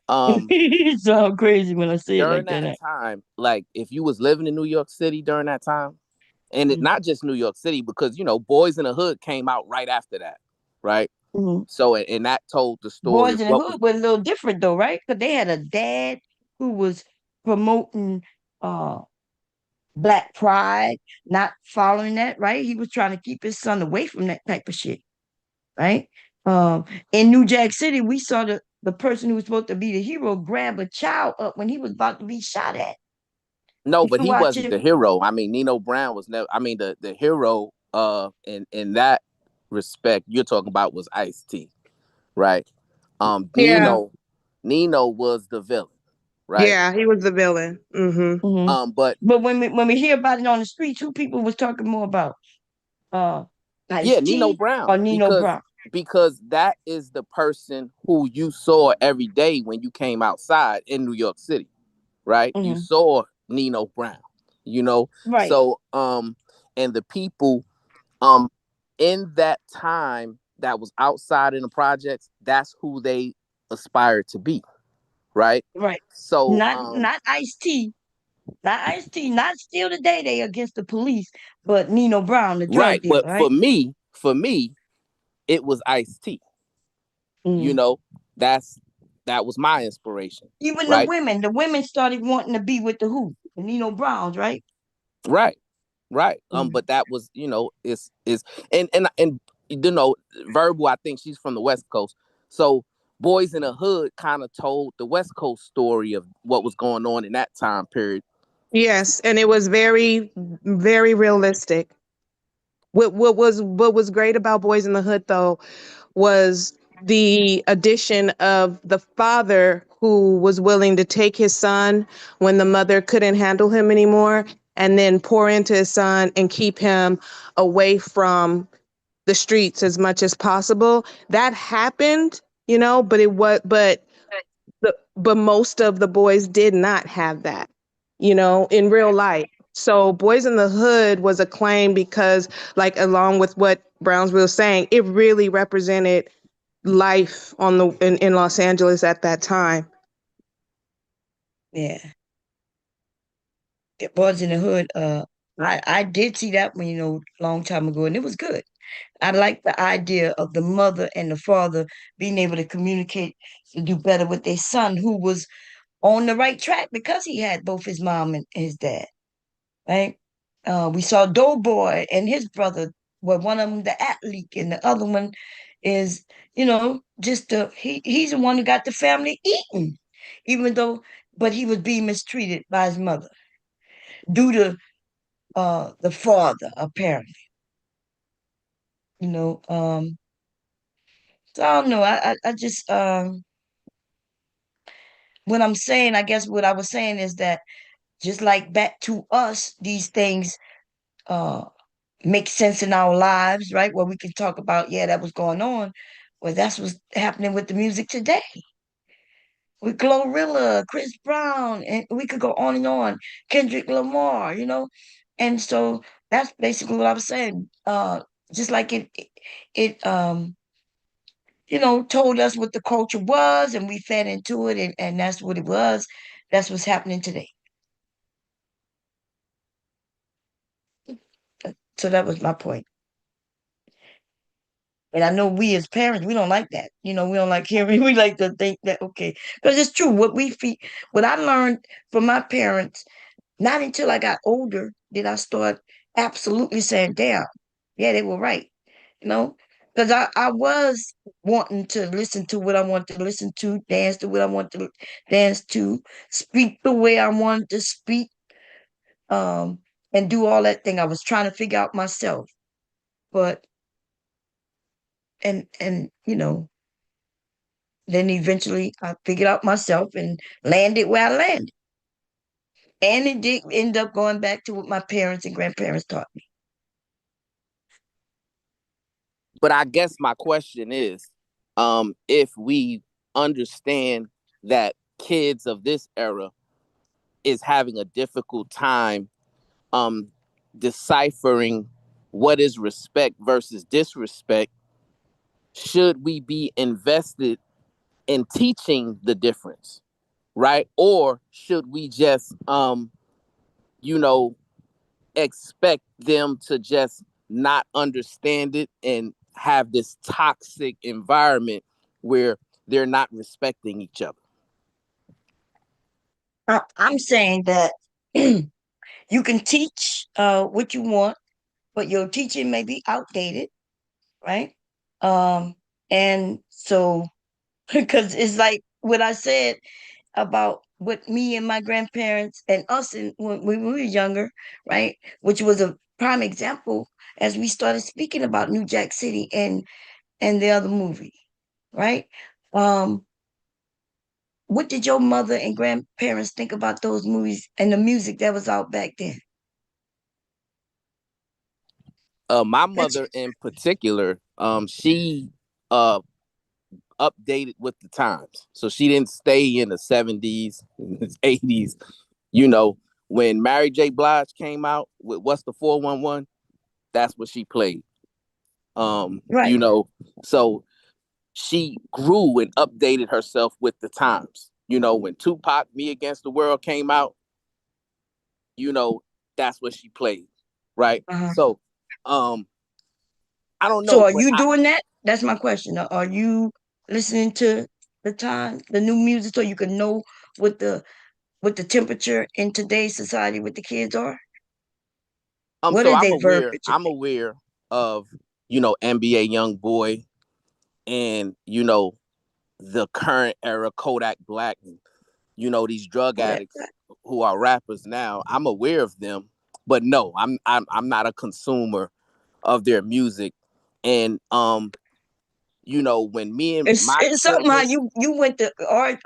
um, It sounds crazy when I say it like that. like if you was living in New York City during that time, And it Mhm. not just New York City, because Boys in the Hood came out right after that, right? Mhm. So and that told the story Boys of in the what was Hood was a little different though, right? Because they had a dad who was promoting uh black pride, not following that, right? He was trying to keep his son away from that type of shit, right? In New Jack City, we saw the person who was supposed to be the hero grab a child up when he was about to be shot at. No, You but he watch wasn't it. the hero. I mean, Nino Brown was never. I mean, the hero in that respect you're talking about was Ice-T, right? Yeah, Nino was the villain, right? yeah, he was the villain. Mhm. But But when we hear about it on the streets, who people was talking more about? Uh, yeah, Nino Ice-T or Brown, Nino because Brown? that is the person who you saw every day when you came outside in New York City, right? You Mhm. saw Nino Brown, you know. Right. So and the people um in that time that was outside in the projects, that's who they aspired to be, right? Right. So Not Ice-T. Not Ice-T. Not still today they against the police, but Nino Brown, the drug right, dealer, but right? for me, it was Ice-T. You Mhm. know, that was my inspiration, Even right? the women started wanting to be with the who? The Nino Browns, right? Right, right. Mhm. But that was, is and Verbal. I think she's from the West Coast, so Boys in the Hood kind of told the West Coast story of what was going on in that time period. Yes, and it was very, very realistic. What was great about Boys in the Hood though was the addition of the father who was willing to take his son when the mother couldn't handle him anymore, and then pour into his son and keep him away from the streets as much as possible. That happened, but most of the boys did not have that, in real life. So Boys in the Hood was acclaimed because, like, along with what Brownsville was saying, it really represented life in Los Angeles at that time. Yeah. The Boys in the Hood, I did see that one, long time ago, and it was good. I like the idea of the mother and the father being able to communicate to do better with their son who was on the right track because he had both his mom and his dad, right? We saw Doughboy and his brother, well, one of them the athlete, and the other one is, just he's the one who got the family eating, even though, but he was being mistreated by his mother due to the father, apparently, you know. So I don't know. I just what I'm saying, I guess what I was saying is that just like back to us, these things uh make sense in our lives, right? Where we can talk about, yeah, that was going on. Well, that's what's happening with the music today. With Glorilla, Chris Brown, and we could go on and on. Kendrick Lamar, And so that's basically what I was saying. Just like it told us what the culture was and we fed into it and that's what it was. That's what's happening today. So that was my point. And I know we as parents, we don't like that. We don't like hearing, we like to think that, okay, because it's true. What I learned from my parents, not until I got older did I start absolutely saying, damn, yeah, they were right. You know, because I was wanting to listen to what I wanted to listen to, dance to what I wanted to dance to, speak the way I wanted to speak, um, and do all that thing. I was trying to figure out myself, but and then eventually I figured out myself and landed where I landed. And it did end up going back to what my parents and grandparents taught me. But I guess my question is, if we understand that kids of this era is having a difficult time um deciphering what is respect versus disrespect, should we be invested in teaching the difference, right? Or should we just you know expect them to just not understand it and have this toxic environment where they're not respecting each other. I'm saying that you can teach what you want, but your teaching may be outdated, right? Um, and so because it's like what I said about what me and my grandparents and us when we were younger, right? Which was a prime example as we started speaking about New Jack City and the other movie, right? Um, what did your mother and grandparents think about those movies and the music that was out back then? My That's mother in particular, she updated with the times. So she didn't stay in the 70s, 80s. You know, when Mary J. Blige came out with What's the 411, that's what she played. right. So she grew and updated herself with the times. When Tupac, Me Against the World came out, you know, that's what she played. Right. Uh-huh. So I don't So know, are but you doing that? That's my question. Are you listening to the new music, so you can know what the temperature in today's society with the kids are? What so are I'm they aware, verbiage? I'm aware of, NBA Young Boy and, the current era Kodak Black, these drug Kodak addicts Black? who are rappers now. I'm aware of them, but no, I'm not a consumer of their music. And when me and my It's something how children, you went to art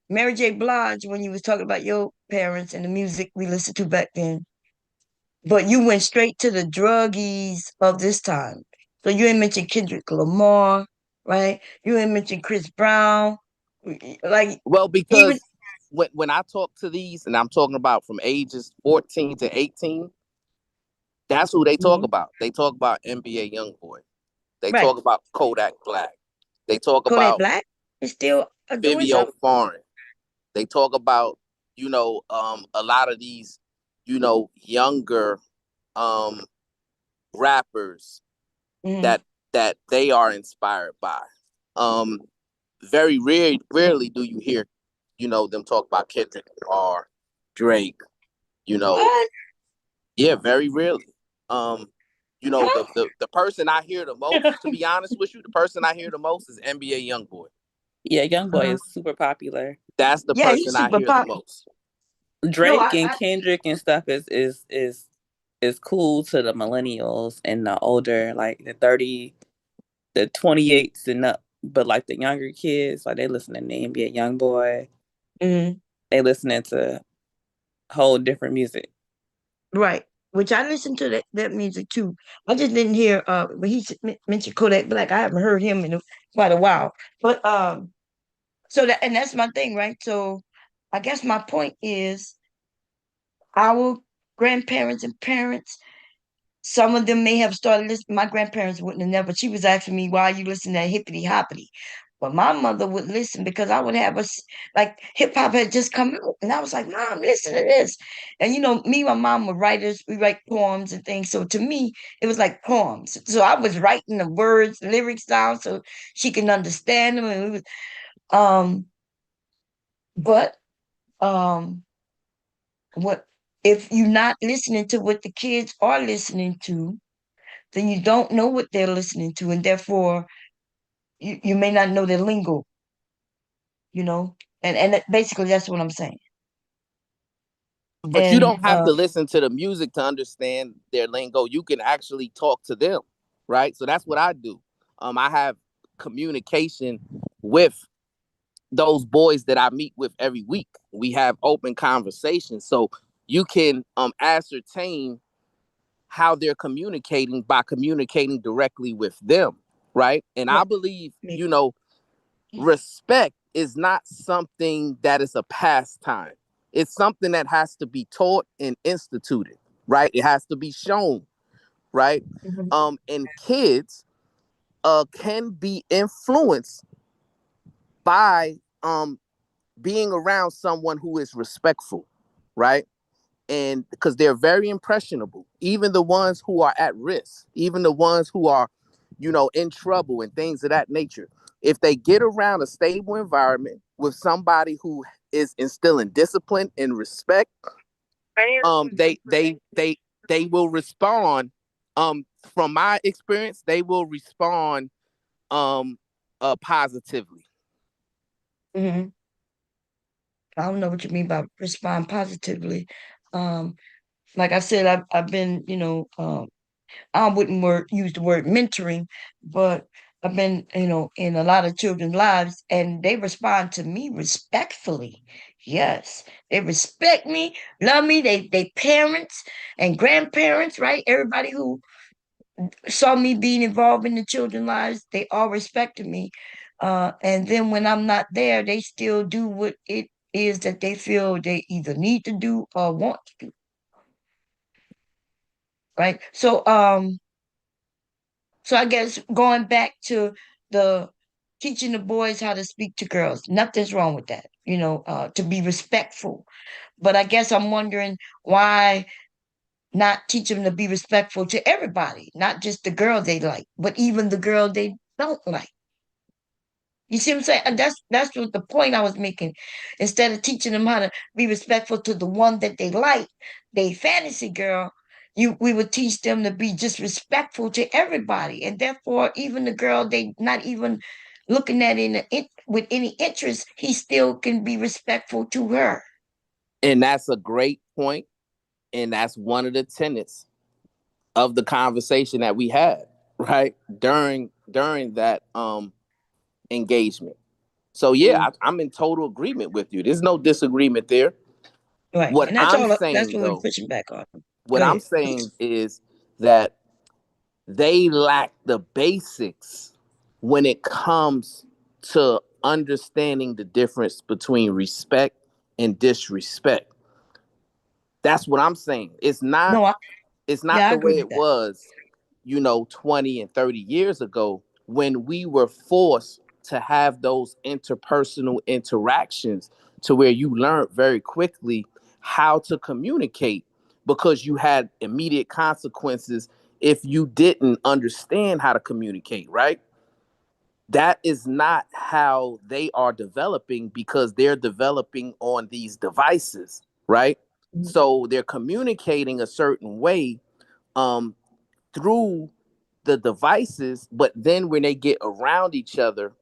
Mary J. Blige when you was talking about your parents and the music we listened to back then. But you went straight to the druggies of this time. So you ain't mentioned Kendrick Lamar, right? You ain't mentioned Chris Brown. Like well, even because when I talk to these, and I'm talking about from ages 14 to 18, that's who they talk Mhm. about. They talk about NBA Youngboy. They Right. talk about Kodak Black. They talk Kodak about Black is still doing Vivio something. Foreign. They talk about, a lot of these, younger um rappers Mhm. that they are inspired by. Um, very rarely do you hear, them talk about Kendrick or Drake. You know, What? yeah, very rarely. Um, Huh? the person I hear the most, to be honest with you, the person I hear the most is NBA Youngboy. Yeah, Young Boy Uh, is super popular. That's the yeah, he's person I super hear the popular. most. No, Drake and Kendrick and stuff is cool to the millennials and the older, like the 30, the 28s and up. But like the younger kids, like they listening to NBA Young Boy. Mhm. They listening to whole different music. Right. Which I listen to that music too. I just didn't hear when he mentioned Kodak Black. I haven't heard him in quite a while. But so that's my thing, right? So I guess my point is our grandparents and parents, some of them may have started listening. My grandparents wouldn't have never. She was asking me, why are you listening to hippity hoppity? But my mother would listen because I would have us like hip hop had just come out. And I was like, Mom, listen to this. And me and my mom were writers. We write poems and things. So to me, it was like poems. So I was writing the words, lyrics down so she can understand them. And we was but um what if you're not listening to what the kids are listening to, then you don't know what they're listening to, and therefore you may not know their lingo, you know. Basically that's what I'm saying. But you And don't have to listen to the music to understand their lingo. You can actually talk to them, right? So that's what I do. I have communication with those boys that I meet with every week. We have open conversations. So you can ascertain how they're communicating by communicating directly with them, right? And I right, believe, me- respect is not something that is a pastime. It's something that has to be taught and instituted, right? It has to be shown, right? mhm, And kids can be influenced by being around someone who is respectful, right? and because they're very impressionable, even the ones who are at risk, even the ones who are, in trouble and things of that nature. If they get around a stable environment with somebody who is instilling discipline and respect, they will respond. From my experience, they will respond positively. Hmm. I don't know what you mean by respond positively. Um, like I said, I've been, I wouldn't use the word mentoring, but I've been, in a lot of children's lives, and they respond to me respectfully. Yes, they respect me, love me. They parents and grandparents, right? Everybody who saw me being involved in the children's lives, they all respected me. And then when I'm not there, they still do what it is that they feel they either need to do or want to do. Right. So I guess going back to the teaching the boys how to speak to girls, nothing's wrong with that, to be respectful. But I guess I'm wondering why not teach them to be respectful to everybody, not just the girl they like, but even the girl they don't like. You see what I'm saying? And that's what the point I was making. Instead of teaching them how to be respectful to the one that they like, they fantasy girl, we would teach them to be just respectful to everybody. And therefore, even the girl they not even looking at with any interest, he still can be respectful to her. And that's a great point. And that's one of the tenets of the conversation that we had, right? During that engagement. So yeah, I'm in total agreement with you. There's no disagreement there. Right. What And I'm that's saying what we're though, pushing back on. what Go I'm ahead. saying is that they lack the basics when it comes to understanding the difference between respect and disrespect. That's what I'm saying. It's not No, yeah, I the agree way with it that. was, 20 and 30 years ago when we were forced to have those interpersonal interactions to where you learned very quickly how to communicate because you had immediate consequences if you didn't understand how to communicate, right? That is not how they are developing because they're developing on these devices, right? Mhm. So they're communicating a certain way um, through the devices, but then when they get around each other,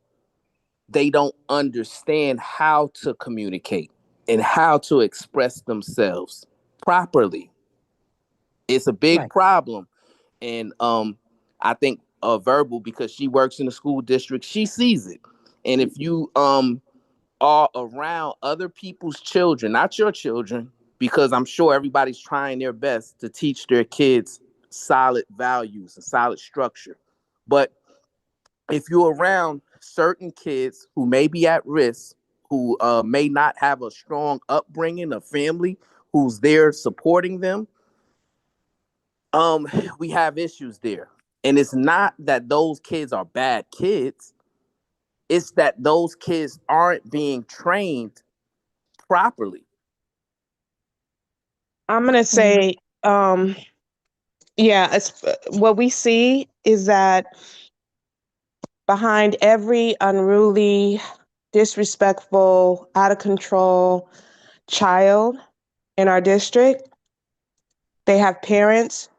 they don't understand how to communicate and how to express themselves properly. It's a big Right. problem. And I think verbal, because she works in the school district, she sees it. And if you are around other people's children, not your children, because I'm sure everybody's trying their best to teach their kids solid values and solid structure. But if you're around certain kids who may be at risk, who may not have a strong upbringing, a family who's there supporting them, we have issues there. And it's not that those kids are bad kids. It's that those kids aren't being trained properly. I'm going to Mhm. say, yeah, what we see is that behind every unruly, disrespectful, out of control child in our district, they have parents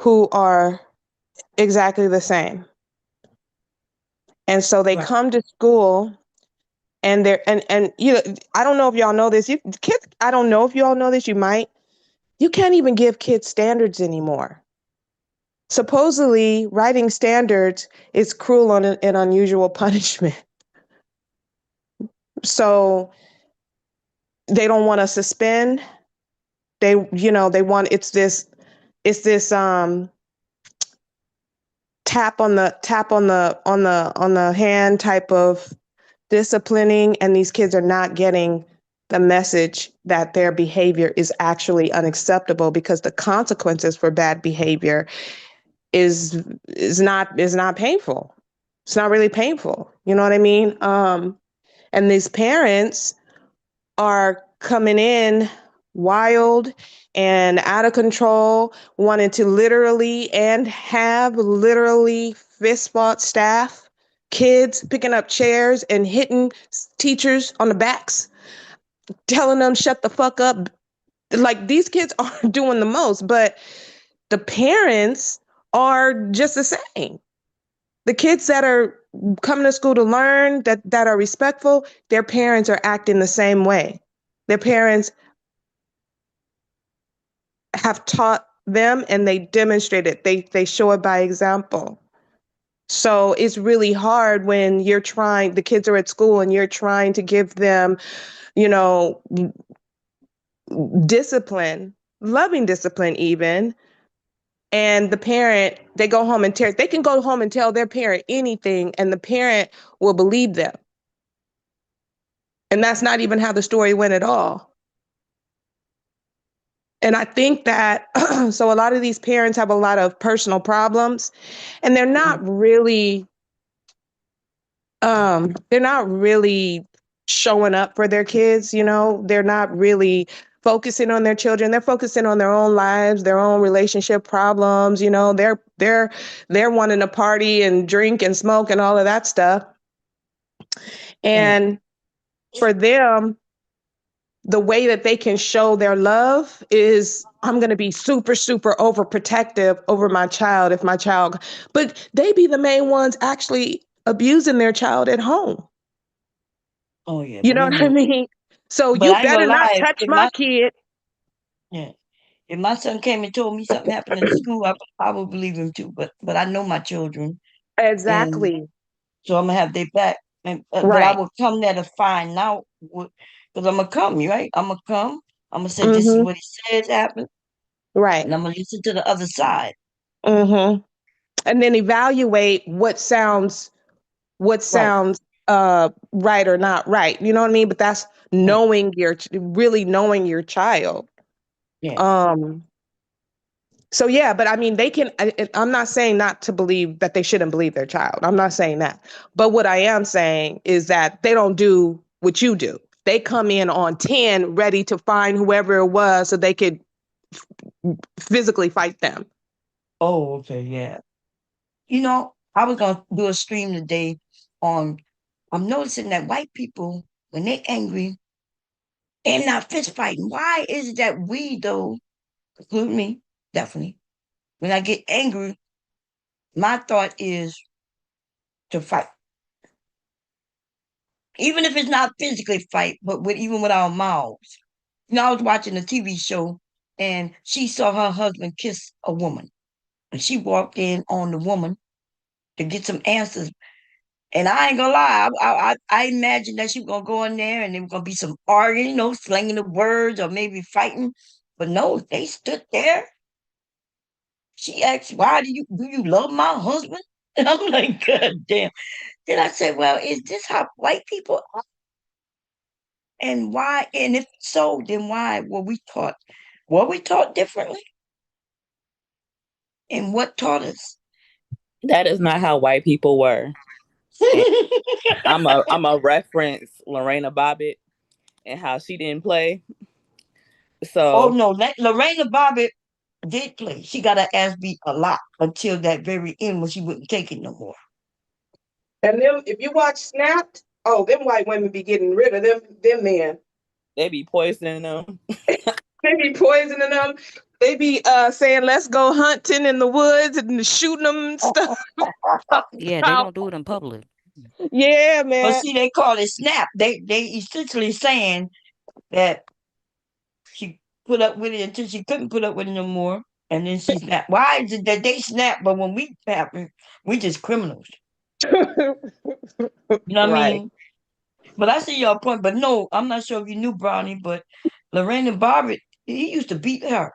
who are exactly the same. And so they Right. come to school and and I don't know if y'all know this. You kids, I don't know if you all know this, you might. You can't even give kids standards anymore. Supposedly, writing standards is cruel and unusual punishment. So they don't want to suspend. They want it's this tap on the hand type of disciplining, and these kids are not getting the message that their behavior is actually unacceptable because the consequences for bad behavior is not painful. It's not really painful. You know what I mean? And these parents are coming in wild and out of control, wanting to literally and have literally fist fought staff, kids picking up chairs and hitting teachers on the backs, telling them shut the fuck up. Like these kids are doing the most, but the parents are just the same. The kids that are coming to school to learn, that are respectful, their parents are acting the same way. Their parents have taught them and they demonstrate it. They show it by example. So it's really hard when the kids are at school and you're trying to give them, you know, discipline, loving discipline even. And the parent, they can go home and tell their parent anything and the parent will believe them. And that's not even how the story went at all. And I think that, so a lot of these parents have a lot of personal problems and they're not really showing up for their kids, they're not really focusing on their children. They're focusing on their own lives, their own relationship problems, they're wanting to party and drink and smoke and all of that stuff. And for them, the way that they can show their love is I'm going to be super, super overprotective over my child but they be the main ones actually abusing their child at home. Oh yeah. You know what I mean? So But you I ain't better gonna not lie, touch my kid. yeah. If my son came and told me something happened in the school, I would believe him too. But I know my children, and Exactly. so I'm gonna have their back. And but I Right. will come there to find out what, because I'm gonna come, right? I'm gonna come. I'm gonna say this is Mm-hmm. what he says happened, Right. and I'm gonna listen to the other side. Mm-hmm. And then evaluate what sounds Right. right or not right. You know what I mean? But that's Right. really knowing your child. Yeah. Um, so yeah, but I mean, I'm not saying not to believe that they shouldn't believe their child. I'm not saying that. But what I am saying is that they don't do what you do. They come in on 10 ready to find whoever it was so they could physically fight them. Oh, okay, yeah. I was gonna do a stream today on. I'm noticing that white people, when they're angry, they're not fist fighting. Why is it that we, though, including me, definitely, when I get angry, my thought is to fight, even if it's not physically fight, but even with our mouths. I was watching a TV show, and she saw her husband kiss a woman, and she walked in on the woman to get some answers. And I ain't gonna lie, I imagined that she was gonna go in there and there was gonna be some arguing, slinging the words or maybe fighting. But no, they stood there. She asked, "Why do you love my husband?" And I'm like, "God damn." Then I said, "Well, is this how white people are? And why? And if so, then why were we taught? Were we taught differently? And what taught us?" That is not how white people were. And I'm a reference Lorena Bobbitt and how she didn't play. Oh So no, Lorena Bobbitt did play. She got her ass beat a lot until that very end when she wouldn't take it no more. And them, if you watch Snapped, oh, them white women be getting rid of them men. they be poisoning them. They be poisoning them. They be saying, "Let's go hunting in the woods and shooting them and stuff." Yeah, they don't do it in public. Yeah, But man. see, they call it snap. They essentially saying that she put up with it until she couldn't put up with it no more, and then she snapped. Why is it that they snap, but when we snap, we just criminals? You know what I Right. mean? But I see your point. But no, I'm not sure if you knew Brownie, but Lorena Bobbitt, he used to beat her.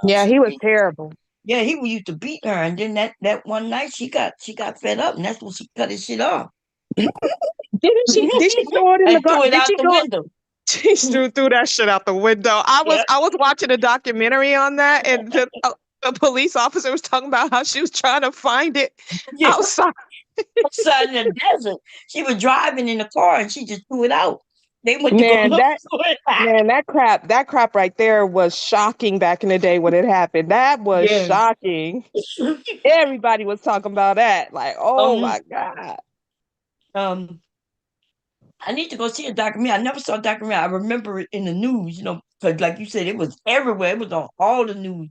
Yeah, he was terrible. Yeah, he used to beat her, and then that one night she got fed up, and that's when she cut his shit off. Didn't she? Did she throw it in the And threw gar? it Did out she the go? window. She threw that shit out the window. Yeah, I was watching a documentary on that, and the police officer was talking about how she was trying to find it yeah. outside. Outside in the desert, she was driving in the car, and she just threw it out. They went to go Man, look that for it. man, that crap right there was shocking back in the day when it happened. That was Yeah. shocking. Everybody was talking about that. Like, oh um, my God. um, I need to go see a documentary. I never saw a documentary. I remember it in the news, because like you said, it was everywhere. It was on all the news.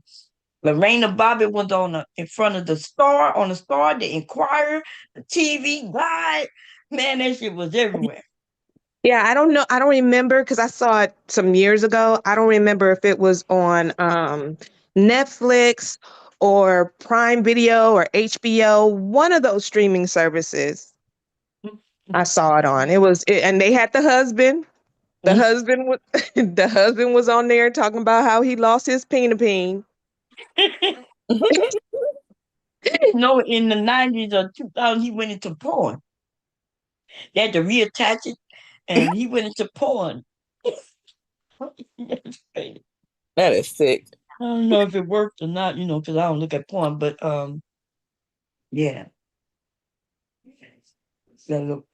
Lorena Bobbitt was in front of the Star, on the Star, the Inquirer, the TV guide. Man, that shit was everywhere. Yeah, I don't know. I don't remember because I saw it some years ago. I don't remember if it was on Netflix or Prime Video or HBO, one of those streaming services. I saw it on. And they had the husband. The Mhm. husband was the husband was on there talking about how he lost his peen. No, in the 90s or 2000, he went into porn. They had to reattach it, and he went into porn. That's crazy. That is sick. I don't know if it worked or not, because I don't look at porn, but yeah. So,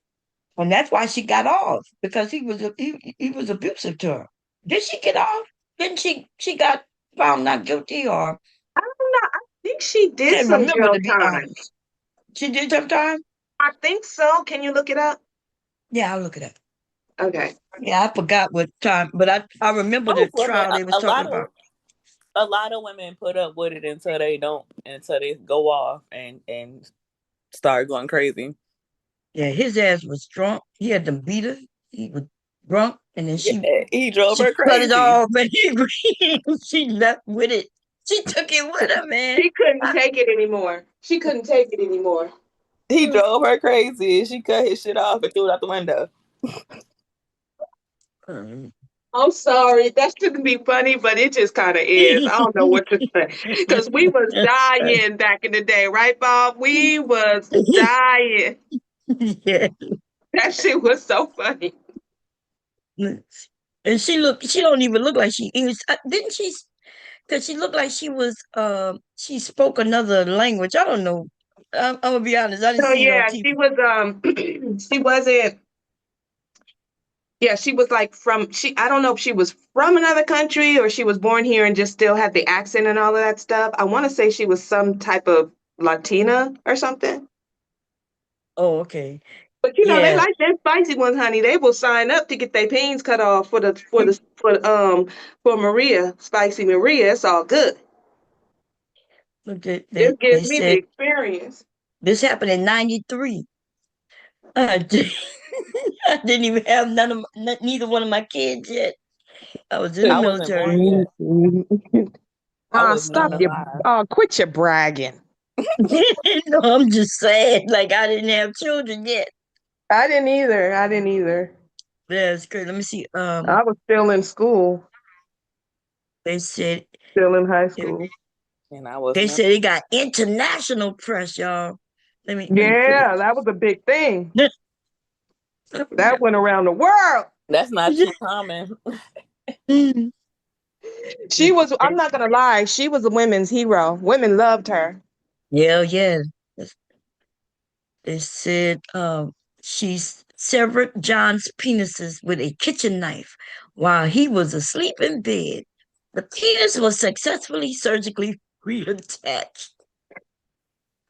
and that's why she got off, because he was abusive to her. Did she get off? Didn't she got found not guilty, or I don't know. I think she I did can't some remember, jail to be time. honest. She did some time? I think so. Can you look it up? Yeah, I'll look it up. Okay. Yeah, I forgot what time, but I remember the Most women, trial they was talking about. a lot of women put up with it until they go off and start going crazy. Yeah, his ass was drunk. He had them beat her. He was drunk, and then Yeah, he drove she her cut it crazy. off, and she left with it. She took it with her, man. She couldn't take it anymore. She couldn't take it anymore. He drove her crazy. She cut his shit off and threw it out the window. Um, I'm sorry. That shouldn't be funny, but it just kind of is. I don't know what to say. Because we was dying back in the day, right, Bob? We was dying. yeah. That shit was so funny. And she don't even look like she is. Didn't she? Because she looked like she spoke another language. I don't know. I'm gonna be honest. I didn't So see it on yeah, TV. she was she wasn't yeah, she was like I don't know if she was from another country or she was born here and just still had the accent and all of that stuff. I want to say she was some type of Latina or something. Oh, okay. But they Yeah. like that spicy ones, honey. They will sign up to get their peens cut off for Maria, spicy Maria. It's all good. Look at This they gives me the said experience. this happened in '93. I did, I didn't even have neither one of my kids yet. I was in the I wasn't born military. yet. I wasn't Stop even your alive. quit your bragging. No, I'm just saying, like I didn't have children yet. I didn't either. I didn't either. That's great. Let me see. I was still in school, They said still in high school. And I wasn't. they said it got international press, y'all. Let me put Yeah, that was a big thing. it. That went around the world. That's not too common. I'm not gonna lie, she was a women's hero. Women loved her. Yeah, yeah. They said she severed John's penises with a kitchen knife while he was asleep in bed. The penis was successfully surgically reattached.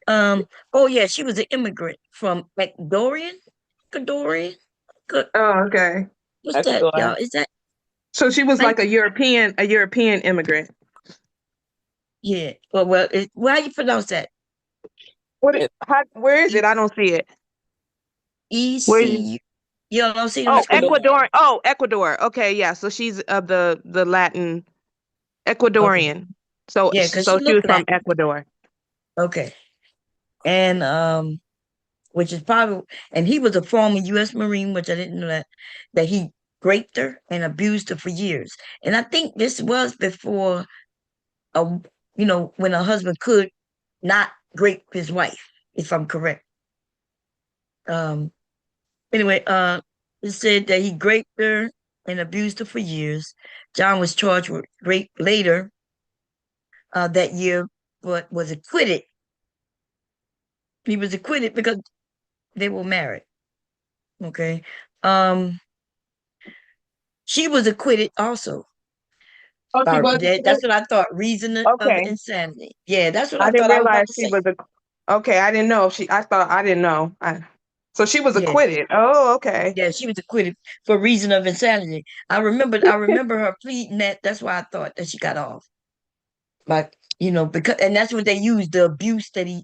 Oh yeah, she was an immigrant from Ecuadorian. Oh, okay. What's that, y'all? Ecuador. Is that So she was like like a European immigrant. yeah? How you pronounce that? Where is it? I don't see it. Where is it? ECU. You don't see it on the Oh, screen? Ecuador. Ecuador. Oh, Ecuador. Okay, yeah. So she's of the Latin Okay, Ecuadorian. So yeah, because she so she was looked from like Ecuador. okay, and which is probably, and he was a former U.S. Marine, which I didn't know that he raped her and abused her for years. And I think this was before, a, when a husband could not rape his wife, if I'm correct. Um, anyway, it said that he raped her and abused her for years. John was charged with rape later that year, but was acquitted. He was acquitted because they were married. Okay. Um, She was acquitted also. Oh, she was. That's what I thought. Reason of Okay. insanity. Yeah, that's what I I didn't thought I was realize about to she say. was a. Okay, I didn't know. I didn't know. So she was Yeah, acquitted. Oh, okay. yeah, she was acquitted for reason of insanity. I remember her pleading that. That's why I thought that she got off. But because and that's what they used, the abuse that he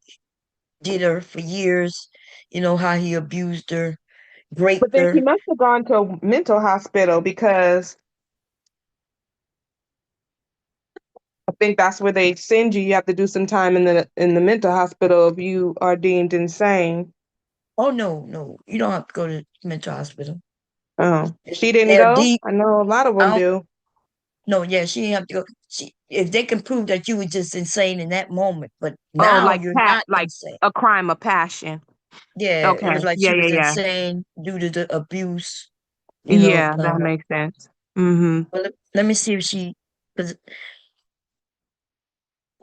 did her for years. How he abused her, But raped then she her. must have gone to a mental hospital because I think that's where they send you. You have to do some time in the mental hospital if you are deemed insane. Oh no, no, you don't have to go to mental hospital. Oh, she didn't They're go. deep. I know a lot of I them don't. do. No, yeah, she didn't have to go. If they can prove that you were just insane in that moment, but Oh, now you're not like insane. a crime of passion. Yeah, it Okay. was like Yeah, she yeah, was yeah. insane due to the abuse. You know. Yeah, that makes sense. Mm-hmm. Well, let me see if because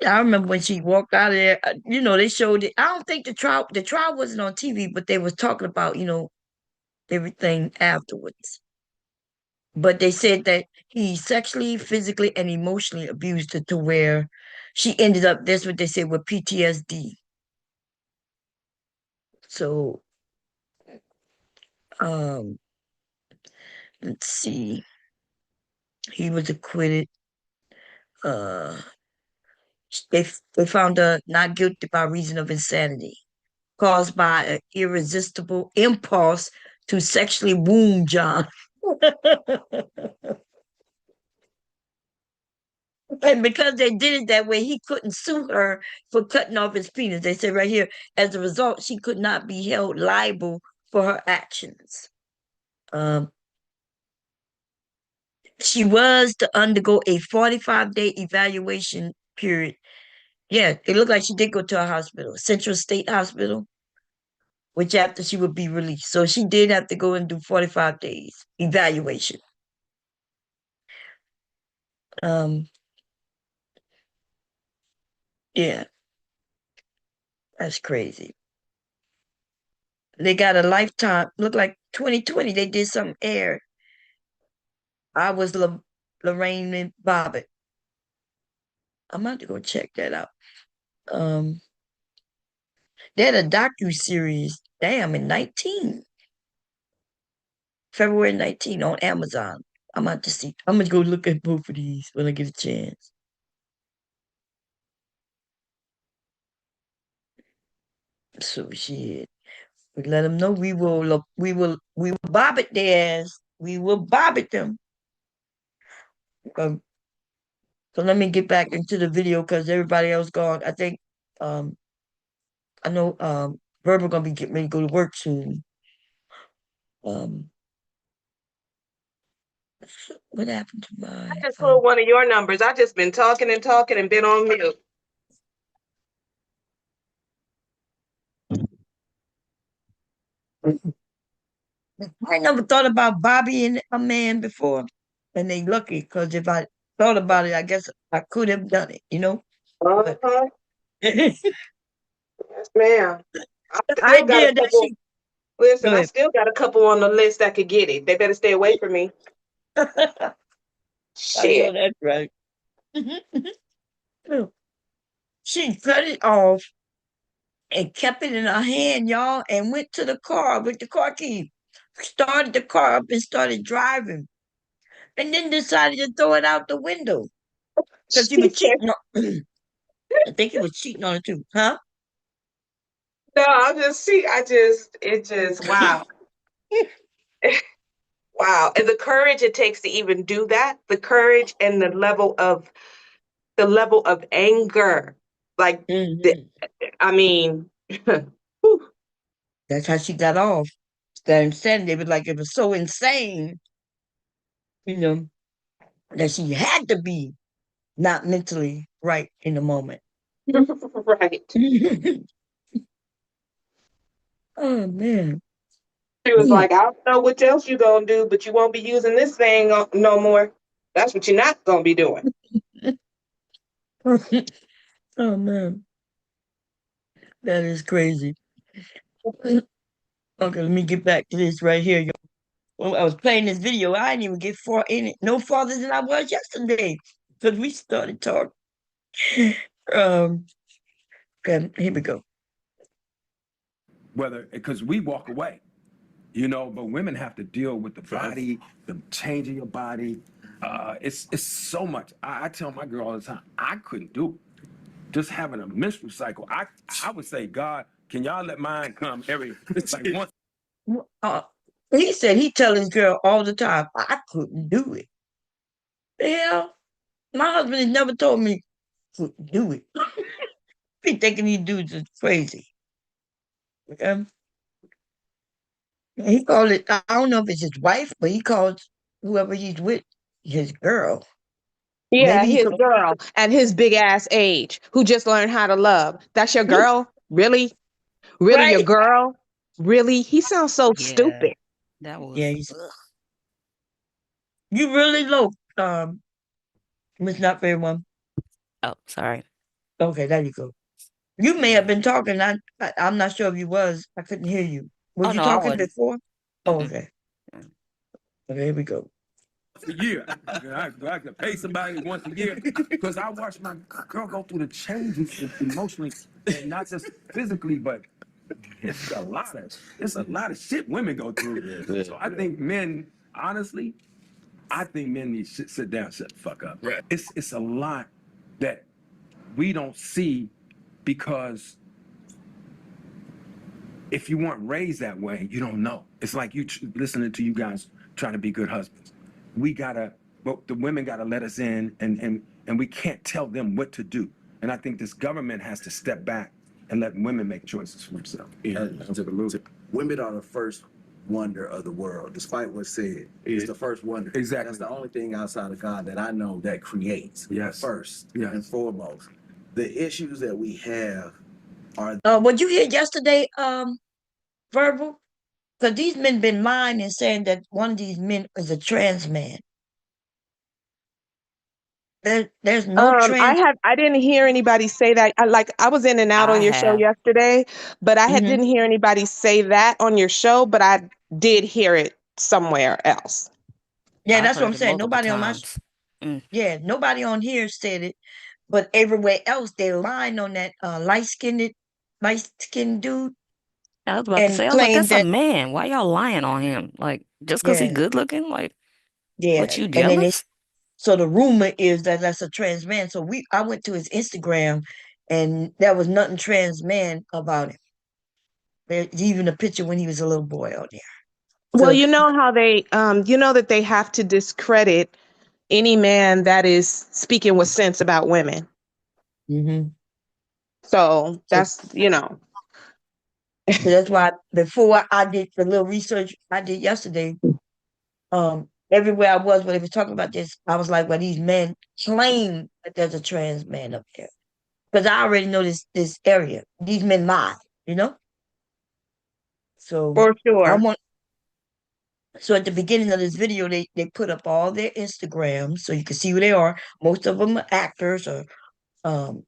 I remember when she walked out of there. They showed it. I don't think the trial wasn't on TV, but they was talking about everything afterwards. But they said that he sexually, physically, and emotionally abused her to where she ended up. That's what they said with PTSD. So, um, let's see. He was acquitted. Uh, they found her not guilty by reason of insanity caused by an irresistible impulse to sexually wound John. And because they did it that way, he couldn't sue her for cutting off his penis. They said right here, as a result, she could not be held liable for her actions. Um, she was to undergo a 45-day evaluation period. Yeah, it looked like she did go to a hospital, Central State Hospital, which after she would be released. So she did have to go and do 45 days evaluation. Um, yeah, that's crazy. They got a lifetime. Look like 2020. They did some air. I was Lorraine and Bobbitt. I'm about to go check that out. Um, they had a docu series. Damn, in 19 February 19 on Amazon. I'm about to see. I'm gonna go look at both of these when I get a chance. So shit. We let them know we will bob it their ass. We will bob it them. Um, so let me get back into the video because everybody else gone. Um I know Verbal gonna be getting ready to go to work soon. Um what happened to I my just pulled one of your numbers. I just been talking and talking and been on mute. I never thought about Bobby and a man before. And they lucky because if I thought about it, I guess I could have done it. But Uh-huh. Yes, ma'am. I the still got a idea that couple. go Listen, I ahead. still got a couple on the list that could get it. They better stay away from me. I know Shit. that's right. She cut it off and kept it in her hand, y'all, and went to the car with the car key. Started the car up and started driving. And then decided to throw it out the window. Because he She was said, cheating on I think he was cheating on her too. Huh? no, it just, wow. Wow. And the courage it takes to even do that, the courage and the level of anger. Like, the, Mhm. I mean, whew. That's how she got off. That insanity. It was so insane, you know, that she had to be not mentally right in the moment. Right. Oh man. She was like, I don't know what else you gonna do, but you won't be using this thing no more. That's what you're not gonna be doing. Oh man. That is crazy. Okay, let me get back to this right here. when I was playing this video, I didn't even get far in it, no farther than I was yesterday. Because we started talking. Okay, here we go. Whether, because we walk away, you know, but women have to deal with the body, the changing your body. It's so much. I tell my girl all the time, I couldn't do it. Just having a menstrual cycle. I would say, God, can y'all let mine come every like once? He said he tell his girl all the time, I couldn't do it. The hell? My husband has never told me couldn't do it. Be thinking these dudes is crazy. Okay? He called it, I don't know if it's his wife, but he calls whoever he's with his girl. Yeah, Maybe he his could, girl at his big ass age who just learned how to love. That's your girl? Really? Really your right? girl? Really? He sounds so Yeah, stupid. that Yeah, was. Ugh. you really low, Miss Not Fair One. Oh, sorry. Okay, there you go. You may have been talking. I'm not sure if you was. I couldn't hear you. Was Oh you no, I talking wasn't. before? Oh, Mm-mm. okay. Okay, here we go. A year. I could pay somebody once a year because I watch my girl go through the changes emotionally, and not just physically, but it's a lot of shit women go through. Yeah. So I think men, honestly, I think men need to sit down, shut the fuck up. Right. It's a lot that we don't see because if you weren't raised that way, you don't know. It's like you listening to you guys trying to be good husbands. But the women gotta let us in, and we can't tell them what to do. And I think this government has to step back and let women make choices for themselves. Women are the first wonder of the world, despite what's said. It's the first wonder. Exactly. That's the only thing outside of God that I know that creates. Yes. First Yes. and foremost. The issues that we have are What you hear yesterday, Verbal? Because these men been lying and saying that one of these men is a trans man. There's no trans. I didn't hear anybody say that. I was in and out I on your show have. yesterday, but Mhm. didn't hear anybody say that on your show, but I did hear it somewhere else. Yeah, I've that's what heard I'm it saying. multiple Nobody on times. yeah, nobody on here said it, but everywhere else they lying on that light skinned dude I was about to and say, I was like, claim that's a that man. Why y'all lying on him? Like, just because he yeah, good looking? Like, yeah, what, you and then jealous? so the rumor is that that's a trans man. So I went to his Instagram, and there was nothing trans man about him. There's even a picture when he was a little boy on there. Well, So you know how you know that they have to discredit any man that is speaking with sense about women. mhm. So So so that's why before I did the little research I did yesterday, everywhere I was when they was talking about this, I was like, well, these men claim that there's a trans man up there. Because I already know this area. These men lie, you know? So for I sure. want so at the beginning of this video they put up all their Instagrams so you can see who they are. Most of them are actors or um,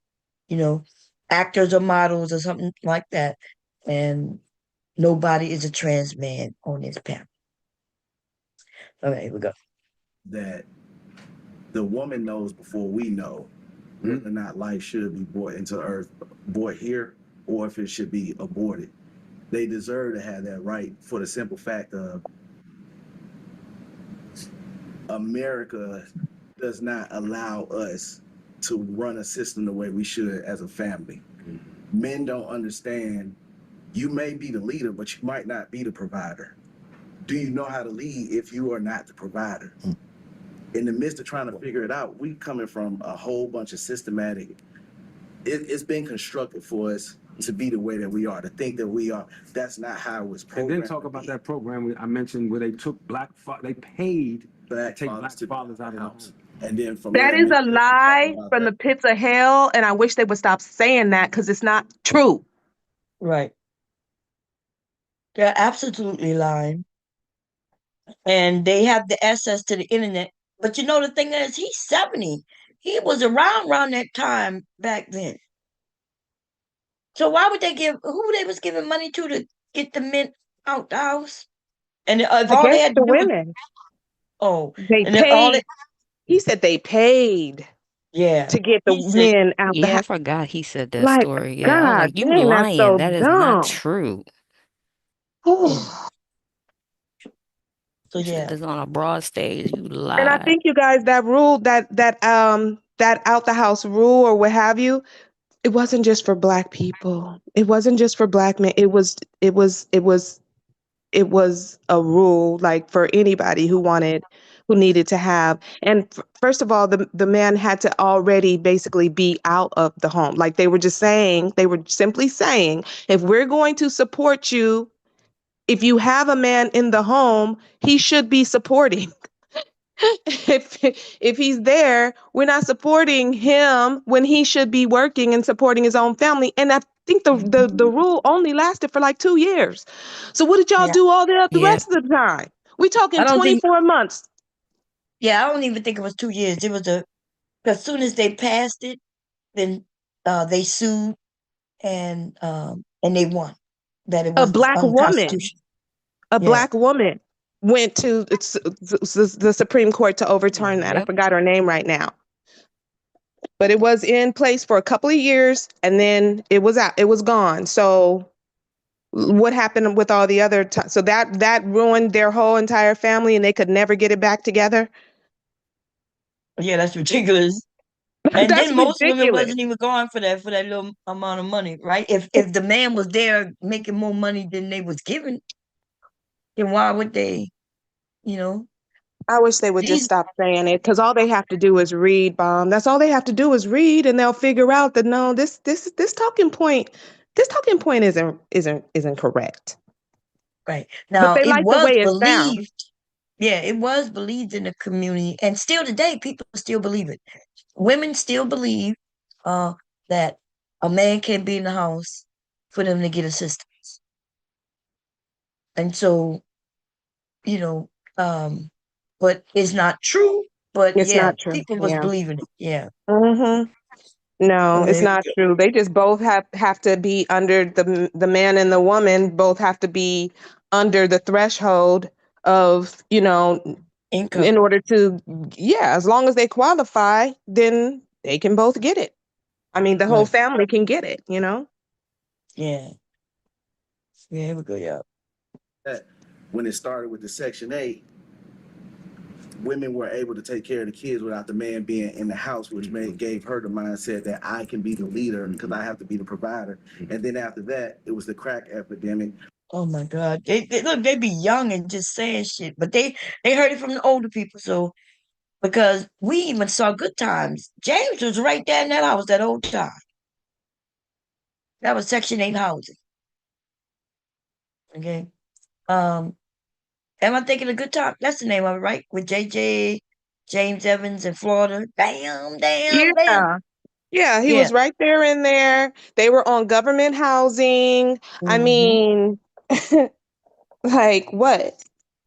you know, actors or models or something like that. And nobody is a trans man on this panel. Okay, here we go. that the woman knows before we know whether or not life should be brought into earth, brought here, or if it should be aborted. They deserve to have that right for the simple fact of America does not allow us to run a system the way we should as a family. Men don't understand you may be the leader, but you might not be the provider. Do you know how to lead if you are not the provider? In the midst of trying to figure it out, we coming from a whole bunch of systematic, it's been constructed for us to be the way that we are, to think that we are. That's not how it was And programmed. then talk about that program I mentioned where they took they paid Black to take fathers black fathers out of the house. And then from That there, is a lie about from that. the pits of hell, and I wish they would stop saying that because it's not true. Right. They're absolutely lying. And they have the access to the internet. But you know the thing is he's 70. He was around that time back then. So why would they give who they was giving money to get the men out the house? And if all they Against had the to do was, women. oh, They and then all it, paid. He said they paid yeah, to get the he said, men out the Yeah, I house. forgot he said that Like, story. Yeah, I was God like, you dang, that's lying. so That is not dumb. true. yeah. So You said yeah, this on a broad stage. You And I lied. think you guys, that rule, that out the house rule or what have you, it wasn't just for black people. It wasn't just for black men. It was a rule like for anybody who needed to have. And first of all, the man had to already basically be out of the home. Like they were simply saying, if we're going to support you, if you have a man in the home, he should be supporting. if he's there, we're not supporting him when he should be working and supporting his own family. And I think the rule only lasted for like 2 years. So what did y'all yeah. do all the Yeah. rest of the time? We talking I don't think, 24 months. yeah, I don't even think it was 2 years. It was as soon as they passed it, then they sued and they won that it A was black woman, unconstitutional. a Yeah, black woman went to the Supreme Court to overturn that. I Yep. forgot her name right now. But it was in place for a couple of years and then it was out. It was gone. So what happened with all the other so that ruined their whole entire family and they could never get it back together. yeah, that's ridiculous. And That's then most women ridiculous. wasn't even going for that little amount of money, right? If the man was there making more money than they was giving, then why would they, you know? I wish they would just These stop saying it because all they have to do is read, bomb. That's all they have to do is read and they'll figure out that no, this talking point isn't correct. right. But Now they it like the way was it sounds. believed, yeah, it was believed in the community, and still today people still believe it. Women still believe uh that a man can be in the house for them to get assistance. And so, you know, but it's not true. But It's yeah, not true. people was Yeah. believing it. Yeah. Mm-hmm. No, So it's there not you true. They just both have to be under the man and the woman both have to be under the threshold of, income. in order to, yeah, as long as they qualify, then they can both get it. I mean, the whole Right. family can get it. Yeah. Yeah, here we go, yeah. That when it started with the Section 8, women were able to take care of the kids without the man being in the house, which gave her the mindset that I can be the leader because I have to be the provider. And then after that, it was the crack epidemic. Oh my God. Look, they be young and just saying shit, but they heard it from the older people. So because we even saw Good Times. James was right there in that house that whole time. That was Section 8 housing. Okay. Um, am I thinking of Good Time? That's the name of it, right? With JJ, James Evans in Florida. Damn, damn, damn. Yeah. Yeah, he Yeah. was right there in there. They were on government housing. I Hmm. mean, like what?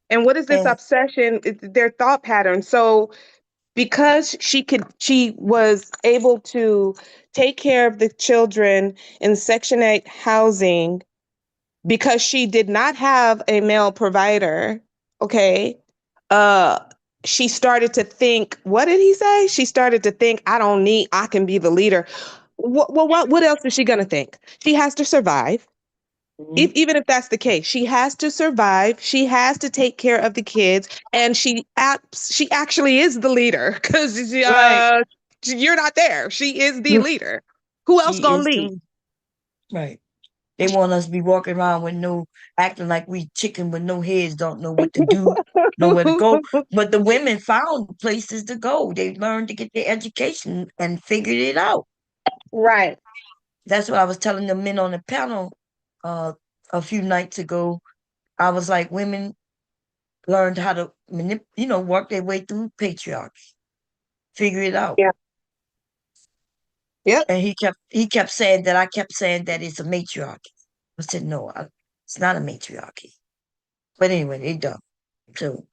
And what is this And obsession? It's their thought pattern. So because she was able to take care of the children in Section 8 housing because she did not have a male provider, okay? Uh she started to think, what did he say? She started to think, I can be the leader. What else is she going to think? She has to survive. Even if that's the case, she has to survive. She has to take care of the kids, and she actually is the leader because right. you're not there. She is the leader. Who else She gonna is lead? the right. They want us to be walking around with acting like we chicken with no heads, don't know what to do, nowhere to go. But the women found places to go. They learned to get their education and figured it out. Right. That's what I was telling the men on the panel uh, a few nights ago. I was like, women learned how to work their way through patriarchy, figure it out. Yeah. Yep. And he kept saying that I kept saying that it's a matriarchy. I said, no, it's not a matriarchy. But anyway, they done. So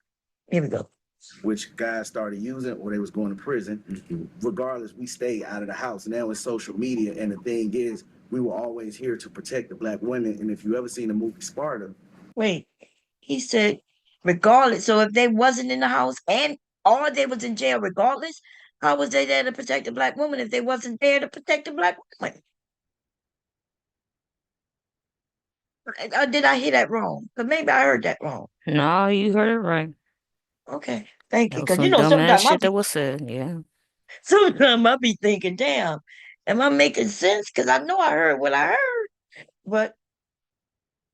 here we go. Which guys started using or they was going to prison. Regardless, we stayed out of the house. Now it's social media. And the thing is, we were always here to protect the black women. And if you ever seen the movie Sparta. Wait, he said regardless. So if they wasn't in the house or they was in jail regardless, how was they there to protect the black woman if they wasn't there to protect the black woman? Or did I hear that wrong? Because maybe I heard that wrong. No, you heard it right. Okay, thank That you. was Because some dumbass sometimes shit that was said. Yeah. I be thinking, damn, am I making sense? Because I know I heard what I heard, but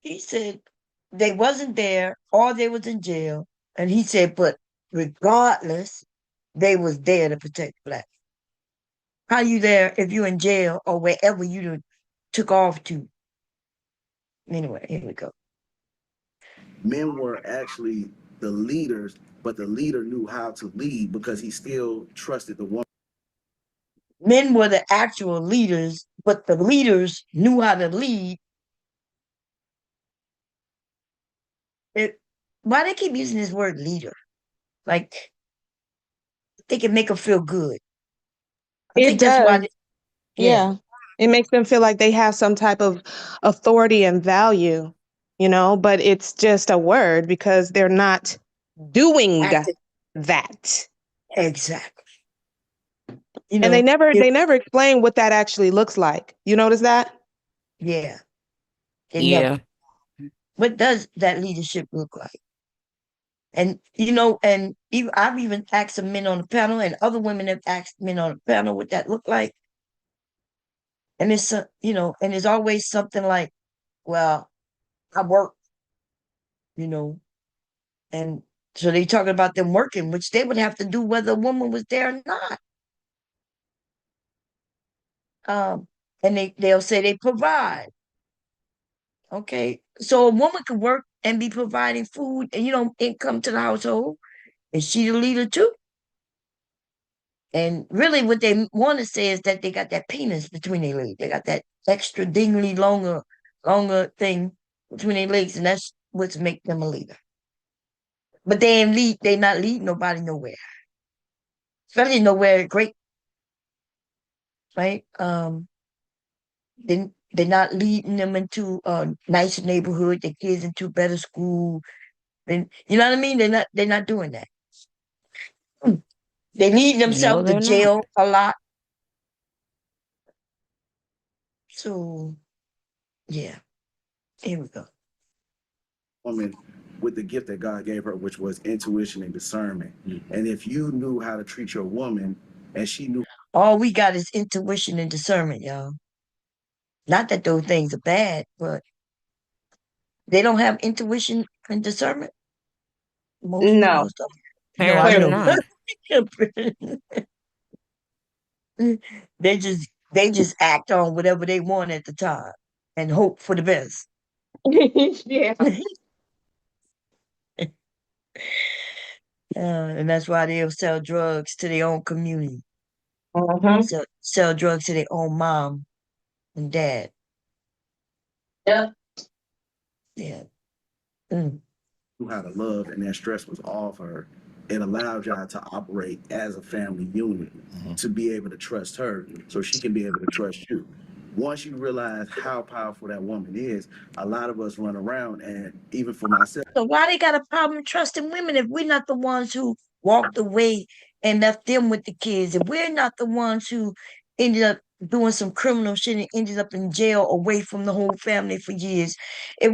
he said they wasn't there or they was in jail, and he said, but regardless, they was there to protect black. How you there if you in jail or wherever you done took off to? Anyway, here we go. Men were actually the leaders, but the leader knew how to lead because he still trusted the woman. Men were the actual leaders, but the leaders knew how to lead. Why they keep using this word leader? Like they can make them feel good. I It think that's why. does. Yeah, Yeah. It makes them feel like they have some type of authority and value, but it's just a word because they're not doing active. that. Exactly. And they never if- they never explain what that actually looks like. You notice that? yeah, they Yeah. never. What does that leadership look like? And and I've even asked some men on the panel, and other women have asked men on the panel what that look like. And it's and it's always something like, well, I work, and so they talking about them working, which they would have to do whether a woman was there or not. And they'll say they provide. Okay, so a woman could work and be providing food and income to the household. Is she the leader too? And really, what they want to say is that they got that penis between their legs. They got that extra dingly longer thing between their legs, and that's what's make them a leader. But they ain't lead. They not lead nobody nowhere, especially nowhere great, right? They're not leading them into a nicer neighborhood. Their kids into better school. And you know what I mean? They're not doing that. They lead No, themselves to they're not. jail a lot. So yeah, here we go. Woman with the gift that God gave her, which was intuition and discernment. And if you knew how to treat your woman and she knew All we got is intuition and discernment, y'all. Not that those things are bad, but they don't have intuition and discernment. No, Most of them. No, I Apparently clearly. know. not. they just act on whatever they want at the time and hope for the best. Yeah. And that's why they'll sell drugs to their own community. Mhm. Sell drugs to their own mom and dad. Yep. Yeah. Mm. knew how to love and that stress was off her, it allowed y'all to operate as a family unit, to be able to trust her so she can be able to trust you. Once you realize how powerful that woman is, a lot of us run around, and even for myself, So why they got a problem trusting women if we're not the ones who walked away and left them with the kids? If we're not the ones who ended up doing some criminal shit and ended up in jail away from the whole family for years? If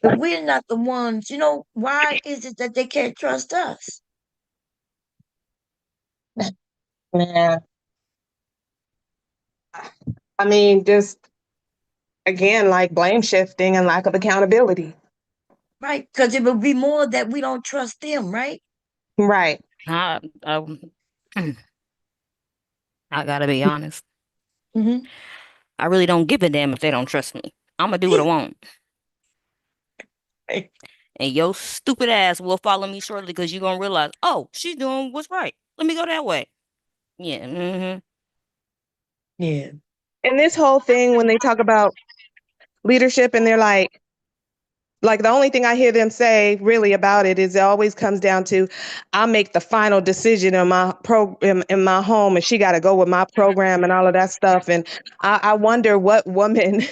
we're not the ones, why is it that they can't trust us? Man. I mean, just again, like blame shifting and lack of accountability. Right? Because it would be more that we don't trust them, right? Right. I, I, I gotta be honest. Mm-hmm. I really don't give a damn if they don't trust me. I'm gonna do what I want. And your stupid ass will follow me shortly because you're gonna realize, oh, she's doing what's right. Let me go that way. Yeah. Mm-hmm. Yeah. And this whole thing, when they talk about leadership and they're like the only thing I hear them say really about it is it always comes down to I make the final decision in my in my home and she got to go with my program and all of that stuff. And I wonder what woman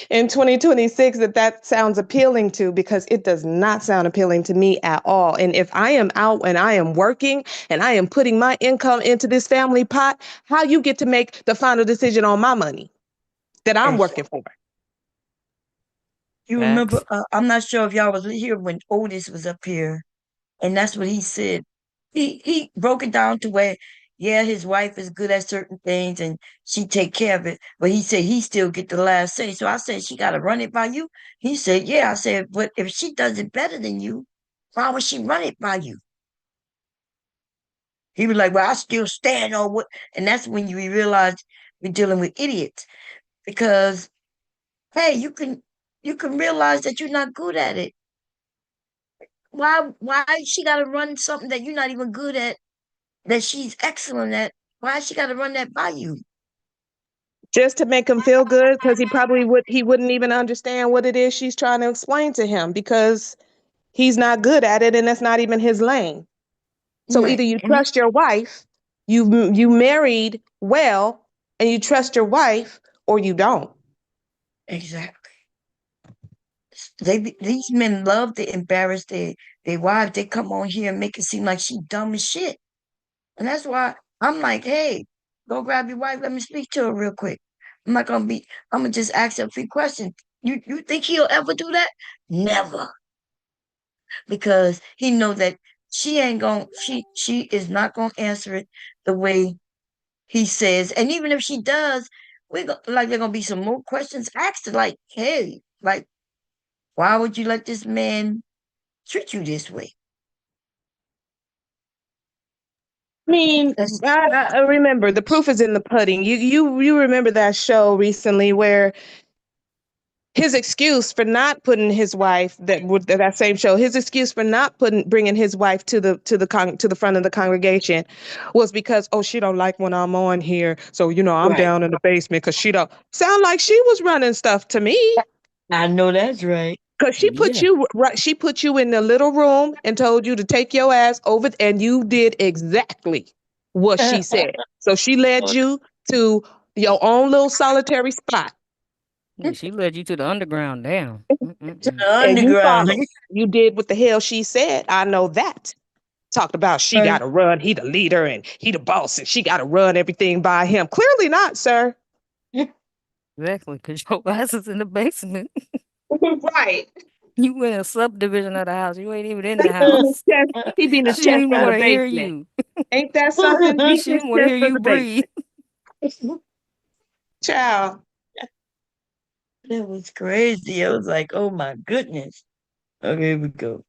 in 2026 that sounds appealing to, because it does not sound appealing to me at all. And if I am out and I am working and I am putting my income into this family pot, how you get to make the final decision on my money that I'm working for? You remember, Facts. I'm not sure if y'all was here when Otis was up here, and that's what he said. He broke it down to where, yeah, his wife is good at certain things and she take care of it, but he said he still get the last say. So I said, she got to run it by you. He said, yeah. I said, but if she does it better than you, why would she run it by you? He was like, well, I still stand on what, and that's when you realize we're dealing with idiots, because hey, you can realize that you're not good at it. Why she gotta run something that you're not even good at, that she's excellent at? Why she gotta run that by you? Just to make him feel good, because he wouldn't even understand what it is she's trying to explain to him, because he's not good at it and that's not even his lane. So Right. either you And trust your wife, you married well and you trust your wife, or you don't. exactly. These men love to embarrass their wives. They come on here and make it seem like she dumb as shit. And that's why I'm like, hey, go grab your wife, let me speak to her real quick. I'm gonna just ask her a few questions. You think he'll ever do that? Never. Because he know that she is not gonna answer it the way he says. And even if she does, there gonna be some more questions asked her, like, hey, like, why would you let this man treat you this way? I mean, That's I remember the proof is in the pudding. You remember that show recently where his excuse for not putting his wife, that same show, his excuse for not bringing his wife to the front of the congregation was because, oh, she don't like when I'm on here, so I'm right. down in the basement because she don't sound like she was running stuff to me. I know that's right. Because Yeah. she put you in the little room and told you to take your ass over, and you did exactly what she said. So she led you to your own little solitary spot, Yeah, she led you to the underground. Damn. To Mm-mm-mm. the and you underground. followed. You did what the hell she said. I know that. Talked about she got Right. to run. He the leader and he the boss, and she got to run everything by him. Clearly not, sir. Exactly, because your ass is in the basement. Right. You in a subdivision of the house. You ain't even in He the beating his house. chest. He beating his She don't chest even from want the to hear basement. you. Ain't that something? Beating She his don't want to chest hear from you the breathe. basement. Child. That was crazy. I was like, oh my goodness. Okay, here we go.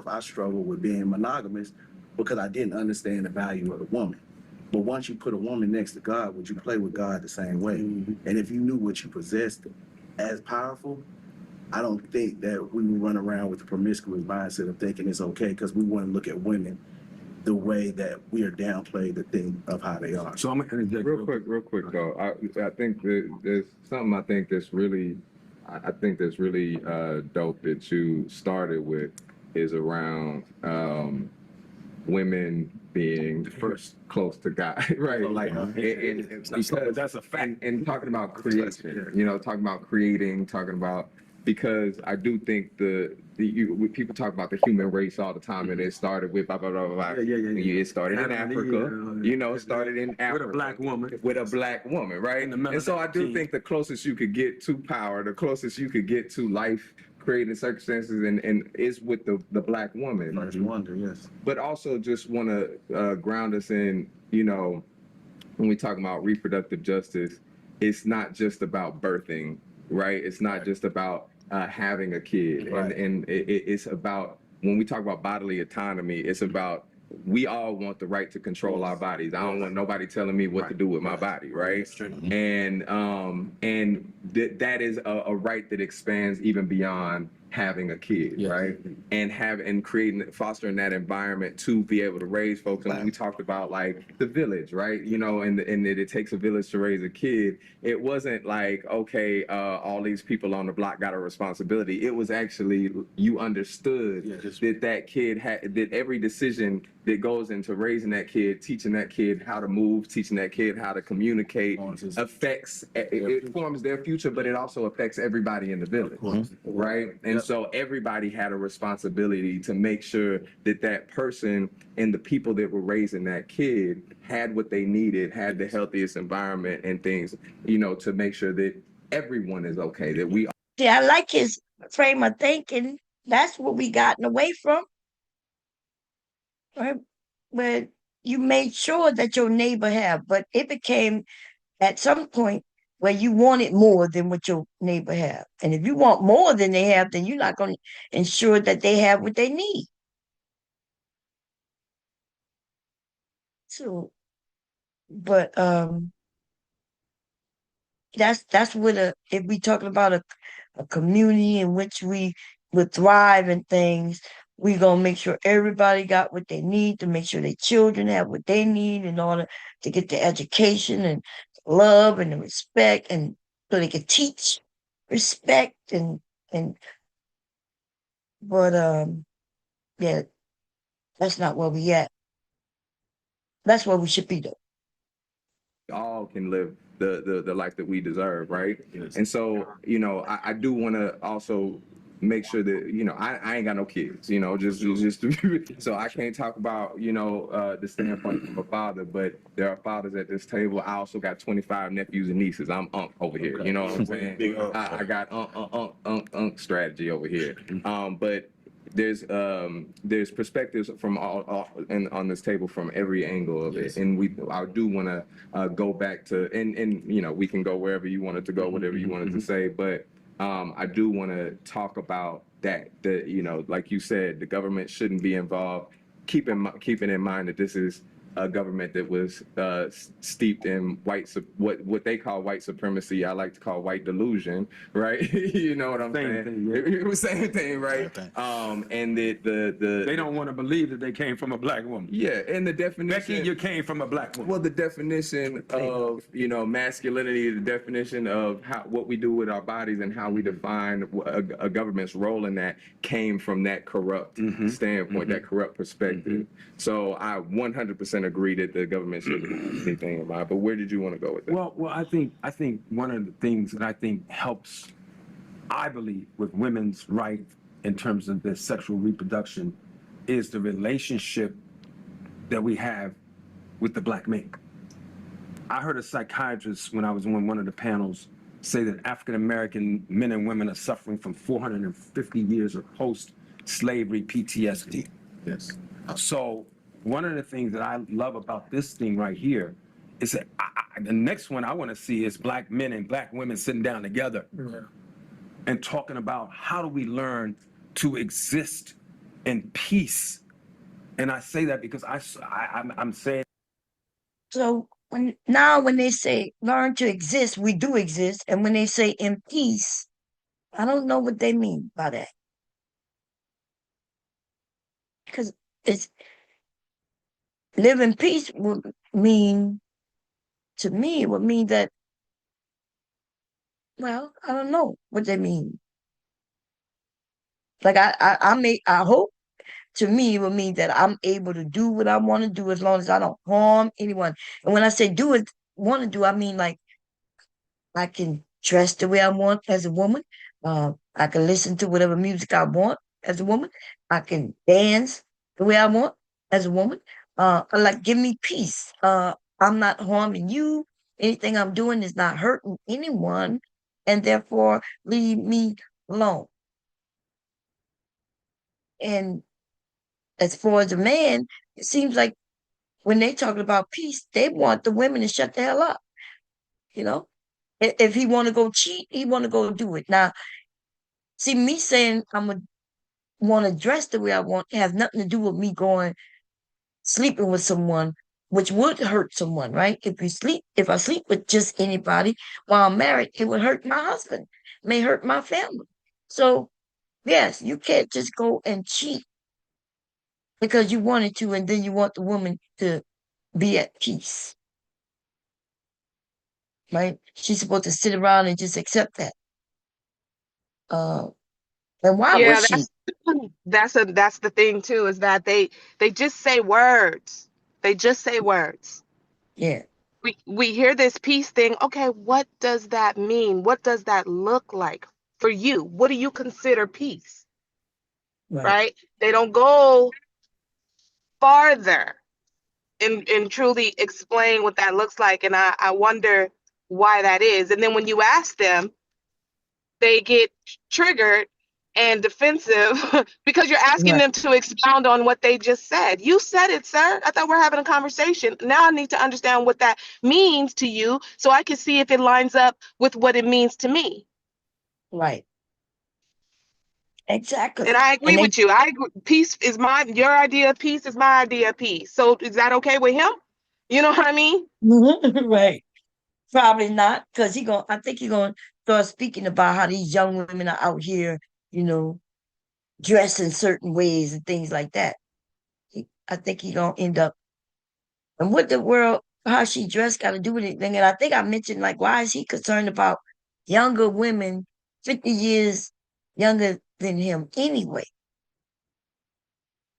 I struggled with being monogamous because I didn't understand the value of a woman. But once you put a woman next to God, would you play with God the same way? And if you knew what you possessed as powerful, I don't think that we would run around with the promiscuous mindset of thinking it's okay, because we want to look at women the way that we are downplayed the thing of how they are. So I'm gonna interject Real quick though. I think that there's something I think that's really dope that you started with is around women being first close to God, right? Like, because that's a fact. and talking about creation, talking about creating, talking about, because I do think people talk about the human race all the time, and it started with blah blah blah blah. It started in Africa, started in Africa With a black woman. with a black woman, right? In the And so I do melanated think the closest you could get to power, the closest you could get to life creating circumstances, and is with the black woman. First wonder, yes. But also just want to ground us in, when we talk about reproductive justice, it's not just about birthing, right? It's not just about having a kid. Right. And it's about, when we talk about bodily autonomy, it's about, we all want the right to control our bodies. I don't want nobody telling me what to do with my body, right? And that is a right that expands even beyond having a kid, Yeah. right? And creating, fostering that environment to be able to raise folks. And we talked about like the village, right? You know, and that it takes a village to raise a kid. It wasn't like, okay, all these people on the block got a responsibility. It was actually, you understood that kid had, that every decision that goes into raising that kid, teaching that kid how to move, teaching that kid how to communicate, affects, it forms their future, but it also affects everybody in the village, right? And so everybody had a responsibility to make sure that that person and the people that were raising that kid had what they needed, had the healthiest environment and things, you know, to make sure that everyone is okay, that we. See, I like his frame of thinking. That's what we gotten away from. Right? Where you made sure that your neighbor have, but it became at some point where you wanted more than what your neighbor have. And if you want more than they have, then you're not going to ensure that they have what they need. So, but that's what if we talking about a community in which we would thrive and things, we gonna make sure everybody got what they need to make sure their children have what they need in order to get the education and love and the respect, and so they can teach respect and but yeah, that's not where we at. That's where we should be though. All can live the life that we deserve, right? Yes. And so, you know, I do want to also make sure that, you know, I ain't got no kids, you know, just so I can't talk about, you know, the standpoint of a father, but there are fathers at this table. I also got 25 nephews and nieces. I'm over here, you know what I'm saying? I got strategy over here. But there's perspectives from all and on this table from every angle of it, and I do want to go back to and you know, we can go wherever you wanted to go, whatever you wanted to say, but I do want to talk about that you know, like you said, the government shouldn't be involved. Keeping in mind that this is a government that was steeped in what they call white supremacy. I like to call white delusion, right? You know what I'm saying? Thing, yeah. It was same thing, right? And the they don't want to believe that they came from a black woman. Yeah, and the definition. Becky, you came from a black woman. Well, the definition of, you know, masculinity, the definition of what we do with our bodies and how we define a government's role in that came from that corrupt standpoint, that corrupt perspective. So I 100% agree that the government shouldn't have anything in mind. But where did you want to go with that? Well, I think one of the things that I think helps, I believe, with women's right in terms of their sexual reproduction is the relationship that we have with the black man. I heard a psychiatrist when I was on one of the panels say that African-American men and women are suffering from 450 years of post-slavery PTSD. Yes. So one of the things that I love about this thing right here is that the next one I want to see is black men and black women sitting down together and talking about how do we learn to exist in peace. And I say that because I'm saying. So when they say learn to exist, we do exist. And when they say in peace, I don't know what they mean by that. Because it's live in peace would mean, to me, it would mean that, well, I don't know what they mean. Like I hope, to me, it would mean that I'm able to do what I want to do as long as I don't harm anyone. And when I say want to do, I mean like I can dress the way I want as a woman. I can listen to whatever music I want as a woman. I can dance the way I want as a woman. Like give me peace. I'm not harming you. Anything I'm doing is not hurting anyone, and therefore leave me alone. And as far as a man, it seems like when they talking about peace, they want the women to shut the hell up. You know, if he want to go cheat, he want to go do it. Now, see, me saying I'm gonna want to dress the way I want has nothing to do with me going sleeping with someone, which would hurt someone, right? If I sleep with just anybody while I'm married, it would hurt my husband, may hurt my family. So Yes, you can't just go and cheat because you wanted to, and then you want the woman to be at peace, right? She's supposed to sit around and just accept that. Uh, and why would Yeah, she? that's the thing too, is that they just say words. They just say words. Yeah, We hear this peace thing. Okay, what does that mean? What does that look like for you? What do you consider peace? right, Right? They don't go farther and truly explain what that looks like. And I wonder why that is. And then when you ask them, they get triggered and defensive because you're asking right, them to expound on what they just said. You said it, sir. I thought we're having a conversation. Now I need to understand what that means to you so I can see if it lines up with what it means to me. right. And Exactly. I And agree with you. I agree. Peace is your idea of peace is my idea of peace. So is that okay with him? You know what I mean? right. Probably not, because I think he gonna start speaking about how these young women are out here, you know, dressing certain ways and things like that. I think he gonna end up, and what the world, how she dressed got to do with anything. And I think I mentioned, like, why is he concerned about younger women 50 years younger than him anyway,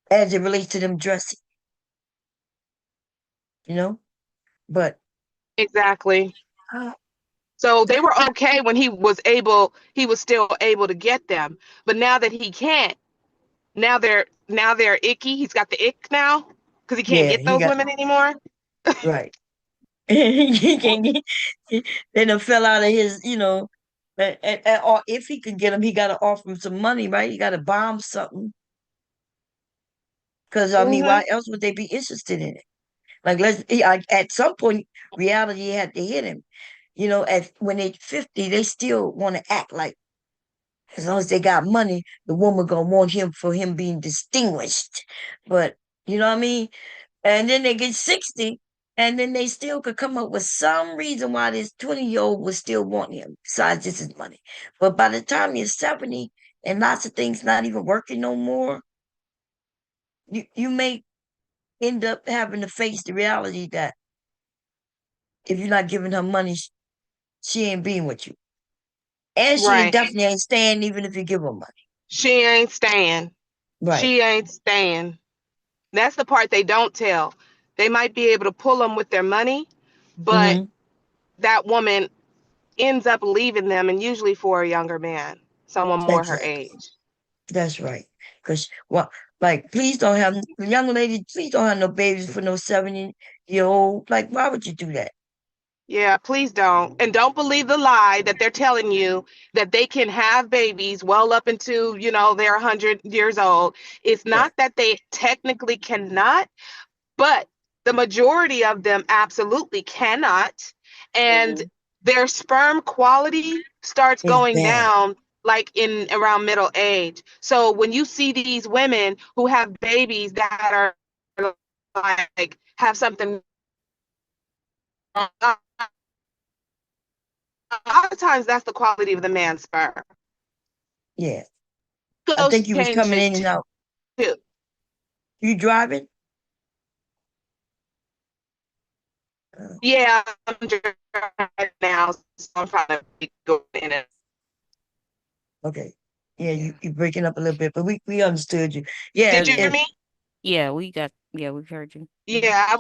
as it relates to them dressing, you know? But Exactly. uh, So they were okay when he was still able to get them. But now that he can't, now they're icky. He's got the ick now because he can't yeah, get he those got women anymore. right. He can't get, they done fell out of his, or if he could get him, he got to offer him some money, right? He got to bomb something. Because, I mean, Hmm. why else would they be interested in it? Like, at some point, reality had to hit him. When they're 50, they still want to act like, as long as they got money, the woman gonna want him for him being distinguished. But, you know what I mean? And then they get 60, and then they still could come up with some reason why this 20-year-old would still want him, besides just his money. But by the time you're 70 and lots of things not even working no more, you may end up having to face the reality that if you're not giving her money, she ain't being with you. And she Right. definitely ain't staying even if you give her money. She ain't staying. Right. She ain't staying. That's the part they don't tell. They might be able to pull them with their money, but Hmm. that woman ends up leaving them, and usually for a younger man, someone more her Exactly. age. That's right. Because, well, like, please don't have, young lady, please don't have no babies for no 70-year-old. Like, why would you do that? Yeah, please don't. And don't believe the lie that they're telling you that they can have babies well up into, they're 100 years old. It's Right. not that they technically cannot, but the majority of them absolutely cannot. And Hmm. their sperm quality starts It's going bad. down like in around middle age. So when you see these women who have babies that are like have something wrong, a lot of times that's the quality of the man's sperm. Yeah. I Those think you was coming changes in and out. too. You driving? Uh, Yeah, I'm driving now, so I'm trying to go in and okay. Yeah, you breaking up a little bit, but we understood you. Yeah, did you hear Yeah. me? Yeah, we heard you. Mhm. Yeah,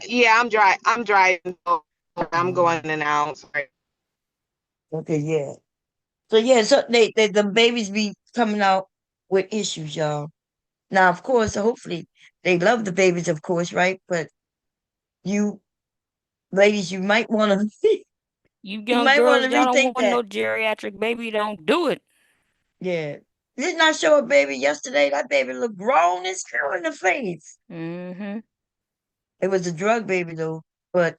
yeah. I'm driving. So I'm going in and out. Sorry. Okay, yeah. So yeah, so they the babies be coming out with issues, y'all. Now, of course, hopefully they love the babies, of course, right? But you ladies, you might want to You you young might want girls, to y'all don't rethink want that. no geriatric baby, don't do it. Yeah. Didn't I show a baby yesterday? That baby looked grown as hell in the face. Mm-hmm. It was a drug baby though, but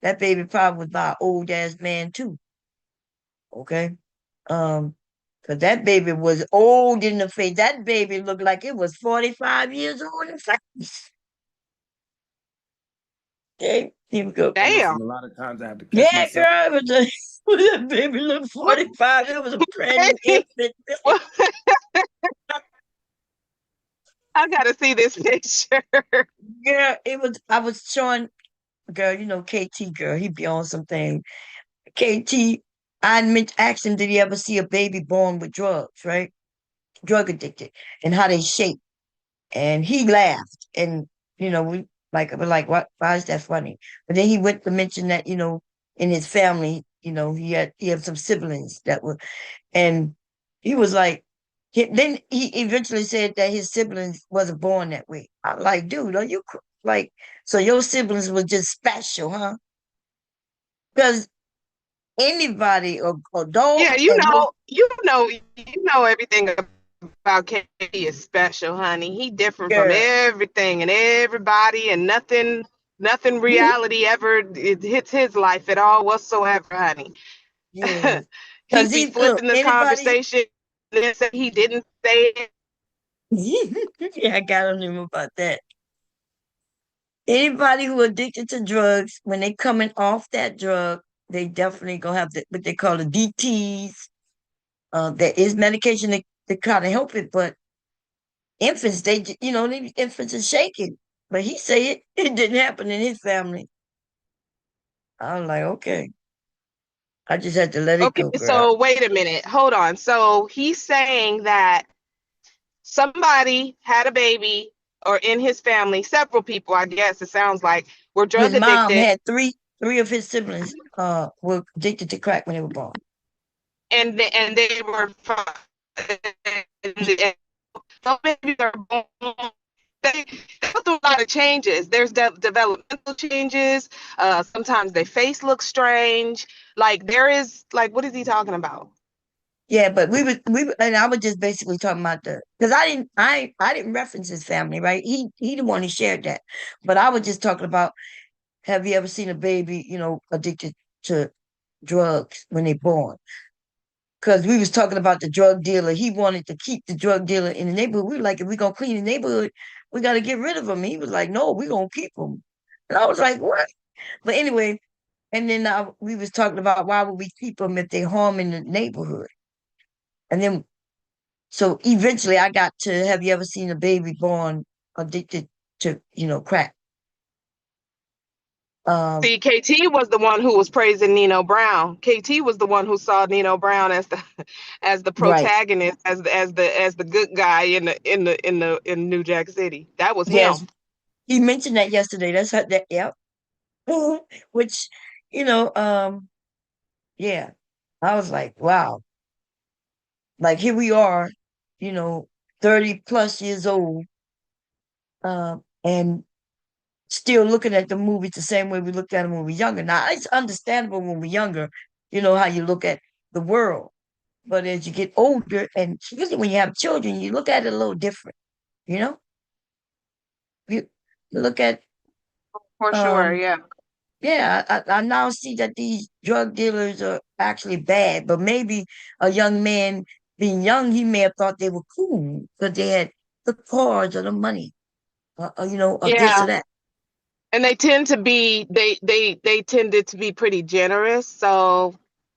that baby probably was by an old ass man too. Okay. Um, because that baby was old in the face. That baby looked like it was 45 years old in the face. Okay, here we go. And Damn. listen, a lot of times I have to catch Yeah, myself. girl, it was That baby looked 45. It was a brand new infant. Well, I gotta see this picture. Girl, I was showing, girl, you know, KT, girl, he be on something. KT, asked him, did he ever see a baby born with drugs, right? Drug addicted, and how they shape. And he laughed. And, you know, we're like, what? Why is that funny? But then he went to mention that, you know, in his family, you know, he had some siblings that were, and he was like, then he eventually said that his siblings wasn't born that way. I'm like, dude, are you like, so your siblings was just special, huh? Because anybody or dog Yeah, or no you know everything about Katie is special, honey. He different from girl. everything and everybody, and nothing reality ever it hits his life at all whatsoever, honey. Yeah. He'd Because be he look, flipping the anybody conversation and then say he didn't say it. yeah, I got on him about that. Anybody who addicted to drugs, when they coming off that drug, they definitely gonna have what they call the DTs. There is medication to kind of help it, but infants, you know, infants are shaking. But he say it didn't happen in his family. I was like, okay. I just had to let it Okay, go, girl. so wait a minute. Hold on. So he's saying that somebody had a baby or in his family, several people, I guess it sounds like, were His drug mom addicted had three of his siblings were addicted to crack when they were born. and they were some babies are born, they go through a lot of changes. There's developmental changes. Sometimes their face looks strange. Like there is like, what is he talking about? Yeah, but and I was just basically talking about because I didn't reference his family, right? He the one who shared that, but I was just talking about, have you ever seen a baby, you know, addicted to drugs when they born? Because we was talking about the drug dealer. He wanted to keep the drug dealer in the neighborhood. We were like, if we gonna clean the neighborhood, we got to get rid of him. He was like, no, we gonna keep him. And I was like, what? But anyway, and then we was talking about why would we keep them if they harming the neighborhood? And then so eventually I got to, have you ever seen a baby born addicted to, you know, crack? See, KT was the one who was praising Nino Brown. KT was the one who saw Nino Brown as the as the Right. protagonist, as the good guy in New Jack City. That was Yes. him. He mentioned that yesterday. That's how that, yep. Which, you know, yeah. I was like, wow. Like here we are, you know, 30 plus years old, and still looking at the movies the same way we looked at them when we were younger. Now it's understandable when we're younger, you know, how you look at the world. But as you get older, and especially when you have children, you look at it a little different, you know? You look at, For sure, um, yeah. yeah, I now see that these drug dealers are actually bad, but maybe a young man being young, he may have thought they were cool because they had the cars or the money, you know, or this or Yeah. that. And they tend to be they tended to be pretty generous. So,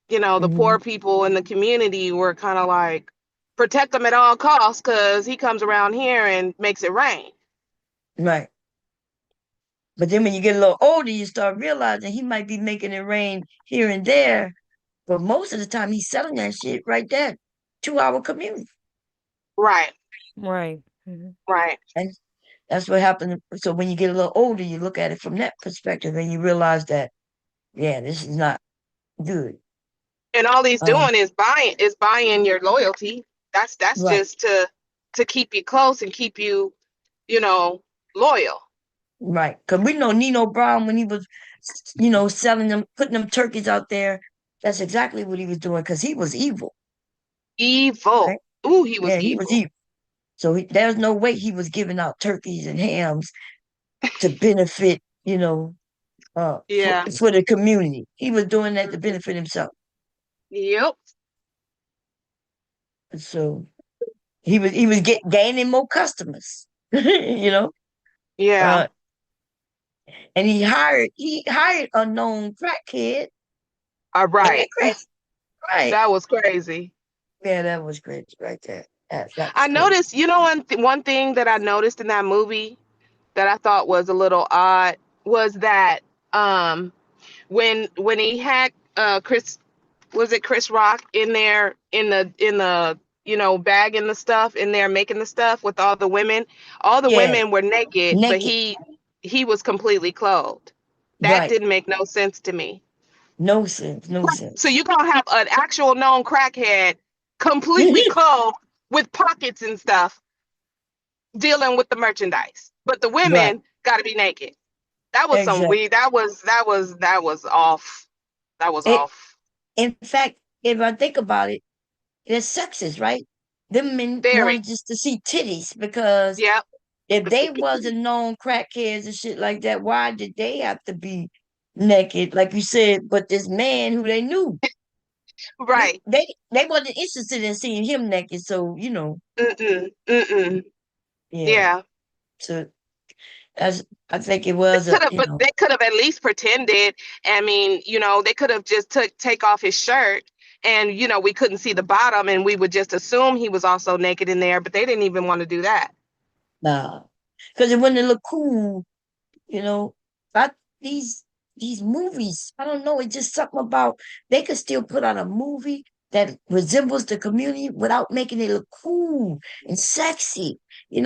you know, the Hmm. poor people in the community were kind of like protect them at all costs because he comes around here and makes it rain. Right. But then when you get a little older, you start realizing he might be making it rain here and there, but most of the time he's selling that shit right there to our community. Right, Right. Mhm. right. And that's what happened. So when you get a little older, you look at it from that perspective and you realize that, yeah, this is not good. And all he's Um, doing is buying your loyalty. That's right, just to keep you close and keep you, you know, loyal. right. Because we know Nino Brown, when he was, you know, selling them, putting them turkeys out there, that's exactly what he was doing because he was evil, right? Evil. Ooh, he was Yeah, he was evil. evil. So there's no way he was giving out turkeys and hams to benefit, you know, Yeah. for the community. He was doing that to benefit himself. Yep. So he was gaining more customers, you know. Yeah. And he hired a known crackhead All Ain't that right. crazy? Right. That was crazy. Yeah, that was crazy right there. That was I crazy. noticed, one thing that I noticed in that movie that I thought was a little odd was that um when he had Chris, was it Chris Rock in there in the bagging the stuff in there, making the stuff with all the Yeah, women were naked, but naked. he was completely clothed. That Right. didn't make no sense to me. No sense. No So sense. you gonna have an actual known crackhead completely clothed with pockets and stuff dealing with the merchandise, but the Right. women got to be naked. That was some Exactly. weird. That was off. That was It. off. In fact, if I think about it, it's sexist, right? Them men Very. wanted just to see titties because Yep. if they wasn't known crackheads and shit like that, why did they have to be naked, like you said? But this man who they knew, Right. they wasn't interested in seeing him naked. So Mm-mm. Mm-mm. yeah. Yeah. So as I think it They was could have, but they could have at least pretended. I mean, they could have just take off his shirt, and we couldn't see the bottom, and we would just assume he was also naked in there. But they didn't even want to do that. nah, because it wouldn't look cool. You know, but these these movies, I don't know, it's just something about they could still put out a movie that resembles the community without making it look cool and sexy. You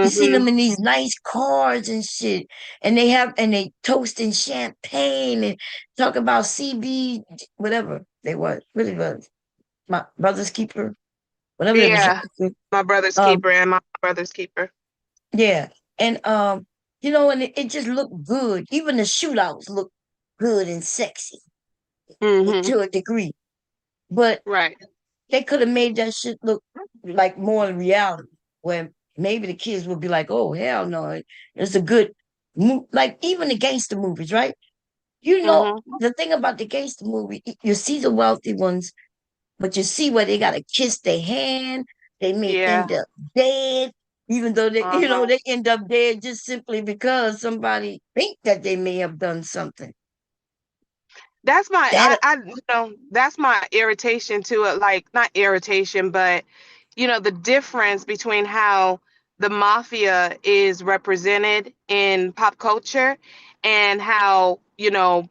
see Mm-hmm. them in these nice cars and shit, and they toasting champagne and talk about CB, whatever they was, really was my brother's keeper, whatever they was. Yeah. My brother's Um, keeper and my brother's keeper. yeah. And and it just looked good. Even the shootouts look good and sexy Mm-hmm. to a degree. But Right. they could have made that shit look like more reality, where maybe the kids would be like, "Oh hell no, it's a good like even the gangster movies, right? Mm-hmm. The thing about the gangster movie, you see the wealthy ones, but you see where they gotta kiss their hand, they may Yeah. end up dead, even though they, Uh-huh. they end up dead just simply because somebody think that they may have done something. That's my That that's my irritation to it. Like, not irritation, but the difference between how the mafia is represented in pop culture and how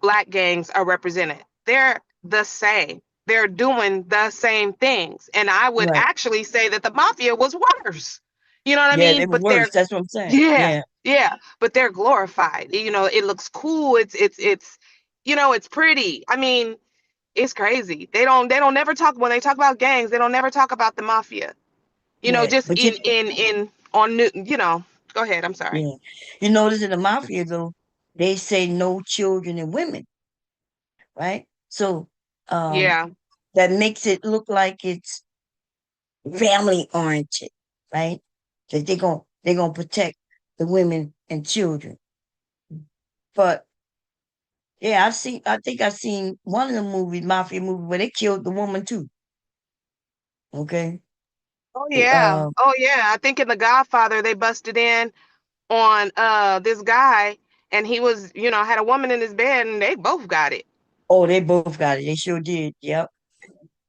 black gangs are represented. They're the same. They're doing the same things, and I would right. actually say that the mafia was worse. You know what I Yeah, they mean? were But worse. That's what I'm saying. yeah, Yeah. yeah, but they're glorified. It looks cool. It's pretty. I mean, it's crazy. They don't never talk when they talk about gangs, they don't never talk about the mafia. Yeah. Just But in on new, go ahead, I'm sorry. yeah. You notice in the mafia though, they say no children and women, right? So um Yeah. that makes it look like it's family oriented, right? That they're gonna protect the women and children. But yeah, I think I've seen one of the movies, mafia movie, where they killed the woman too. Okay. Oh They yeah. Oh yeah. I think in The Godfather they busted in on this guy, and he was, had a woman in his bed, and they both got it. oh, they both got it. They sure did. Yep.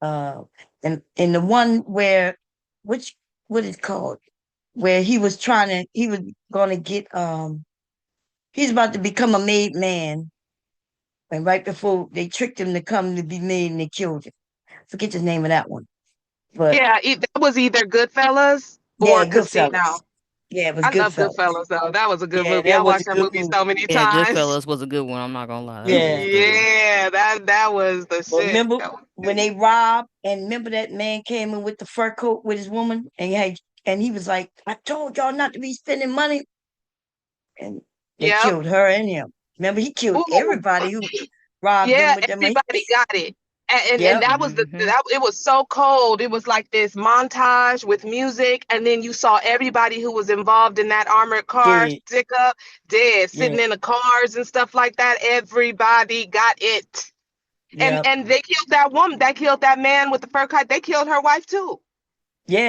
Uh and the one where which what is it called? Where he was gonna get he's about to become a made man. And right before they tricked him to come to be made and they killed him. Forget the name of that one. But Yeah, that was either Goodfellas yeah, or Casino. Goodfellas. Yeah, it was I love Goodfellas. Goodfellas though. That was a good Yeah, movie. I that was a watched that good movie movie. so many Yeah, times. Goodfellas was a good one. I'm not gonna lie. That was Yeah. a good one. Yeah, that was the But shit. remember That was when good. they robbed and remember that man came in with the fur coat with his woman and he was like, I told y'all not to be spending money. And they Yep. killed her and him. Remember, he killed Ooh, everybody who robbed them yeah, with their money. everybody got it. And Yep. that was Hmm. it was so cold. It was like this montage with music, and then you saw everybody who was involved in that armored car Did. stick up, dead, Yeah. sitting in the cars and stuff like that. Everybody got it. And Yep. they killed that woman. They killed that man with the fur coat. They killed her wife too.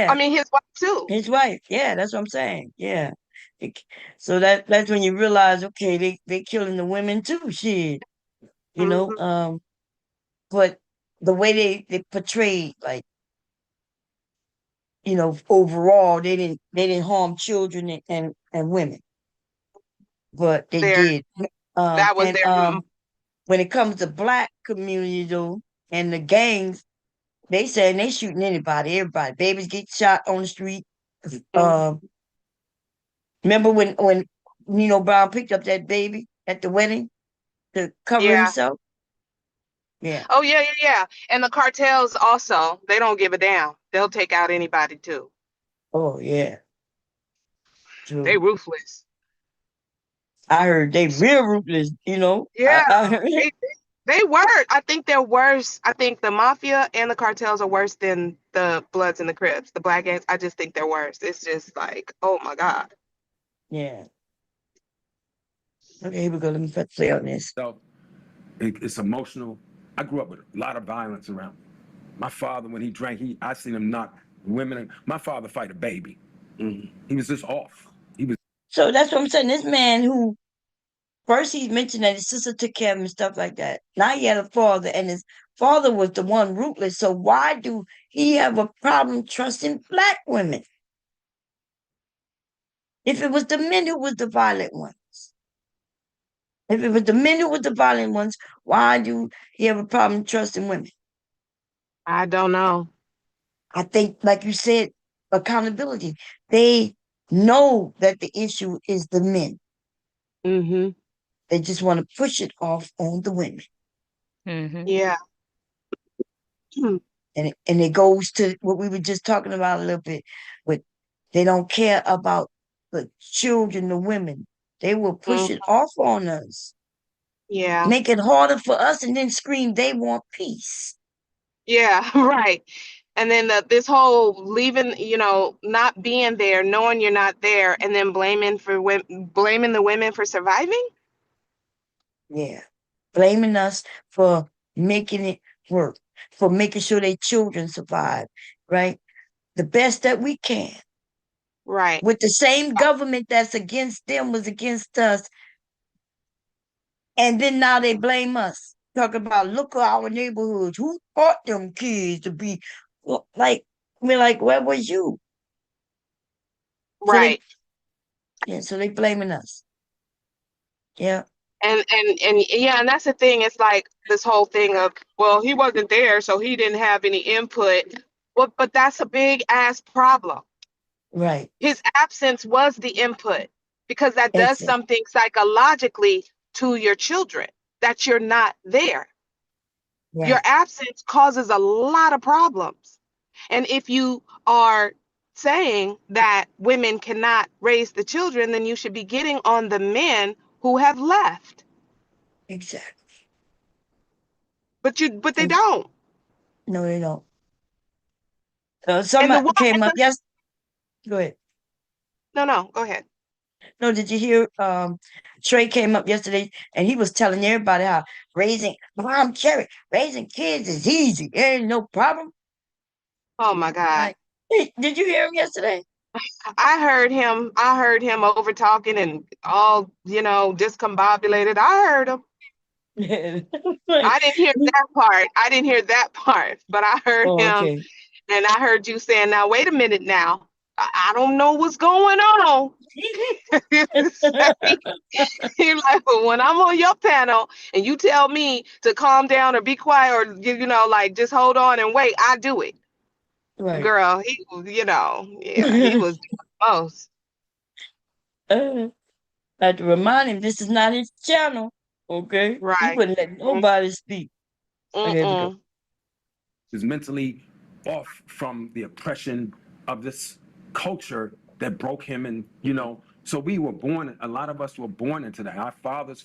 I Yeah. mean, his wife too. His wife. Yeah, that's what I'm saying. Yeah. It- so that's when you realize, okay, they killing the women too. Shit. You know, Mhm. but the way they portrayed, like, overall, they didn't harm children and women, but they Their did. that was And their when it comes to black community though, and the gangs, they saying they shooting everybody. Babies get shot on the street. Um, remember when Nino Brown picked up that baby at the wedding to cover yeah. himself? Yeah. Oh yeah. And the cartels also, they don't give a damn. They'll take out anybody too. Oh yeah. They True. ruthless. I heard they real ruthless. Yeah, I heard. they were. I think they're worse. I think the mafia and the cartels are worse than the Bloods and the Crips, the black gangs. I just think they're worse. It's just like, oh my God. Yeah. Okay, here we go. Let me play on this. So it's emotional. I grew up with a lot of violence around me. My father, when he drank, I seen him knock women. My father fight a baby. He was just off. So that's what I'm saying. This man who first he mentioned that his sister took care of him and stuff like that. Now he had a father, and his father was the one ruthless. So why do he have a problem trusting black women? If it was the men who was the violent ones. If it was the men who was the violent ones, why do he have a problem trusting women? I don't know. I think, like you said, accountability. They know that the issue is the men. Mm-hmm. They just want to push it off on the women. Mm-hmm. Yeah. And it goes to what we were just talking about a little bit. With they don't care about the children, the women. They will push it off on us. Yeah. Make it harder for us and then scream they want peace. Yeah, right. And then this whole leaving, not being there, knowing you're not there, and then blaming the women for surviving. Yeah. Blaming us for making it work, for making sure their children survive, right? The best that we can. Right. With the same government that's against them was against us. And then now they blame us. Talk about, look at our neighborhoods. Who taught them kids to be like, we're like, where was you? Right. So they blaming us. Yeah. And yeah, and that's the thing. It's like this whole thing of, well, he wasn't there, so he didn't have any input. Well, but that's a big ass problem. Right. His absence was the input, because that does Exactly. something psychologically to your children, that you're not there. Right. Your absence causes a lot of problems. And if you are saying that women cannot raise the children, then you should be getting on the men who have left. Exactly. But they don't. No, they don't. And the Somebody woman, came up. Yes. Go ahead. no, go ahead. No, did you hear? Trey came up yesterday and he was telling everybody how Mom Cherry, raising kids is easy. There ain't no problem. Oh my God. Like, hey, did you hear him yesterday? I heard him over talking and all, discombobulated. I heard him. I didn't hear that part, but I heard Oh, him. okay. And I heard you saying, now, wait a minute now. I don't know what's going on. He's like, but when I'm on your panel and you tell me to calm down or be quiet or, like just hold on and wait, I do it. Right. Girl, he was, he was doing the most. I had to remind him this is not his channel. Okay. He Right. wouldn't let nobody speak. Okay, we go. Is mentally off from the oppression of this culture that broke him. And, so a lot of us were born into that, our fathers,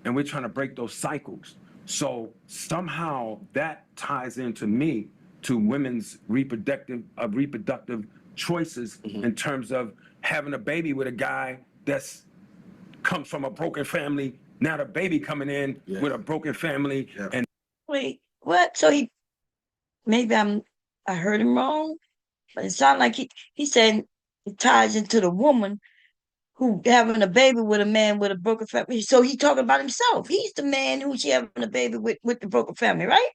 and we're trying to break those cycles. So somehow that ties into me to women's reproductive choices in terms of having a baby with a guy that's comes from a broken family. Now the baby coming in with a broken family. And Wait, what? So maybe I heard him wrong, but it sounded like he said it ties into the woman who having a baby with a man with a broken family. So he talking about himself. He's the man who she having a baby with the broken family, right?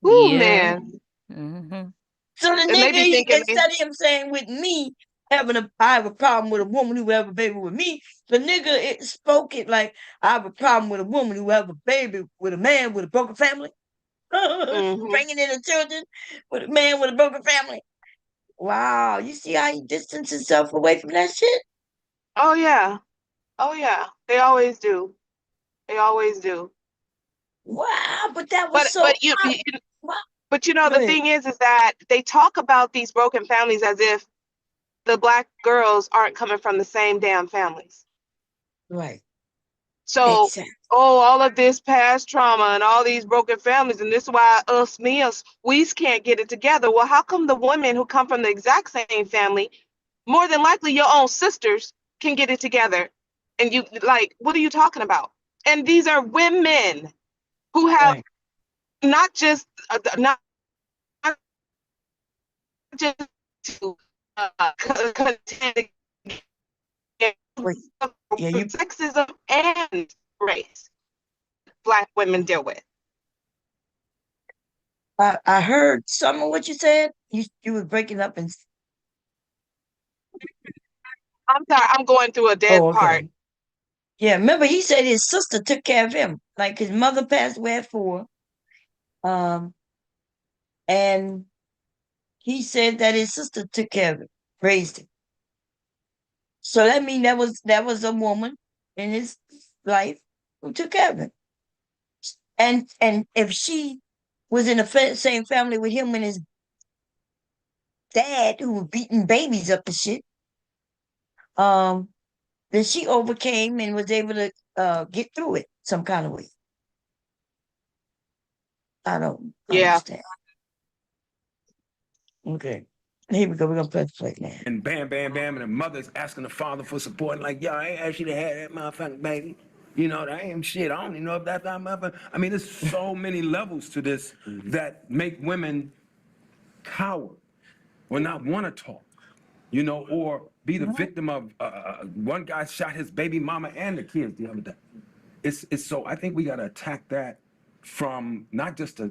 Ooh, Yeah. man. Mm-hmm. So the It made me nigga, think of instead of him saying with me, I have a problem with a woman who have a baby with me, the nigga spoke it like I have a problem with a woman who have a baby with a man with a broken family. Bringing in the children with a man with a broken family. Wow, you see how he distanced himself away from that shit? Oh yeah. Oh yeah. They always do. They always do. Wow, but that was so But wow. but you know, Go the ahead. thing is that they talk about these broken families as if the Black girls aren't coming from the same damn families. Right. So, Exactly. all of this past trauma and all these broken families, and this is why we can't get it together. Well, how come the women who come from the exact same family, more than likely your own sisters, can get it together? And you like, what are you talking about? And these are women who have Right. not just to contend Wait. Yeah, against sexism and race Black women deal with. I heard some of what you said. You were breaking up and I'm sorry, I'm going through a dead part. okay. Yeah, remember he said his sister took care of him. Like his mother passed away at 4. And he said that his sister took care of him, raised him. So that means that was a woman in his life who took care of him. And if she was in the same family with him and his dad who was beating babies up and shit, then she overcame and was able to get through it some kind of way. I don't understand. Okay. Here we go. We're gonna press play now. And bam, bam, bam, and the mother's asking the father for support, and like, yo, I ain't asked you to have that motherfucking baby. You know, that ain't shit. I don't even know if that's that motherfucker. I mean, there's so many levels to this that make women cower or not want to talk, you know, or be the victim of one guy shot his baby mama and the kids the other day. It's so I think we got to attack that from not just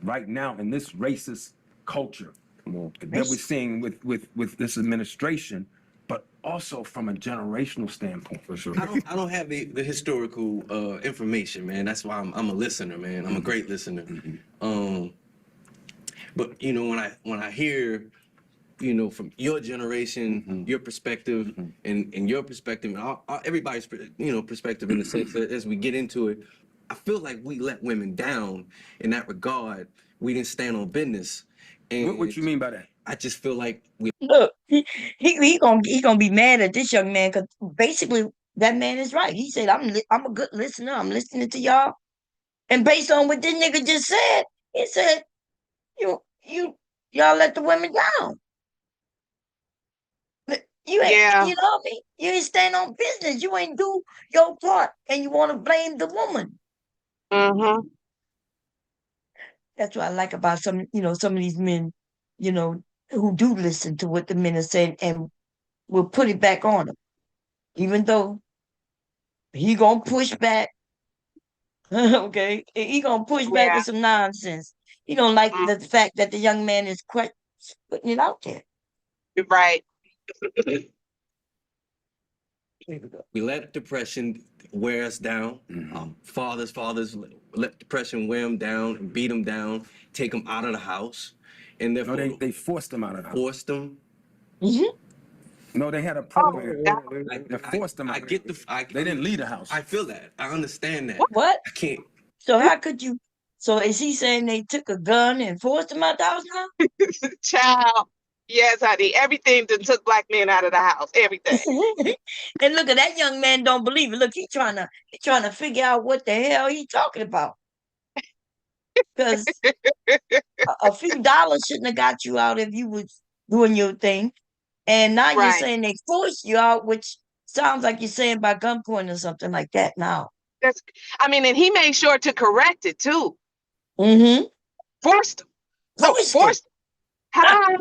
right now in this racist culture that we're seeing with this administration, but also from a generational standpoint. For sure. I don't have the historical information, man. That's why I'm a listener, man. I'm a great listener. But you know, when I hear, you know, from your generation, your perspective, and your perspective, and everybody's perspective in the sense that as we get into it, I feel like we let women down in that regard. We didn't stand on business. And What you mean by that? I just feel like we Look, he gonna be mad at this young man because basically that man is right. He said, I'm a good listener. I'm listening to y'all, and based on what this nigga just said, he said, y'all let the women down. You ain't, you know what I mean? You ain't stand on business. You ain't do your part, and you want to blame the woman. That's what I like about some of these men, who do listen to what the men are saying and will put it back on them, even though he gonna push back. Okay, he gonna push back with some nonsense. He don't like the fact that the young man is putting it out there. Right. We let depression wear us down. Fathers let depression wear them down and beat them down, take them out of the house, and therefore they forced them out of the house. Forced them. No, they had a program. They forced them out. I get they didn't leave the house. I feel that. I understand that. What? I can't. So how could you? So is he saying they took a gun and forced him out the house now? Child. Yes, honey. Everything that took Black men out of the house. Everything. And look at that young man. Don't believe it. Look, he trying to figure out what the hell he talking about. Because a few dollars shouldn't have got you out if you was doing your thing. And now you're saying they forced you out, which sounds like you're saying by gunpoint or something like that now. And he made sure to correct it too. Forced him. Forced him. How?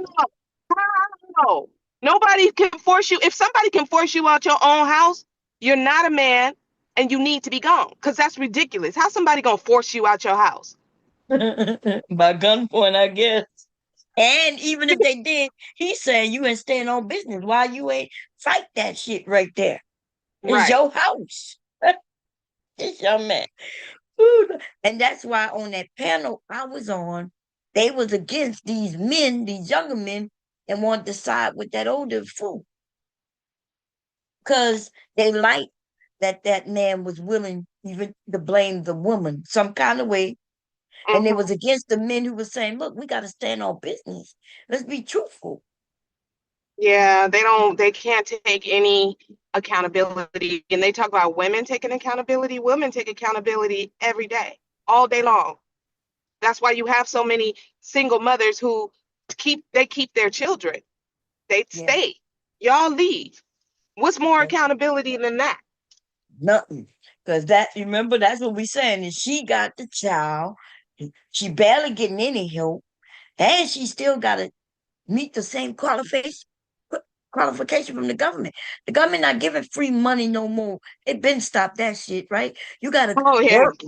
No, nobody can force you. If somebody can force you out your own house, you're not a man and you need to be gone because that's ridiculous. How somebody gonna force you out your house? By gunpoint, I guess. And even if they did, he's saying you ain't staying on business. Why you ain't fight that shit right there? It's Right. your house. It's your man. Ooh, and that's why on that panel I was on, they was against these men, these younger men, and wanted to side with that older fool. Because they liked that that man was willing even to blame the woman some kind of way. And they Mhm. was against the men who was saying, look, we got to stand on business. Let's be truthful. Yeah, they can't take any accountability. And they talk about women taking accountability. Women take accountability every day, all day long. That's why you have so many single mothers who keep their children. They Yeah. stay. Y'all leave. What's more Yeah. accountability than that? Nothing. Because that, remember, that's what we saying is she got the child. She barely getting any help. And she still got to meet the same qualification from the government. The government not giving free money no more. They been stopped that shit, right? You got to Oh yeah. work.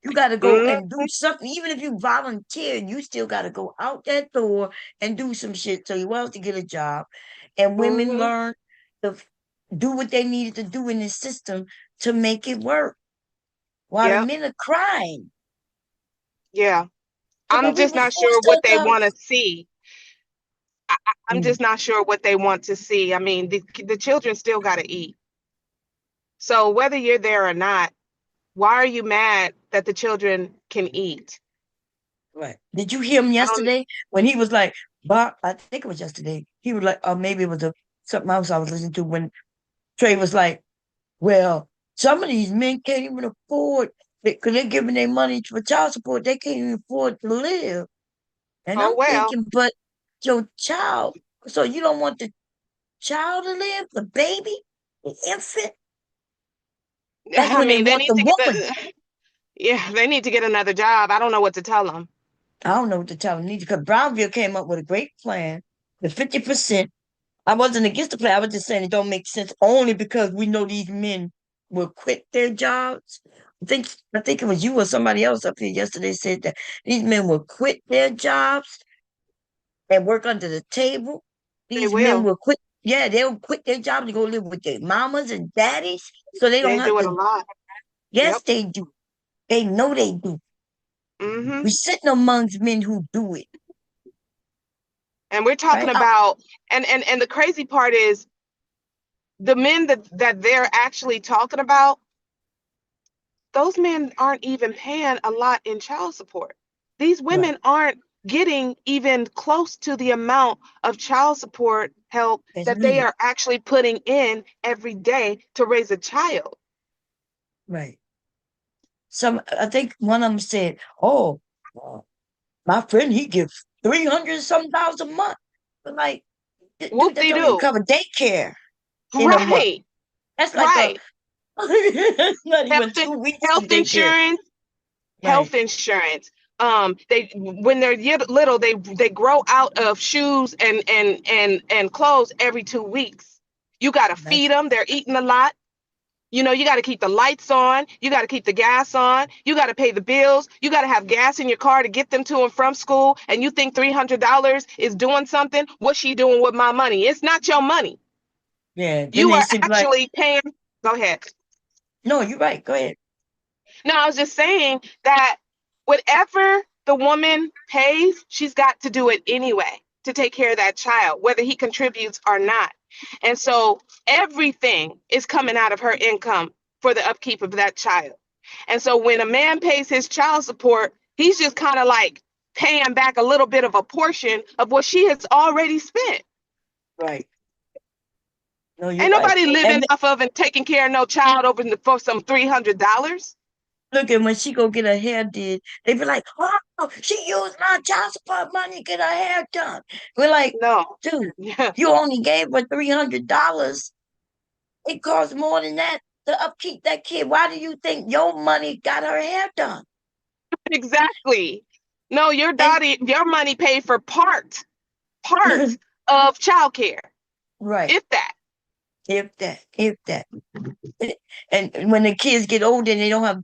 You got to go Mhm. and do something. Even if you volunteer, you still got to go out that door and do some shit so you want to get a job. And women Mhm. learn to do what they needed to do in the system to make it work. While the Yep. men are crying. Yeah. So, I'm but we just was not sure forced what they out. want to see. I'm just not sure what they want to see. I mean, the children still got to eat. So whether you're there or not, why are you mad that the children can eat? Right. Did you hear him I don't. yesterday when he was like, Bob, I think it was yesterday. He was like, or maybe it was something else I was listening to when Trey was like, well, some of these men can't even afford because they're giving their money for child support. They can't even afford to live. And Oh I'm well. thinking, but your child, so you don't want the child to live, the baby, the infant? That's I when they mean, they want need the to get woman. yeah, they need to get another job. I don't know what to tell them. I don't know what to tell them neither because Brownville came up with a great plan, the 50%. I wasn't against the plan. I was just saying it don't make sense only because we know these men will quit their jobs. I think it was you or somebody else up here yesterday said that these men will quit their jobs and work under the table. They These men will. will quit. Yeah, they'll quit their jobs to go live with their mamas and daddies, so they don't They have do it a to. lot. Yes, Yep. they do. They know they do. Hmm. We're sitting amongst men who do it, And we're talking right? about, and the crazy part is the men that they're actually talking about, those men aren't even paying a lot in child support. These Right. women aren't getting even close to the amount of child support help It's that they needed. are actually putting in every day to raise a child. Right. I think one of them said, "Oh, my friend, he gives 300 some dollars a month." But like, Whoop dude, that de don't even doo. cover daycare in a month. Right, That's like right. it's not even Health, 2 weeks for health daycare. insurance, Right. health insurance. They when they're little, they grow out of shoes and clothes every 2 weeks. You got to That's feed them. They're eating a lot. You know, you got to keep the lights on. You got to keep the gas on. You got to pay the bills. You got to have gas in your car to get them to and from school. And you think $300 is doing something? What's she doing with my money? It's not your money. yeah. Then You they are seem like, actually paying. Go ahead. no, you're right. Go ahead. No, I was just saying that whatever the woman pays, she's got to do it anyway to take care of that child, whether he contributes or not. And so everything is coming out of her income for the upkeep of that child. And so when a man pays his child support, he's just kind of like paying back a little bit of a portion of what she has already spent. Right. No, you're Ain't right. nobody living And off of and taking care of no child over for some $300. look, and when she go get her hair did, they be like, "Oh, she used my child support money to get her hair done." We're like, No. dude, Yeah, you only gave her $300. It costs more than that to upkeep that kid. Why do you think your money got her hair done? exactly. No, your And daddy, your money paid for parts of childcare, Right. if that. If that. And when the kids get older and they don't have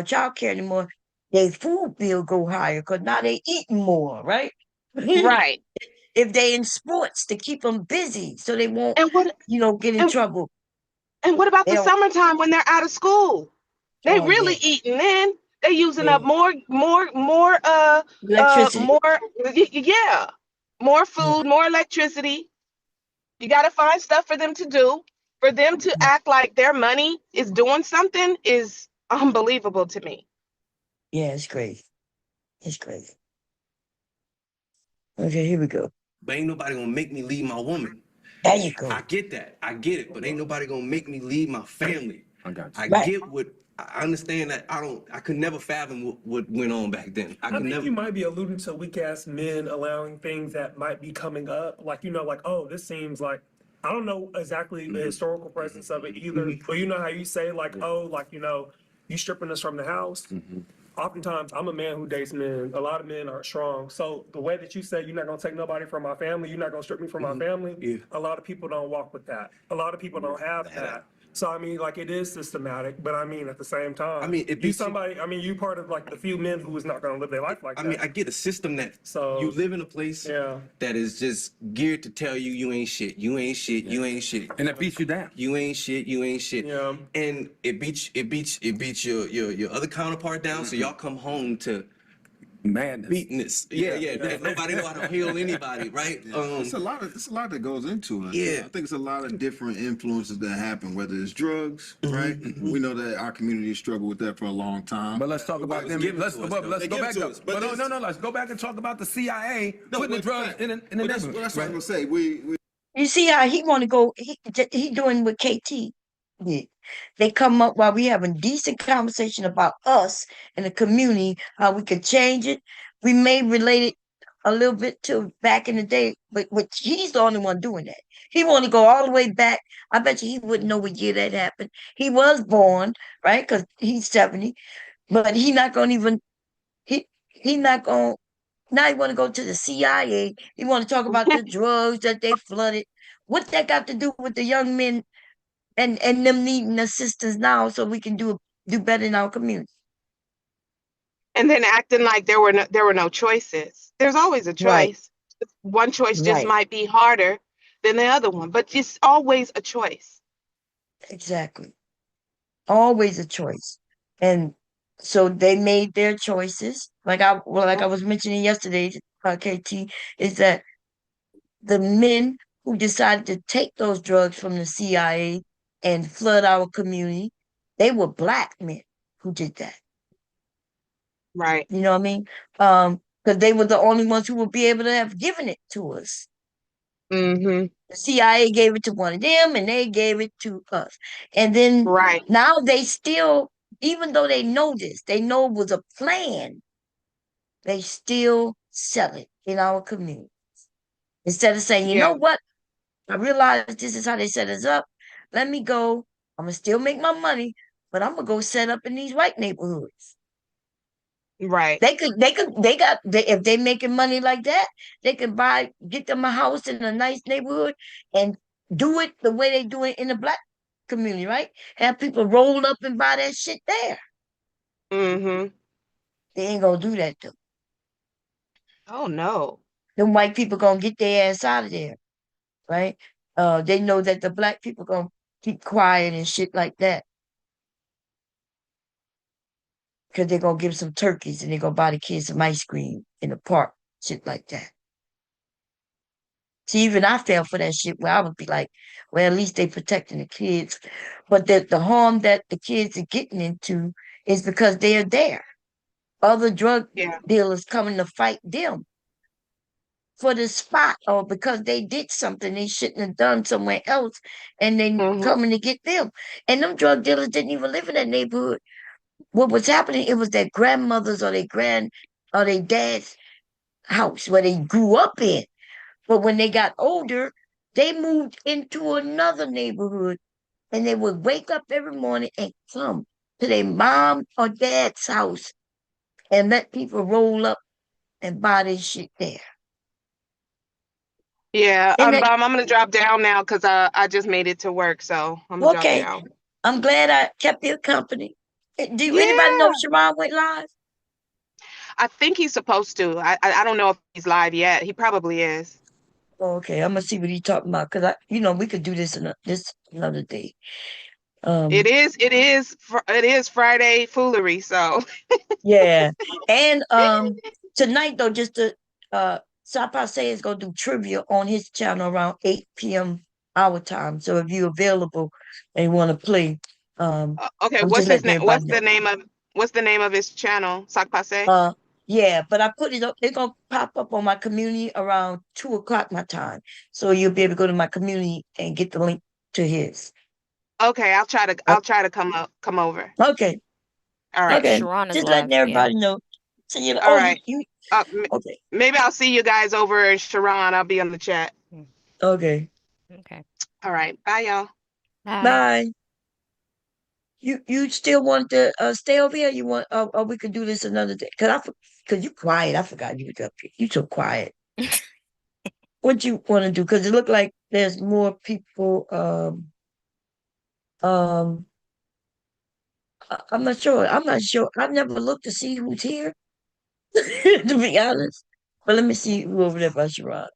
childcare anymore, their food bill go higher because now they eating more, right? Right. If they in sports to keep them busy so they won't, And what get in and, trouble. and what about They the don't, summertime when they're out of school? They oh really yeah, eating then. They using up yeah. Electricity. more, yeah, more Yeah. food, more electricity. You got to find stuff for them to do. For them to act like their money is doing something is unbelievable to me. Yeah, it's crazy. It's crazy. Okay, here we go. But ain't nobody gonna make me leave my woman. There you go. I get that. I get it. But ain't nobody gonna make me leave my family. I got you. I Right. get what I understand that I could never fathom what went on back then. I I could think never. you might be alluding to weak ass men allowing things that might be coming up. Like, like, oh, this seems like, I don't know exactly the historical presence of it either. But you know how you say, like, oh, like, you stripping us from the house. Oftentimes, I'm a man who dates men. A lot of men are strong. So the way that you say you're not gonna take nobody from my family, you're not gonna strip me from my family. Yeah. A lot of people don't walk with that. A lot of people don't have that. So I mean, like, it is systematic, but I mean, at the same time, I mean, it you beats you- somebody. I mean, you part of like the few men who is not gonna live their life like I that. mean, I get a system that So- you live in a place Yeah. that is just geared to tell you you ain't shit, you ain't shit, you ain't shit. And it beats you down. You ain't shit, you ain't shit. Yeah. And it beats your other counterpart down, so y'all come home to Madness. beatness. Yeah. Nobody know how to heal anybody, right? It's a lot that goes into it. Yeah. I think it's a lot of different influences that happen, whether it's drugs, right? We know that our community struggled with that for a long time. But let's talk about them. give it Let's to us, go though. let's They go give it back to up. us, but But this- no. Let's go back and talk about the CIA No, putting the but- drugs in the Well, that's neighborhood. what I'm gonna say. We You see how he want to go? He doing what KT did. They come up while we having decent conversation about us and the community, how we could change it. We may relate it a little bit to back in the day, but he's the only one doing that. He want to go all the way back. I bet you he wouldn't know what year that happened. He was born, right? Because he's 70, but he not gonna even he not gonna. Now he want to go to the CIA. He want to talk about the drugs that they flooded. What that got to do with the young men and them needing assistance now so we can do better in our community? And then acting like there were no choices. There's always a Right. choice. One choice just Right. might be harder than the other one, but it's always a choice. Exactly. Always a choice. And so they made their choices. Like I was mentioning yesterday, KT, is that the men who decided to take those drugs from the CIA and flood our community, they were black men who did that. Right. You know what I mean? Because they were the only ones who would be able to have given it to us. Mm-hmm. The CIA gave it to one of them and they gave it to us. And then Right. now they still, even though they know this, they know it was a plan, they still sell it in our community. Instead of saying, you Yeah. know what? I realize this is how they set us up. Let me go. I'm going to still make my money, but I'm going to go set up in these white neighborhoods. Right. If they making money like that, they could get them a house in a nice neighborhood and do it the way they do it in the black community, right? Have people roll up and buy that shit there. Mm-hmm. They ain't gonna do that though. Oh no. Them white people gonna get their ass out of there, right? They know that the black people gonna keep quiet and shit like that. Because they're gonna give some turkeys and they're gonna buy the kids some ice cream in the park, shit like that. See, even I fell for that shit where I would be like, well, at least they protecting the kids. But the harm that the kids are getting into is because they're there. Other drug Yeah. dealers coming to fight them for the spot or because they did something they shouldn't have done somewhere else and they coming to get them. And them drug dealers didn't even live in that neighborhood. What was happening, it was their grandmother's or their dad's house where they grew up in. But when they got older, they moved into another neighborhood and they would wake up every morning and come to their mom or dad's house and let people roll up and buy their shit there. Yeah, And I'm gonna drop down now because I just made it to work, so I'm gonna drop okay, down. I'm glad I kept you company. Do anybody Yeah, know Sharon went live? I think he's supposed to. I don't know if he's live yet. He probably is. Okay, I'm gonna see what he's talking about because we could do this this another day. It is Friday foolery. So Yeah, and tonight though, just to Sapa say is gonna do trivia on his channel around 8 p.m. our time. So if you're available and want to play, okay, I'm what's just his letting name? everybody know. What's the name of his channel? Sac Passe? Yeah, but I put it up. It's gonna pop up on my community around 2 o'clock my time, so you'll be able to go to my community and get the link to his. Okay, I'll try to come over. Okay, All right. okay, Sharon is just letting live. Yeah. everybody know. So All right. you okay, Maybe I'll see you guys over in Sharon. I'll be on the chat. okay, Okay. All right. Bye, y'all. Bye. bye. You still want to stay over here? You want or we could do this another day? Cause you quiet. I forgot you was up here. You so quiet. What you want to do? Cause it looked like there's more people. Um, I'm not sure. I'm not sure. I've never looked to see who's here. To be honest, but let me see who over there by Sherrod.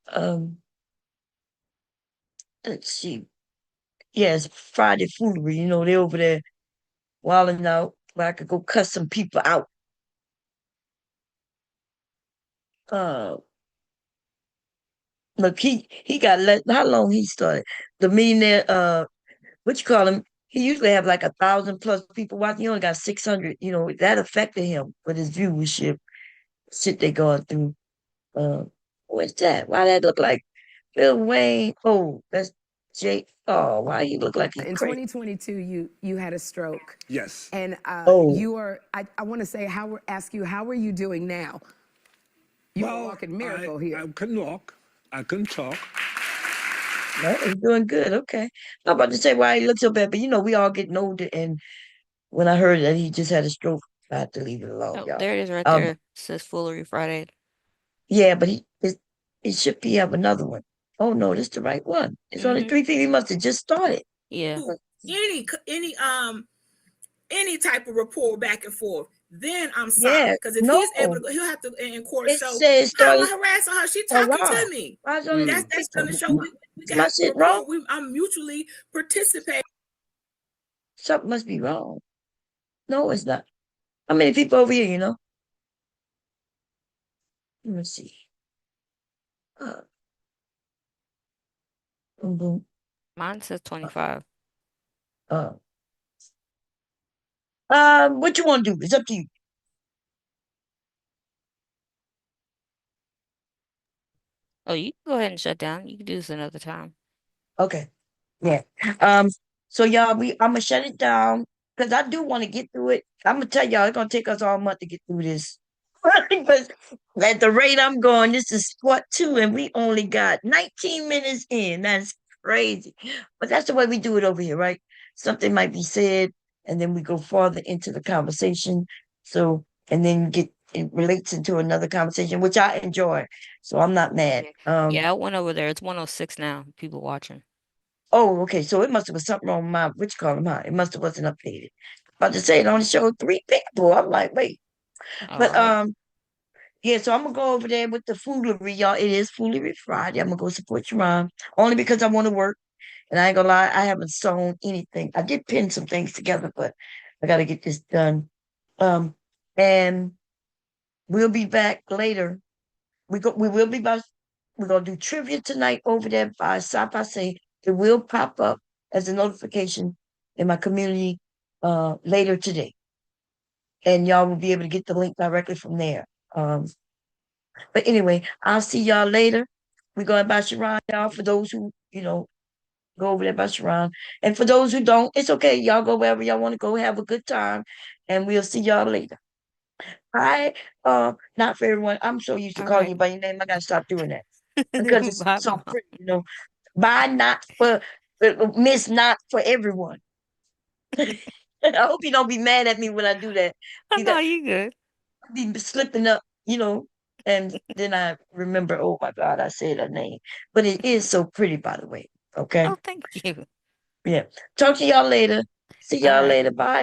Um, let's see. Yes, Friday Foolery. They over there wilding out. Where I could go cuss some people out. Uh, Look, he got let. How long he started? The millionaire. What you call him? He usually have like 1,000+ people watching. He only got 600. That affected him with his viewership. Shit they going through. What's that? Why that look like Bill Wayne? Oh, that's Jake. Oh, why he look like he In crazy? 2022, you had a stroke. Yes. And Oh, you are, I want to say, ask you, how are you doing now? You are a walking miracle here. I couldn't walk. I couldn't talk. no, he's doing good. Okay. I'm about to say why he looks so bad, but we all getting older. And when I heard that he just had a stroke, I had to leave it alone, Oh, y'all. there it is right Um, there. It says Foolery Friday. yeah, but it should be have another one. Oh no, this the right one. It's only 3 people. He must have just started. Yeah. Any type of rapport back and forth, then I'm Yeah, sorry. Because if no. he's able to go, he'll have to in court It show says how am started. I harassing her? She Oh talking wow. to me. Why is it only That's three gonna people? show we Is can my have shit rapport. wrong? I'm mutually participating. Something must be wrong. No, it's not. How many people over here? Let me see. Uh, boom, boom. Mine says 25. Uh, what you want to do? It's up to you. Oh, you can go ahead and shut down. You can do this another time. Okay. Yeah. So y'all, I'm gonna shut it down because I do want to get through it. I'm gonna tell y'all it's gonna take us all month to get through this. Because at the rate I'm going, this is part 2, and we only got 19 minutes in. That's crazy. But that's the way we do it over here, right? Something might be said, and then we go farther into the conversation. So, and then it relates into another conversation, which I enjoy. So I'm not mad. Yeah, I went over there. It's 106 now. People watching. Oh, okay. So it must have been something wrong with my which call them huh? It must have wasn't updated. About to say it only showed 3 people. I'm like, wait. But All right. yeah, so I'm gonna go over there with the foolery, y'all. It is Foolery Friday. I'm gonna go support your mom. Only because I want to work. And I ain't gonna lie, I haven't sewn anything. I did pin some things together, but I gotta get this done. And we'll be back later. We will be back. We're gonna do trivia tonight over there by Sapase. It will pop up as a notification in my community later today. And y'all will be able to get the link directly from there. But anyway, I'll see y'all later. We're going by Sharon, y'all, for those who, go over there by Sharon. And for those who don't, it's okay. Y'all go wherever y'all want to go. Have a good time. And we'll see y'all later. Bye. Not for everyone. I'm so used to All calling right. you by your name. I gotta stop doing that. Because it's Bye, so Mom. pretty. Bye, not for Miss, not for everyone. I hope you don't be mad at me when I do that. Oh, You no, got you good. be slipping up, And then I remember, oh my God, I said her name. But it is so pretty, by the way. Okay. Oh, thank you. Yeah. Talk to y'all later. See All y'all right. later. Bye.